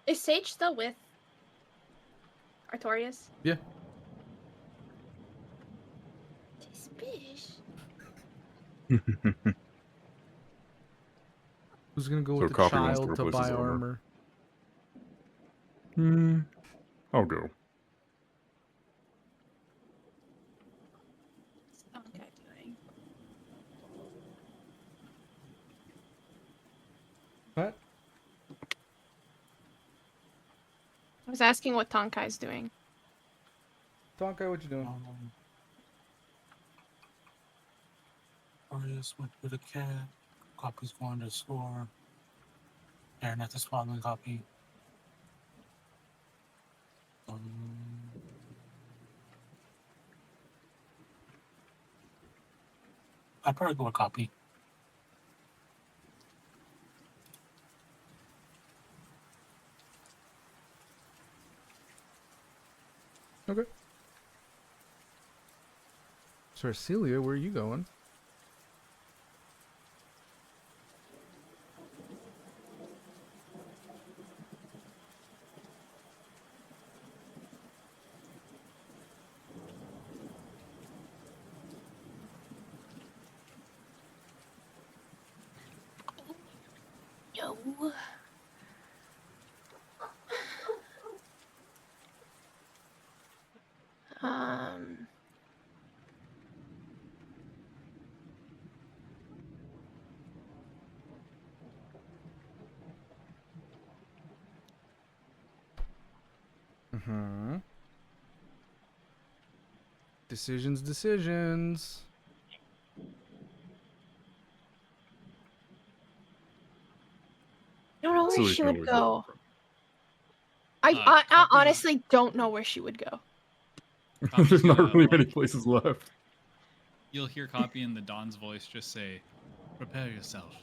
Is Sage still with Artorias? Yeah. This bitch. Who's gonna go So with the Cawpy wants to child to replace his buy armor. armor? I'll go. What's Tonkai doing? What? I was asking what Tonkai's doing. Tonkai, what you doing? Artorias went with a cat. Cawpy's going to the store. Araneth is following Cawpy. I'd probably go with Cawpy. Okay. So, Silia, where are you going? No. Mm-hmm. Decisions. I don't know where Silly she can would always go. look I Cawpy- honestly don't know where she would go. different. There's Cawpy's not gonna, really many like- places left. You'll hear Cawpy in the Dawn's voice just say, "Prepare yourself."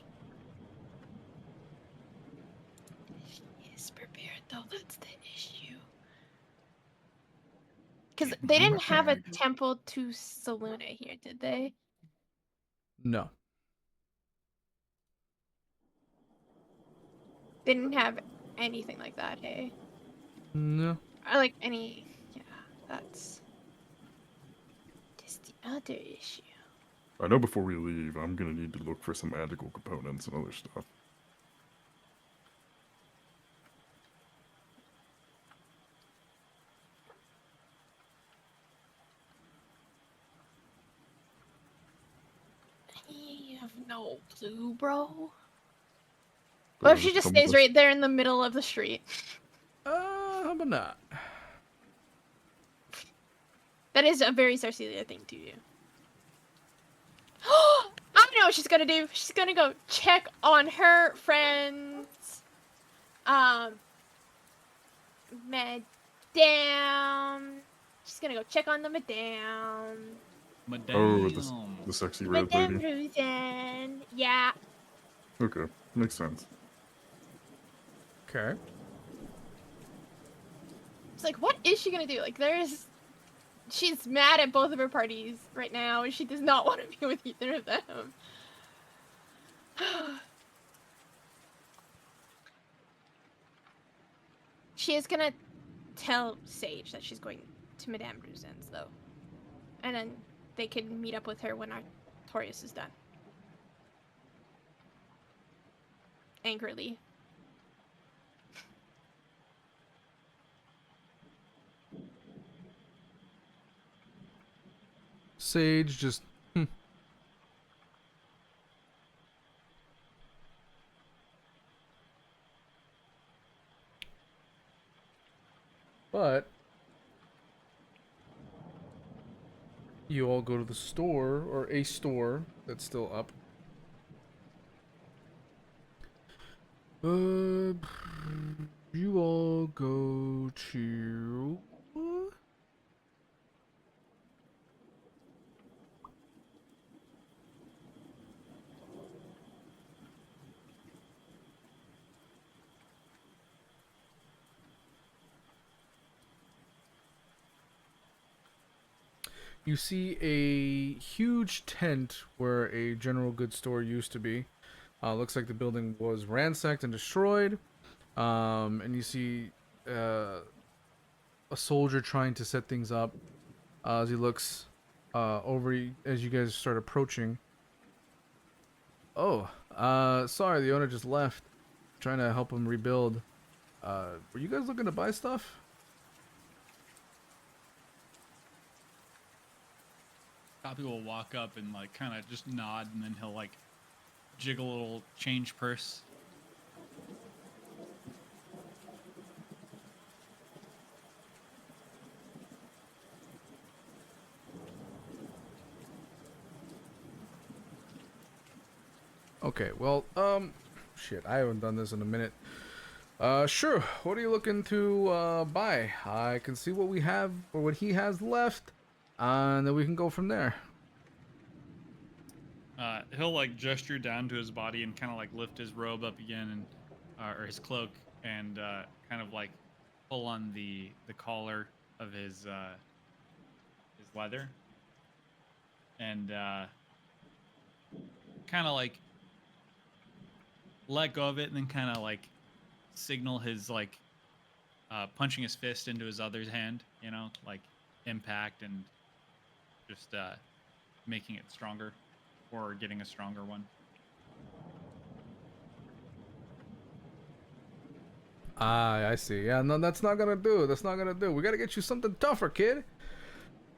She is prepared though, that's the issue. Because Get they my didn't have a bag. temple to Saluna here, did they? No. They didn't have anything like that, hey? No. Or like any, yeah, that's just the other issue. I know before we leave, I'm gonna need to look for some magical components and other stuff. You have no clue, bro. What if she just Come with stays us. right there in the middle of the street? How about not? That is a very Sarcelia thing to do. I know what she's gonna do. She's gonna go check on her friends. Madame. She's gonna go check on the Madame. Oh, Madame. the sexy red Madame lady. Ruzen. Yeah. Okay, makes sense. Okay. It's like, what is she gonna do? Like, she's mad at both of her parties right now, and she does not want to be with either of them. She is gonna tell Sage that she's going to Madame Ruzen's, though. And then they can meet up with her when Artorias is done. Angrily. Sage just. But you all go to the store, or a store that's still up. You all go to. You see a huge tent where a general goods store used to be. Looks like the building was ransacked and destroyed. And you see a soldier trying to set things up as he looks as you guys start approaching. Oh, sorry, the owner just left. Trying to help him rebuild. Were you guys looking to buy stuff? Cawpy will walk up and like kind of just nod, and then he'll like jiggle a little change purse. Okay, well, shit, I haven't done this in a minute. Sure, what are you looking to, buy? I can see what we have, or what he has left, and then we can go from there. He'll like gesture down to his body and kind of like lift his robe up again, and or his cloak, and kind of like pull on the collar of his leather, and kind of like let go of it, and then kind of like signal his like punching his fist into his other hand, you know, like impact, and just making it stronger, or getting a stronger one. Ah, I see. Yeah, no, that's not gonna do. That's not gonna do. We gotta get you something tougher, kid.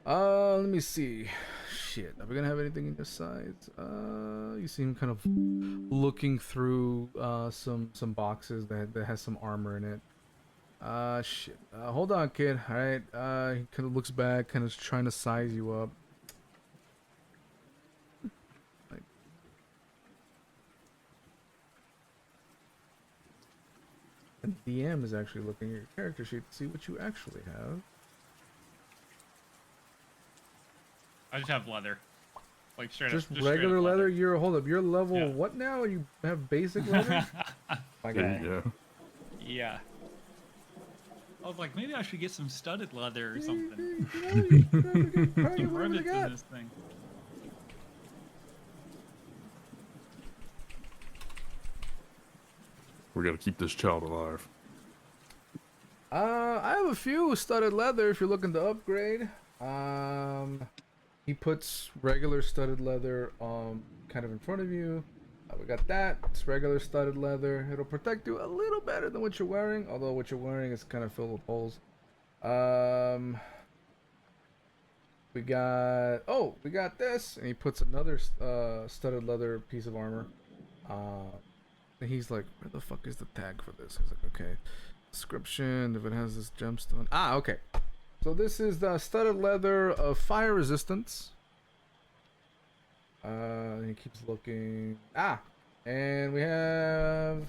Let me see. Shit, are we gonna have anything in your sides? You see him kind of looking through some boxes that has some armor in it. Shit. Hold on, kid. All right. He kind of looks back, kind of trying to size you up. Like, and DM is actually looking at your character sheet to see what you actually have. I just have leather. Like straight Just up. Straight regular up leather. You're hold up. You're level Yeah. what now? You have basic leather. My guy. Yeah. Yeah. I was like, maybe I should get some studded leather or something. Probably Some whatever they rivets got. in this thing. We gotta keep this child alive. I have a few studded leather if you're looking to upgrade. He puts regular studded leather kind of in front of you. We got that. It's regular studded leather. It'll protect you a little better than what you're wearing, although what you're wearing is kind of filled with holes. We got this, and he puts another studded leather piece of armor. And he's like, where the fuck is the tag for this? He's like, okay, description, if it has this gemstone. Okay. So this is the studded leather of fire resistance. He keeps looking. And we have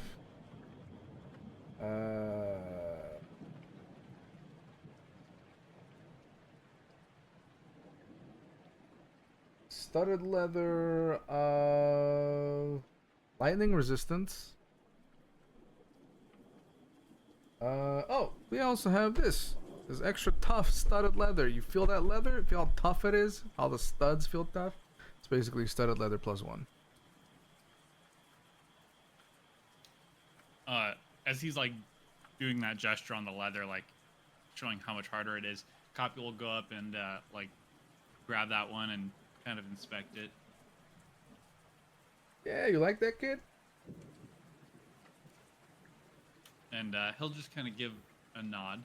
studded leather of lightning resistance. We also have this. This extra tough studded leather. You feel that leather? Feel how tough it is? How the studs feel tough? It's basically studded leather +1. As he's like doing that gesture on the leather, like showing how much harder it is, Cawpy will go up and like grab that one and kind of inspect it. Yeah, you like that, kid? And he'll just kind of give a nod.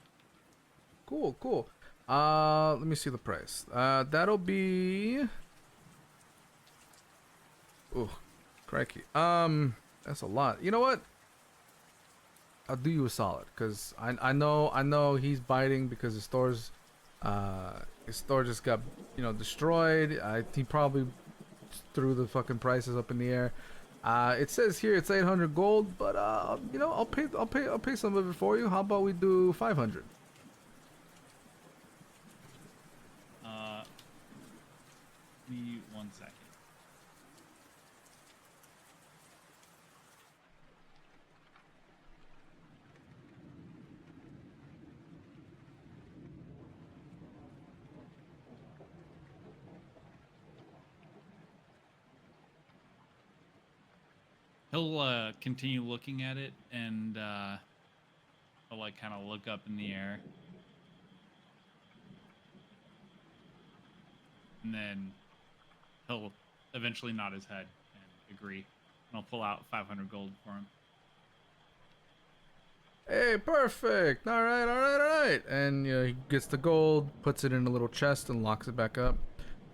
Cool, cool. Let me see the price. That'll be. Ooh, crikey. That's a lot. You know what? I'll do you a solid, cause I know he's biting because his store just got destroyed. He probably threw the fucking prices up in the air. It says here it's 800 gold, but I'll pay some of it for you. How about we do 500? Give me 1 second. He'll continue looking at it, and he'll like kind of look up in the air, and then he'll eventually nod his head and agree. And I'll pull out 500 gold for him. Hey, perfect. All right. And he gets the gold, puts it in a little chest, and locks it back up.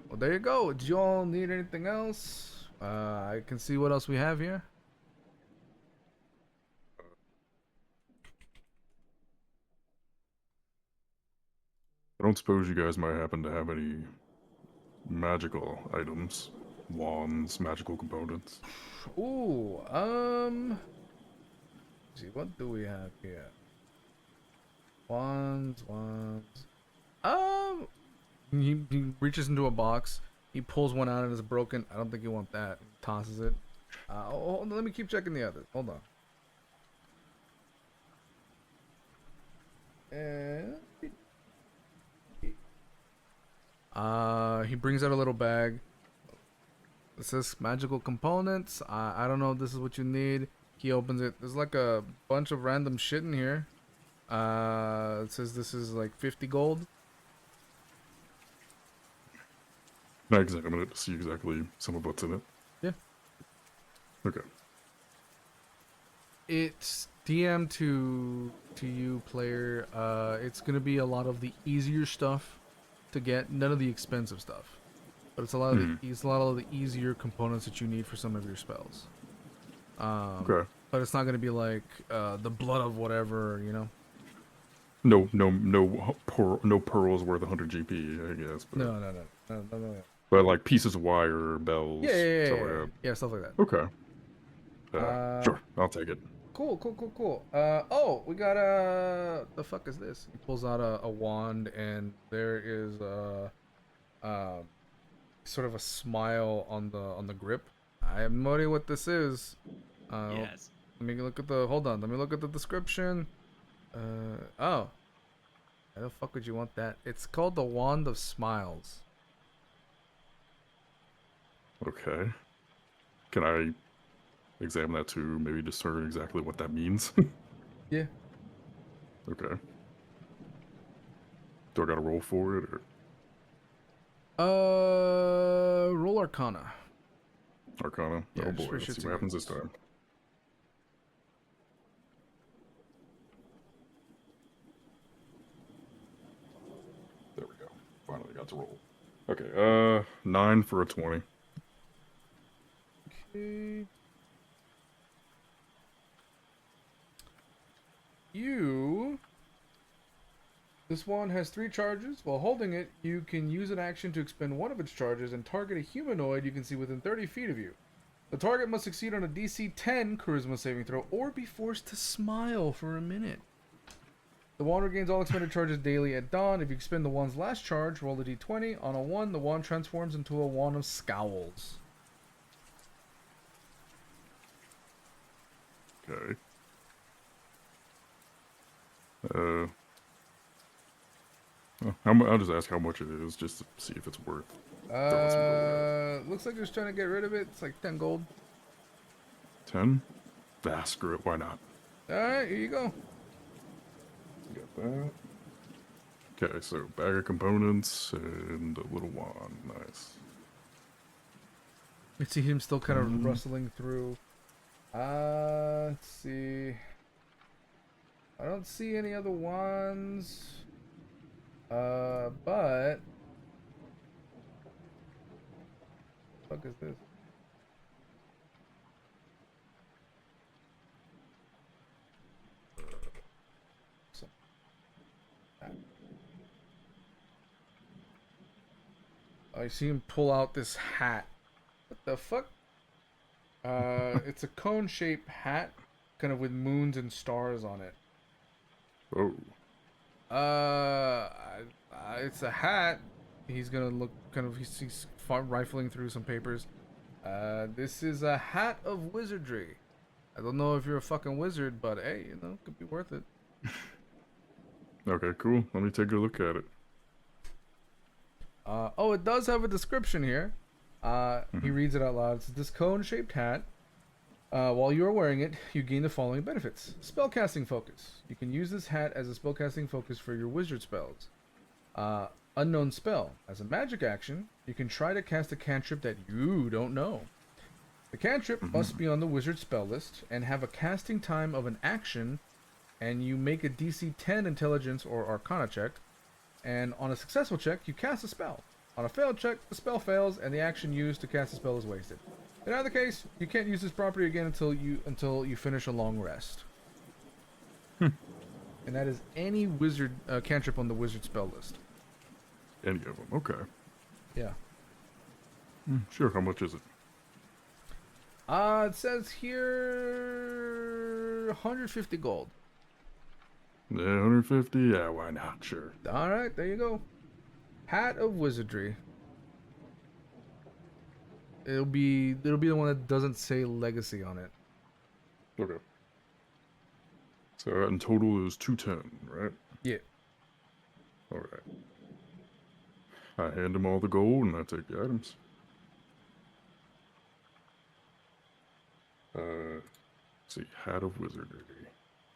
Well, there you go. Do you all need anything else? I can see what else we have here. I don't suppose you guys might happen to have any magical items, wands, magical components. Ooh, let's see, what do we have here? Wands. He reaches into a box. He pulls one out and it's broken. I don't think you want that. He tosses it. Hold on, let me keep checking the others. Hold on. And he brings out a little bag. It says magical components. I don't know if this is what you need. He opens it. There's like a bunch of random shit in here. It says this is like 50 gold. Can I examine it to see exactly some of what's in it? Yeah. Okay. It's DM to you, player. It's gonna be a lot of the easier stuff to get, none of the expensive stuff. But it's a lot of it's a lot of the easier components that you need for some of your spells. Okay. But it's not gonna be like the blood of whatever, you know. no pearls worth 100 GP, I guess. But, No. but like pieces of wire, bells, stuff like that. Yeah, stuff like that. Okay. Uh, Sure, I'll take it. Cool. Oh, we got the fuck is this? He pulls out a wand, and there is sort of a smile on the grip. I have no idea what this is. Yes. Let me look at the. Hold on. Let me look at the description. Oh. Why the fuck would you want that? It's called the Wand of Smiles. Okay. Can I examine that to maybe discern exactly what that means? Yeah. Okay. Do I gotta roll for it, or Roll Arcana. Arcana? Yeah, Oh just boy, for let's shits see what and happens this giggles. time. There we go. Finally got to roll. Okay, 9 for a 20. Okay. You. This wand has 3 charges. While holding it, you can use an action to expend one of its charges and target a humanoid you can see within 30 feet of you. The target must succeed on a DC 10 Charisma saving throw or be forced to smile for a minute. The wand regains all expended charges daily at dawn. If you expend the wand's last charge, roll a d20. On a 1, the wand transforms into a wand of scowls. Okay. I'll just ask how much it is, just to see if it's worth. throwing some gold at. Looks like they're just trying to get rid of it. It's like 10 gold. 10? Screw it, why not? Alright, here you go. Got that. Okay, so bag of components and a little wand. Nice. You see him still kind of rustling through. Let's see. I don't see any other wands. But what the fuck is this? I see him pull out this hat. What the fuck? It's a cone-shaped hat, kind of with moons and stars on it. Oh. It's a hat. He's gonna look kind of. He's rifling through some papers. This is a hat of wizardry. I don't know if you're a fucking wizard, but hey, you know, it could be worth it. Okay, cool. Let me take a look at it. Oh, it does have a description here. He reads it out loud. It's this cone-shaped hat. While you are wearing it, you gain the following benefits. Spellcasting focus. You can use this hat as a spellcasting focus for your wizard spells. Unknown spell. As a magic action, you can try to cast a cantrip that you don't know. The cantrip must be on the wizard spell list and have a casting time of an action, and you make a DC 10 intelligence or arcana check. And on a successful check, you cast a spell. On a failed check, the spell fails, and the action used to cast the spell is wasted. In either case, you can't use this property again until you finish a long rest. And that is any wizard cantrip on the wizard spell list. Any of them. Okay. Yeah. Sure. How much is it? It says here 150 gold. Yeah, 150. Yeah, why not? Sure. All right, there you go. Hat of wizardry. It'll be the one that doesn't say legacy on it. Okay. So that in total is 210, right? Yeah. All right. I hand him all the gold and I take the items. Let's see, hat of wizardry.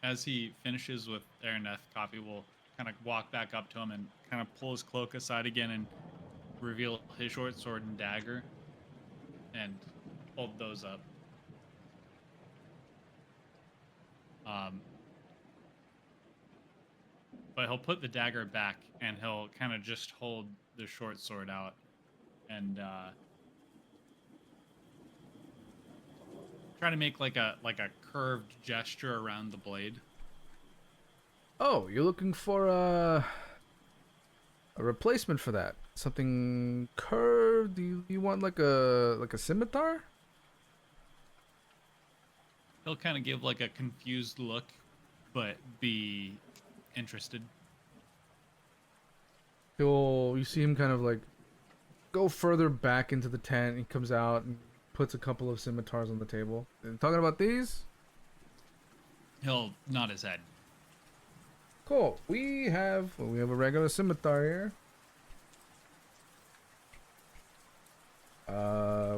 As he finishes with Araneth, Cawpy will kind of walk back up to him and kind of pull his cloak aside again and reveal his short sword and dagger and hold those up. But he'll put the dagger back and he'll kind of just hold the short sword out and try to make like a curved gesture around the blade. Oh, you're looking for a replacement for that? Something curved? Do you want like a scimitar? He'll kind of give like a confused look, but be interested. You see him kind of like go further back into the tent. He comes out and puts a couple of scimitars on the table. And talking about these? He'll nod his head. Cool. We have a regular scimitar here.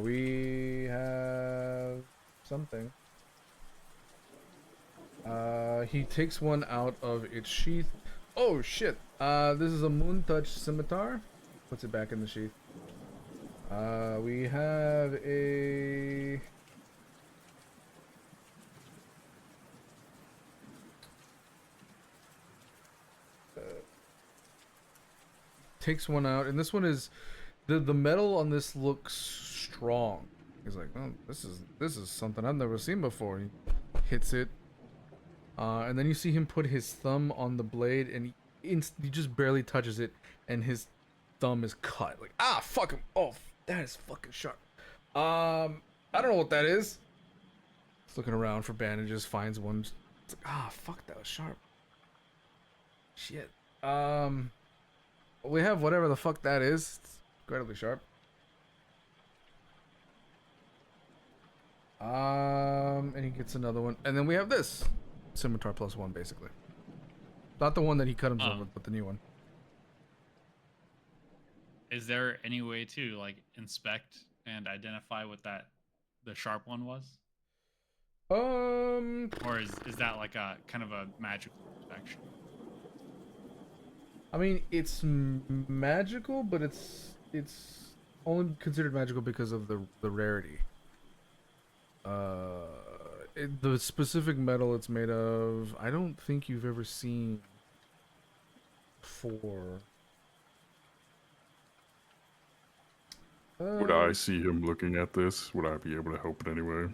We have something. He takes one out of its sheath. Oh shit. This is a moon touch scimitar. Puts it back in the sheath. We have a takes one out, and this one is the metal on this looks strong. He's like, oh, this is something I've never seen before. He hits it, and then you see him put his thumb on the blade, and he just barely touches it, and his thumb is cut. Like, ah, fuck him. Oh, that is fucking sharp. I don't know what that is. He's looking around for bandages, finds one. It's like, ah, fuck, that was sharp. Shit. We have whatever the fuck that is. It's incredibly sharp. And he gets another one. And then we have this. Scimitar +1, basically. Not the one that he cut himself with, but the new one. Is there any way to like inspect and identify what the sharp one was? Or is that like a kind of a magical inspection? I mean, it's magical, but it's only considered magical because of the rarity. The specific metal it's made of, I don't think you've ever seen before. Would I see him looking at this? Would I be able to help in any way?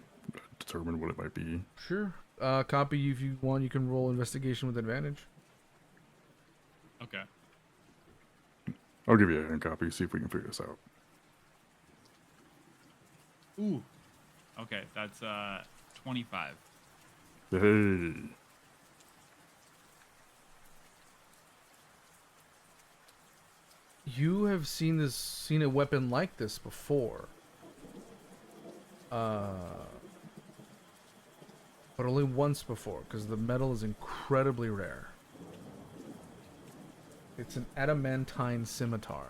Determine what it might be? Sure. Cawpy, if you want, you can roll investigation with advantage. Okay. I'll give you a hand copy, see if we can figure this out. Ooh. Okay, that's 25. Hey. You have seen a weapon like this before. But only once before, because the metal is incredibly rare. It's an adamantine scimitar.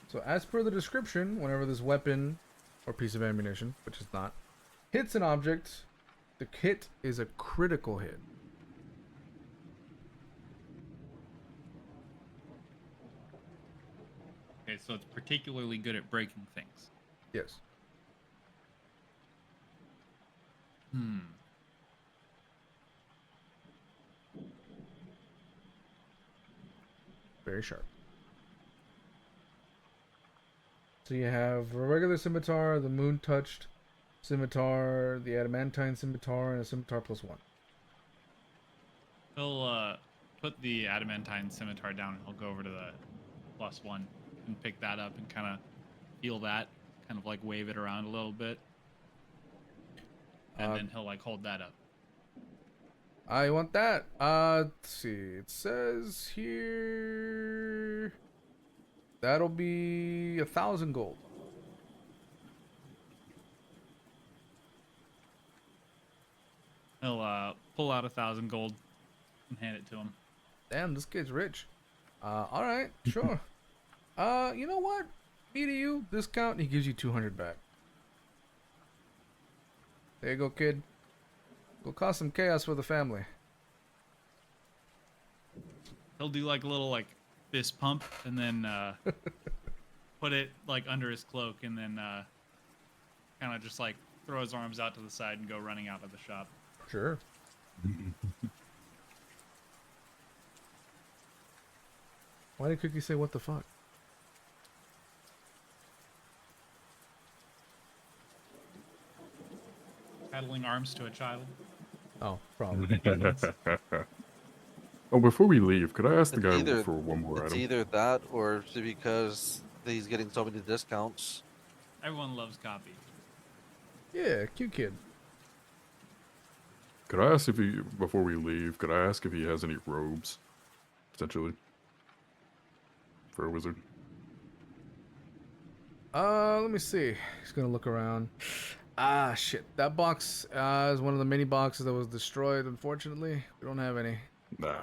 So as per the description, whenever this weapon or piece of ammunition, which is not, hits an object, the hit is a critical hit. Okay, so it's particularly good at breaking things. Yes. Hmm. Very sharp. So you have a regular scimitar, the moon-touched scimitar, the adamantine scimitar, and a scimitar +1. He'll put the adamantine scimitar down and he'll go over to the +1 and pick that up and kind of feel that, kind of like wave it around a little bit. And then he'll like hold that up. I want that. Let's see. It says here that'll be 1,000 gold. He'll pull out 1,000 gold and hand it to him. Damn, this kid's rich. All right, sure. You know what? Me to you, discount. He gives you 200 back. There you go, kid. Go cause some chaos for the family. He'll do like a little like fist pump and then put it like under his cloak and then kind of just like throw his arms out to the side and go running out of the shop. Sure. Why did Cookie say what the fuck? peddling arms to a child. Oh, probably. Oh, before we leave, could I ask the It's guy either for one more it's item? either that or it's because he's getting so many discounts. Everyone loves Cawpy. Yeah, cute kid. Could I ask if he, before we leave, could I ask if he has any robes, potentially, for a wizard? Let me see. He's gonna look around. Ah, shit. That box is one of the mini boxes that was destroyed, unfortunately. We don't have any. Nah,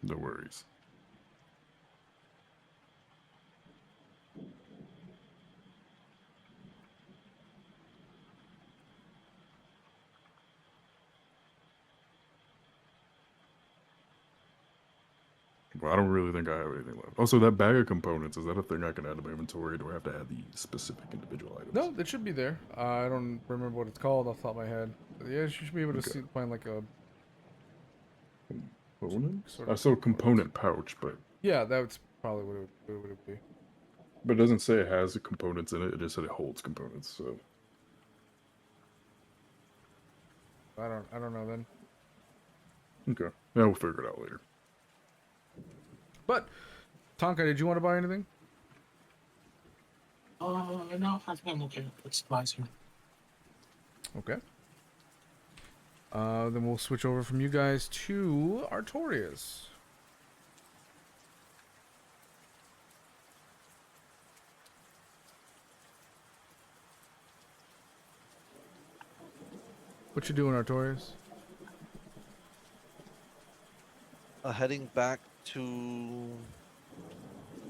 no worries. Well, I don't really think I have anything left. Also, that bag of components, is that a thing I can add to my inventory, or do I have to add the specific individual items? No, it should be there. I don't remember what it's called off the top of my head. But yeah, you should be able to Okay. find like a... Components? Sort I of saw component pouch, but Yeah, that's probably what it would be. it doesn't say it has the components in it. It just said it holds components. So I don't know then. okay, yeah, we'll figure it out later. But, Tonkai, did you want to buy anything? No, I think I'm okay with supplies here. Okay. Then we'll switch over from you guys to Artorias. What you doing, Artorias? Heading back to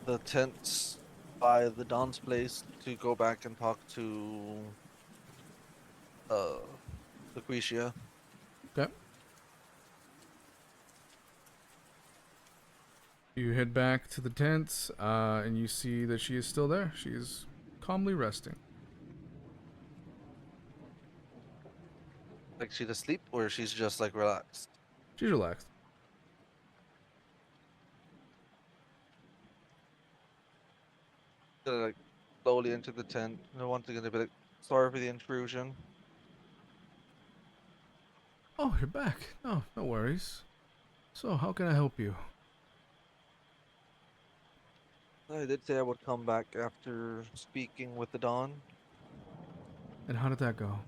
the tents by the Don's place to go back and talk to Lucretia. Okay. You head back to the tents, and you see that she is still there. She is calmly resting. Like she's asleep or she's just like relaxed. She's relaxed. Gonna like slowly enter the tent. And once again, be like, sorry for the intrusion. Oh, you're back. No, no worries. So, how can I help you? I did say I would come back after speaking with the Don. And how did that go?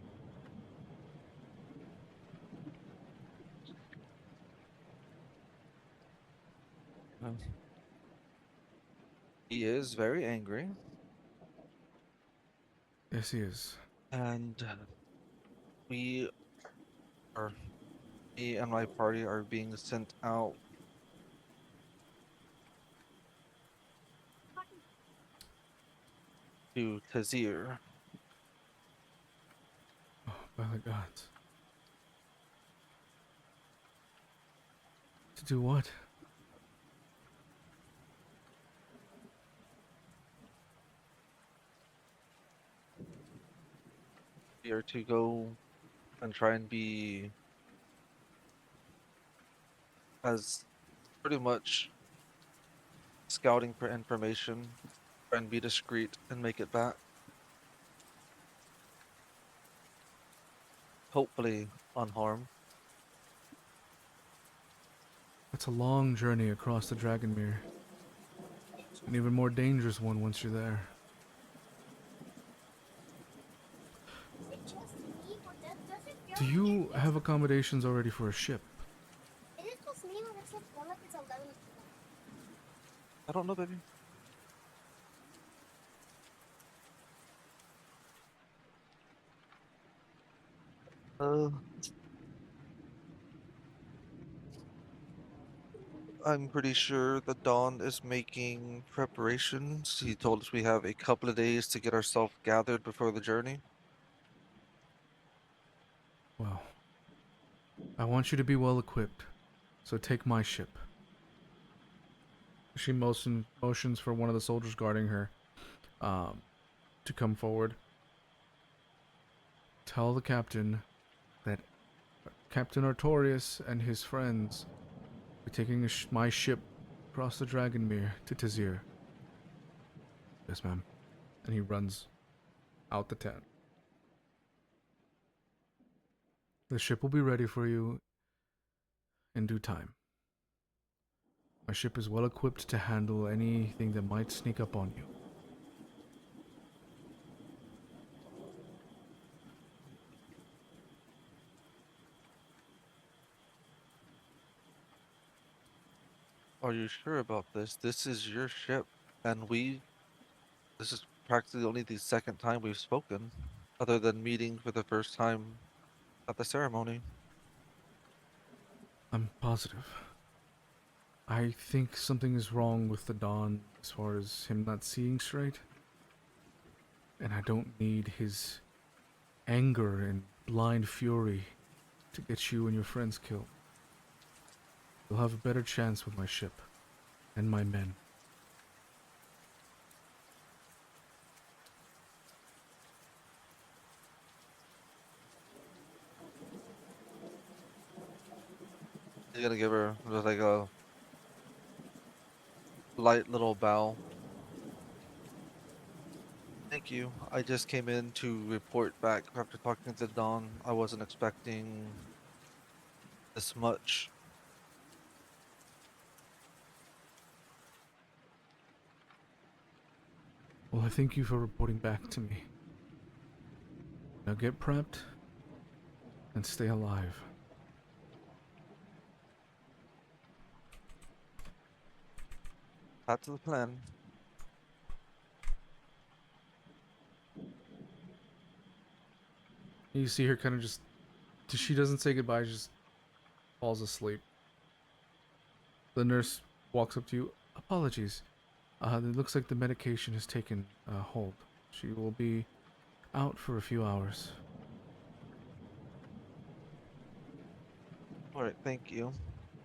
He is very angry, Yes, he is. and we are, me and my party are being sent out to Tazir. Oh, by the gods. To do what? We are to go and try and be as pretty much scouting for information, try and be discreet and make it back. Hopefully unharmed. That's a long journey across the Dragonmere. An even more dangerous one once you're there. Do you have accommodations already for a ship? I don't know, baby. I'm pretty sure the Dawn is making preparations. He told us we have a couple of days to get ourselves gathered before the journey. Well, I want you to be well equipped, so take my ship. She motions for one of the soldiers guarding her to come forward. Tell the captain that Captain Artorias and his friends are taking my ship across the Dragonmere to Tazir. Yes, ma'am. And he runs out the tent. The ship will be ready for you in due time. My ship is well equipped to handle anything that might sneak up on you. Are you sure about this? This is your ship, and this is practically only the second time we've spoken, other than meeting for the first time at the ceremony. I'm positive. I think something is wrong with the Dawn as far as him not seeing straight. And I don't need his anger and blind fury to get you and your friends killed. You'll have a better chance with my ship and my men. He's gonna give her just like a light little bow. Thank you. I just came in to report back after talking to Dawn. I wasn't expecting this much. Well, I thank you for reporting back to me. Now get prepped and stay alive. That's the plan. You see her kind of just... She doesn't say goodbye, she just falls asleep. The nurse walks up to you. Apologies. It looks like the medication has taken hold. She will be out for a few hours. Alright, thank you.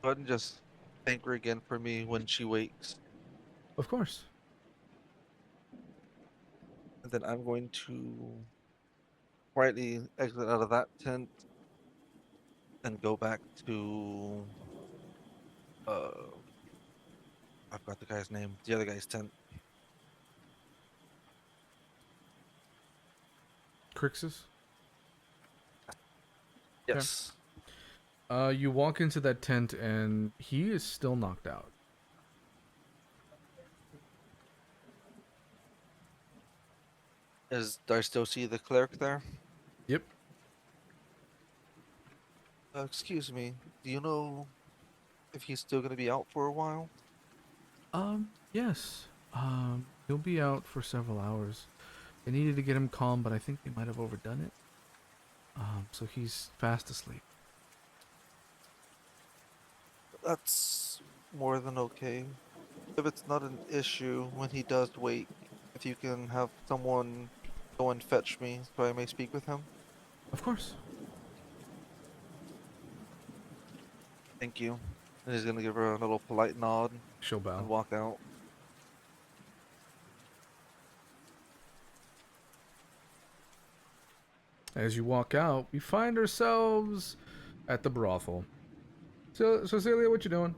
Go ahead and just thank her again for me when she wakes. Of course. And then I'm going to quietly exit out of that tent and go back to I forgot the guy's name. The other guy's tent. Crixus? Yes. You walk into that tent and he is still knocked out. Do I still see the cleric there? Yep. Excuse me. Do you know if he's still gonna be out for a while? Yes. He'll be out for several hours. They needed to get him calm, but I think they might have overdone it. So he's fast asleep. That's more than okay. If it's not an issue when he does wake, if you can have someone go and fetch me so I may speak with him. Of course. Thank you. And he's gonna give her a little polite nod She'll bow. and walk out. As you walk out, we find ourselves at the brothel. So, Silia, what you doing?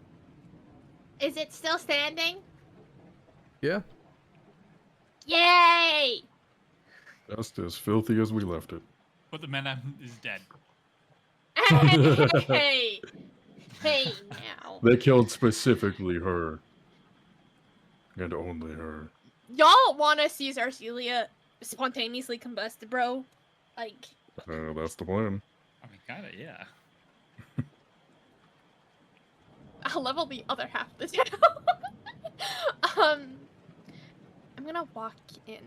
Is it still standing? Yeah? Yay! Just as filthy as we left it. But the man is dead. Hey! Hey now. They killed specifically her. And only her. Y'all want us to use our Silia spontaneously combust, bro? Like... That's the plan. I mean, kinda, yeah. I'll level the other half of the channel. I'm gonna walk in.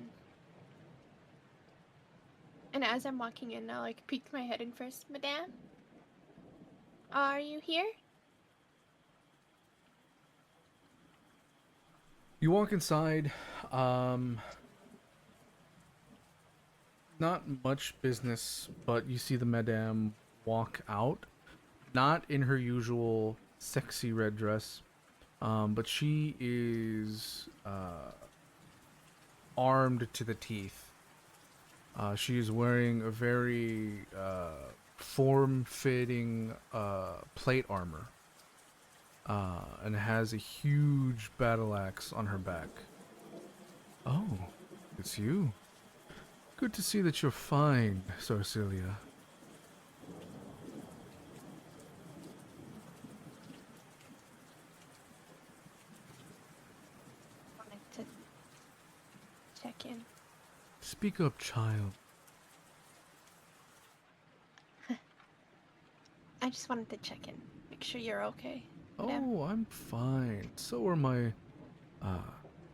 And as I'm walking in, I'll like peek my head in first. Madame? Are you here? You walk inside. Not much business, but you see the madame walk out. Not in her usual sexy red dress, but she is armed to the teeth. She is wearing a very form-fitting plate armor, and has a huge battle axe on her back. Oh, it's you. Good to see that you're fine, Silia. Speak up, child. I just wanted to check in. Make sure you're okay. Madame. Oh, I'm fine. So are my,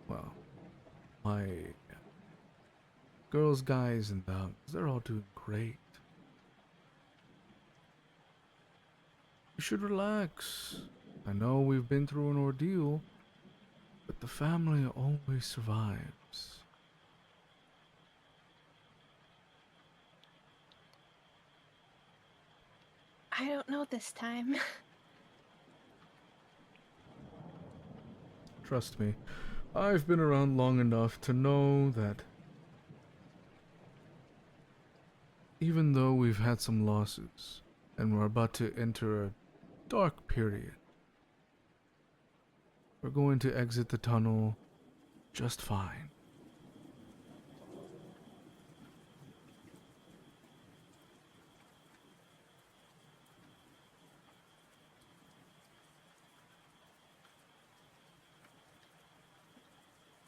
well, my girls, guys, and they're all doing great. You should relax. I know we've been through an ordeal, but the family always survives. I don't know this time. Trust me, I've been around long enough to know that even though we've had some losses and we're about to enter a dark period, we're going to exit the tunnel just fine.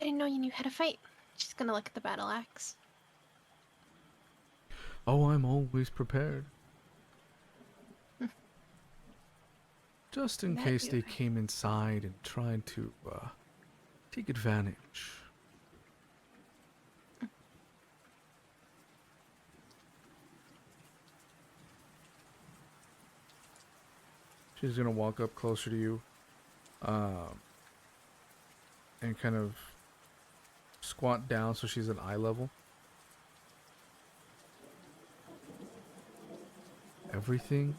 I didn't know you knew how to fight. Just gonna look at the battle axe. Oh, I'm always prepared. Just in That case you they are. came inside and tried to, take advantage. She's gonna walk up closer to you, and kind of squat down so she's at eye level. Everything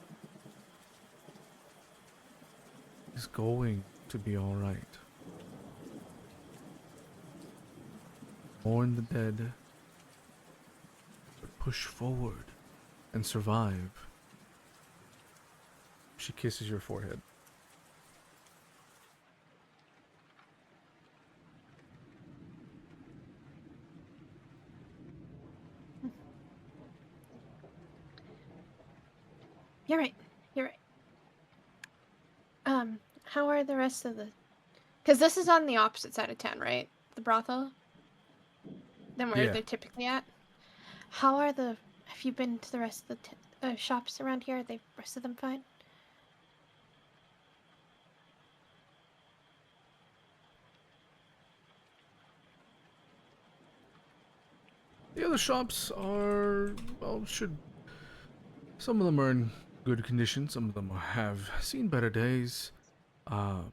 is going to be alright. Mourn the dead, but push forward and survive. She kisses your forehead. You're right. You're right. How are the rest of the... Because this is on the opposite side of town, right? The brothel? Than where Yeah. they're typically at? How are the... Have you been to the rest of the shops around here? Are the rest of them fine? The other shops are, well, some of them are in good condition, some of them have seen better days. But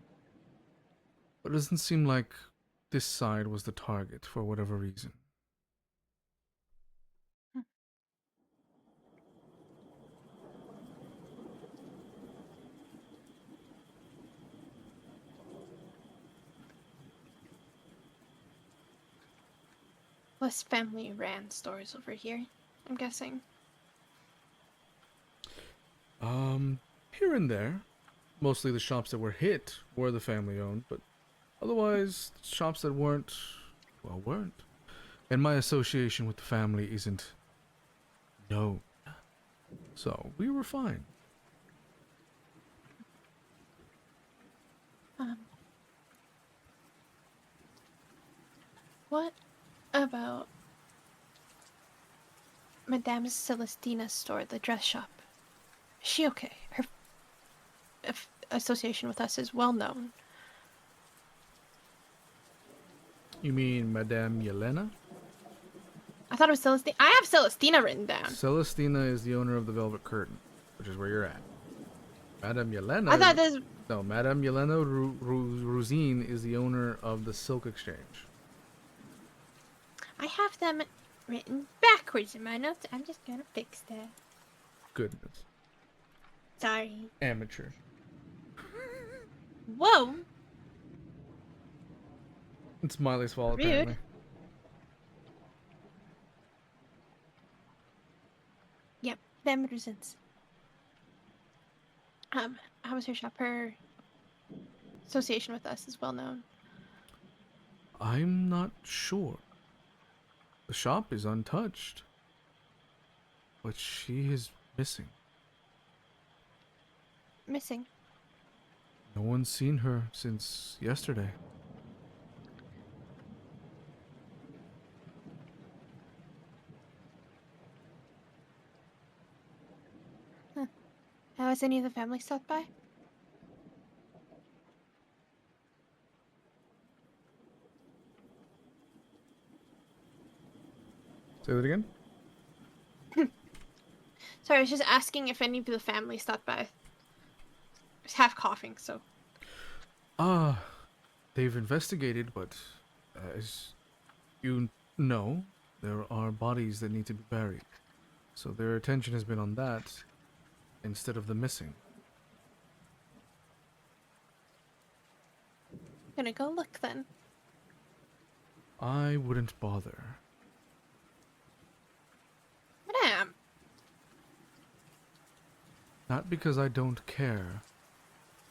it doesn't seem like this side was the target for whatever reason. Less family ran stores over here, I'm guessing. Here and there. Mostly the shops that were hit were the family owned, but otherwise, shops that weren't, well, weren't. And my association with the family isn't known. So, we were fine. What about Madame Celestina's store, the dress shop? Is she okay? Her association with us is well known. You mean Madame Yelena? I thought it was Celestina. I have Celestina written down. Celestina is the owner of the Velvet Curtain, which is where you're at. Madame Yelena. I thought this. No, Madame Yelena Ruzine is the owner of the Silk Exchange. I have them written backwards in my notes. I'm just gonna fix that. Goodness. Sorry. Amateur. Whoa. It's Miley's fault, Rude. apparently. Yep, them reasons. How was her shop? Her association with us is well known. I'm not sure. The shop is untouched. But she is missing. Missing. No one's seen her since yesterday. Has any of the family stopped by? Say that again? Sorry, I was just asking if any of the family stopped by. I was half coughing, so. They've investigated, but as you know, there are bodies that need to be buried. So their attention has been on that instead of the missing. Gonna go look then. I wouldn't bother. Madam! Not because I don't care,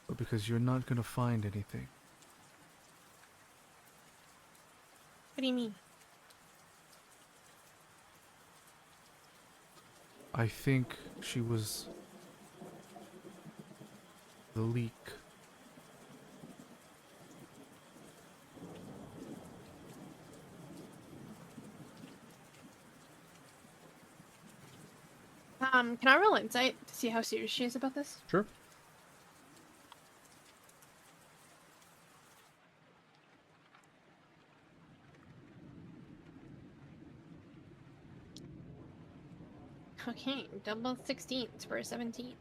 but because you're not gonna find anything. What do you mean? I think she was the leak. Can I roll insight to see how serious she is about this? Sure. Okay, double 16s for a 17.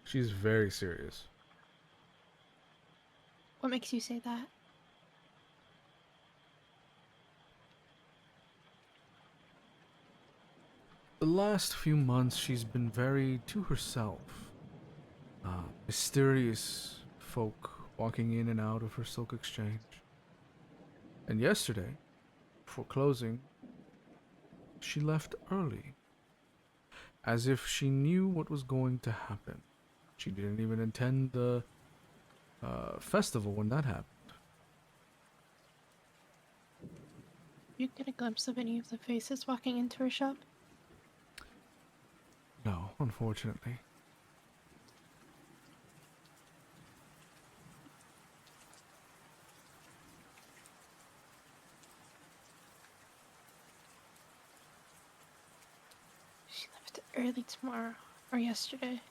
She's very serious. What makes you say that? The last few months, she's been very to herself. Mysterious folk walking in and out of her silk exchange. And yesterday, before closing, she left early. As if she knew what was going to happen. She didn't even attend the festival when that happened. You get a glimpse of any of the faces walking into her shop? No, unfortunately. She left early tomorrow, or yesterday.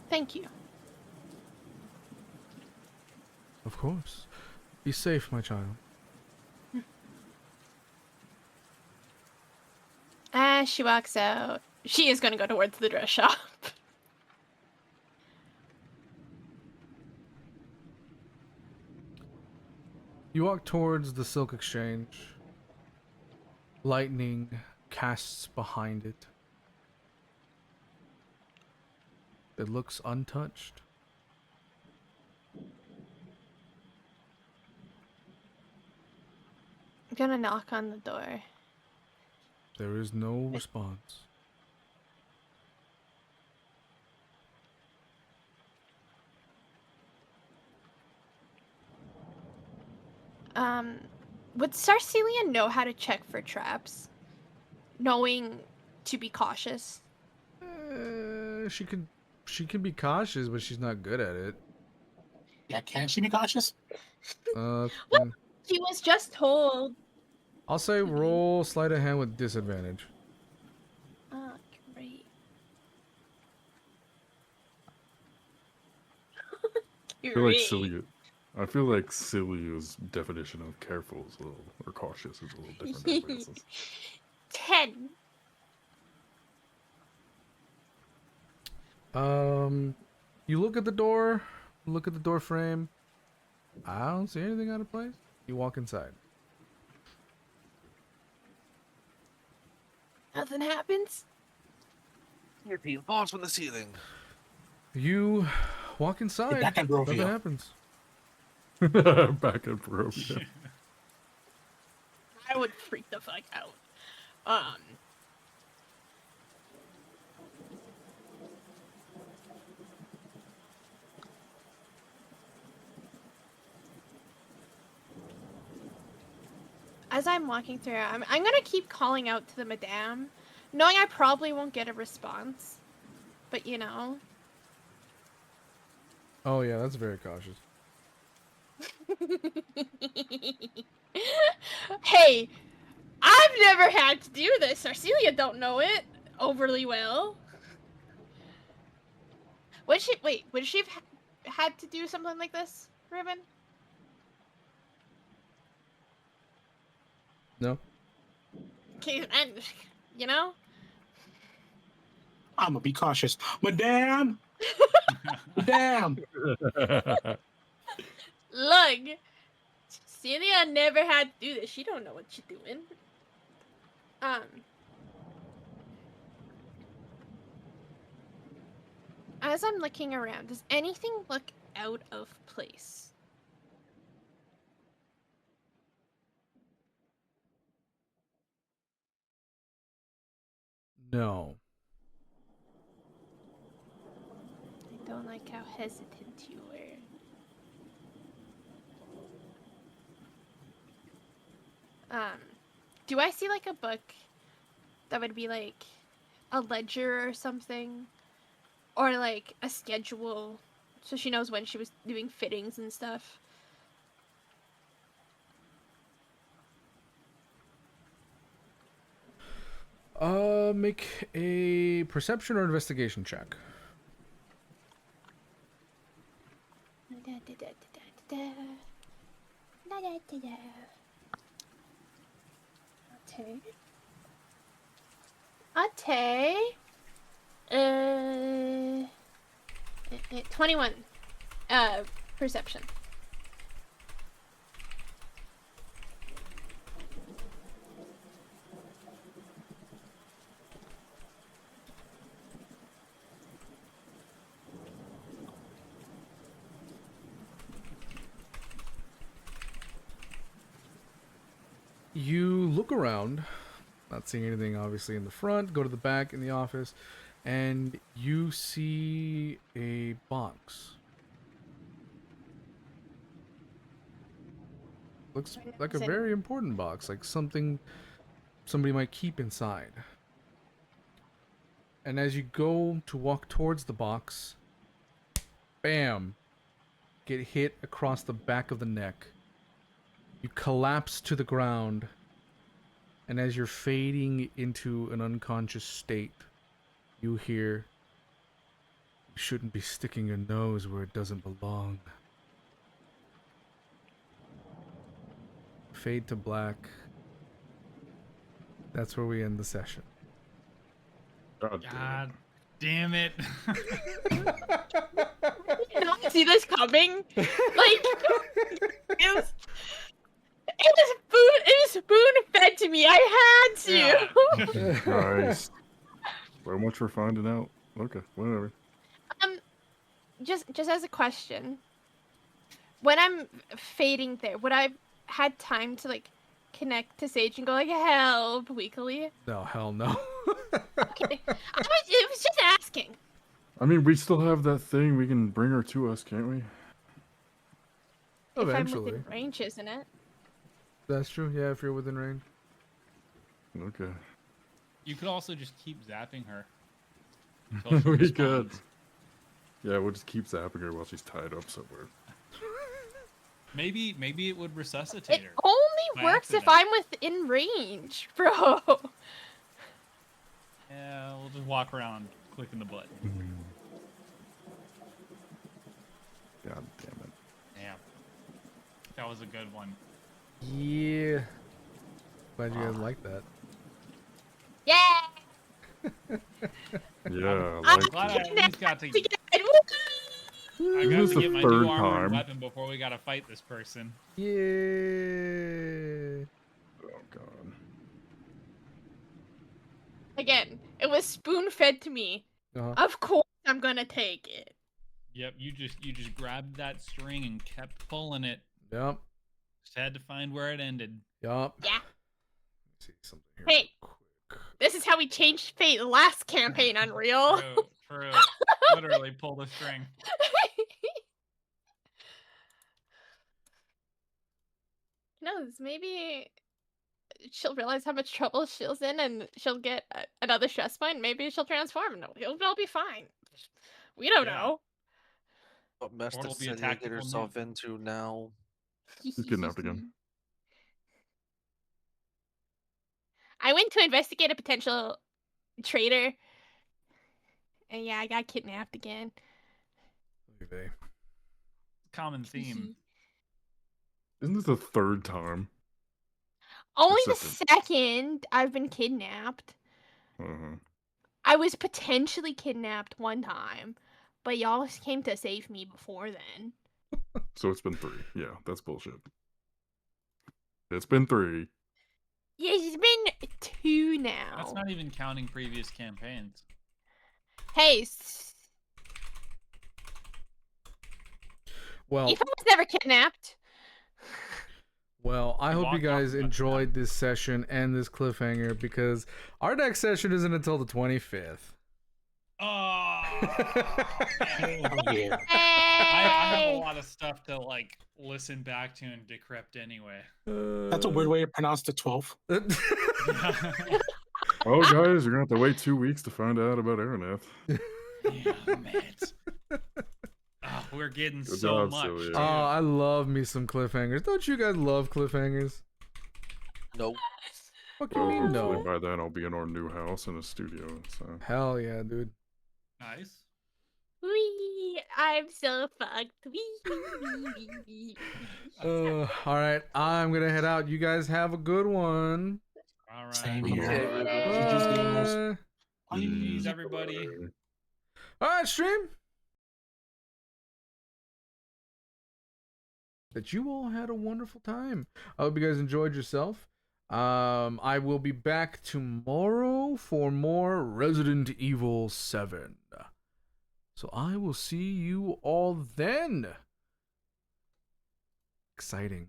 Thank you. Of course. Be safe, my child. As she walks out, she is going to go towards the dress shop. You walk towards the silk exchange. Lightning casts behind it. It looks untouched. I'm gonna knock on the door. There is no response. Would Sarcelia know how to check for traps? Knowing to be cautious? She can be cautious, but she's not good at it. Yeah, can she be cautious? Uh, What? She was just told. I'll say roll sleight of hand with disadvantage. Oh, great. I feel like Celia's definition of careful is a little, or cautious is a little different than everybody else's. 10. You look at the door, look at the door frame. I don't see anything out of place. You walk inside. Nothing happens. Your team falls from the ceiling. You walk inside. Back in Barovia. Nothing happens. Back in Barovia. I would freak the fuck out. as I'm walking through, I'm gonna keep calling out to the madame, knowing I probably won't get a response. But you know. Oh yeah, that's very cautious. Hey, I've never had to do this. Silia don't know it overly well. Would she have had to do something like this, Ribbon? No. Okay, and you know. I'm gonna be cautious, Madame. Madame. Look, Celia never had to do this. She don't know what she's doing. As I'm looking around, does anything look out of place? No. I don't like how hesitant you were. Do I see like a book that would be like a ledger or something? Or like a schedule so she knows when she was doing fittings and stuff? Make a perception or investigation check. Ate. 21. Perception. You look around, not seeing anything obviously in the front, go to the back in the office, and you see a box. Looks like a very important box, like something somebody might keep inside. And as you go to walk towards the box, bam, get hit across the back of the neck. You collapse to the ground, and as you're fading into an unconscious state, you hear, "You shouldn't be sticking your nose where it doesn't belong." Fade to black. That's where we end the session. God damn it. Did not see this coming. Like, it was spoon fed to me. I had to. Yeah. Nice. So much for finding out. Okay, whatever. Just as a question, when I'm fading there, would I have had time to like connect to Sage and go like help weekly? No, hell no. Okay, it was just asking. I mean, we still have that thing. We can bring her to us, can't we? If I'm Eventually. within range, isn't it? That's true, yeah, if you're within range. Okay. You could also just keep zapping her. until she We responds. could. Yeah, we'll just keep zapping her while she's tied up somewhere. Maybe it would resuscitate It her. only by works if accident. I'm within range, bro. Yeah, we'll just walk around clicking the button. God damn it. Damn. That was a good one. Yeah. Glad you guys like that. Yeah. Yeah, I'm like Glad I it. at least got to. Again. I This got is to the get my third new armored time. weapon before we gotta fight this person. Yeah. Oh god. Again, it was spoon fed to me. Uh-huh. Of course, I'm gonna take it. Yep, you just grabbed that string and kept pulling it. Yep. Just had to find where it ended. Yup. Yeah. See something here. Hey. real quick. This is how we changed fate last campaign, Unreal. True. Literally pull the string. knows? Maybe she'll realize how much trouble she's in, and she'll get another stress point. Maybe she'll transform, and it'll be fine. We don't Yeah. know. What mess Or did it'll be a Silia get tactical herself nuke. into now? He's kidnapped again. I went to investigate a potential traitor, and yeah, I got kidnapped again. Okay. Common theme. Isn't this the third time? Only the second. second I've been kidnapped. Uh-huh. I was potentially kidnapped one time, but y'all came to save me before then. So it's been 3. Yeah, that's bullshit. It's been 3. Yeah, it's been 2 now. That's not even counting previous campaigns. Hey, Well, Aoife was never kidnapped. I hope you walked off guys and got enjoyed this session and this cliffhanger because our next session isn't until the 25th. Oh, man. Oh, yeah. I have a Hey! lot of stuff to like listen back to and decrypt anyway. That's a weird way to pronounce the 12th. Oh, guys, you're gonna have to wait 2 weeks to find out about Araneth. Damn it. Oh, we're getting Good so job, much. Silia. too. Oh, I love me some cliffhangers. Don't you guys love cliffhangers? Nope. What do you Well, mean, hopefully no? by then I'll be in our new house in a studio. So Hell yeah, dude. Nice. Wee! I'm so fucked. Wee! All right, I'm gonna head out. You guys have a good one. All right. Same Good here. luck. GG's gamers. Bye. GG's, everybody. All right, stream. That you all had a wonderful time. I hope you guys enjoyed yourself. I will be back tomorrow for more Resident Evil 7. So I will see you all then. Exciting.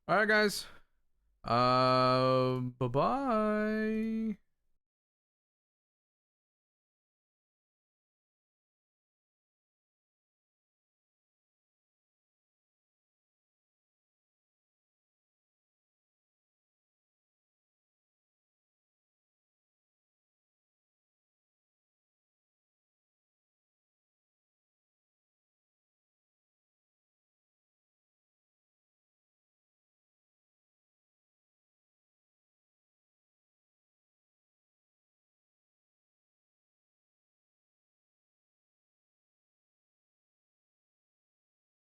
All right, guys. Bye-bye.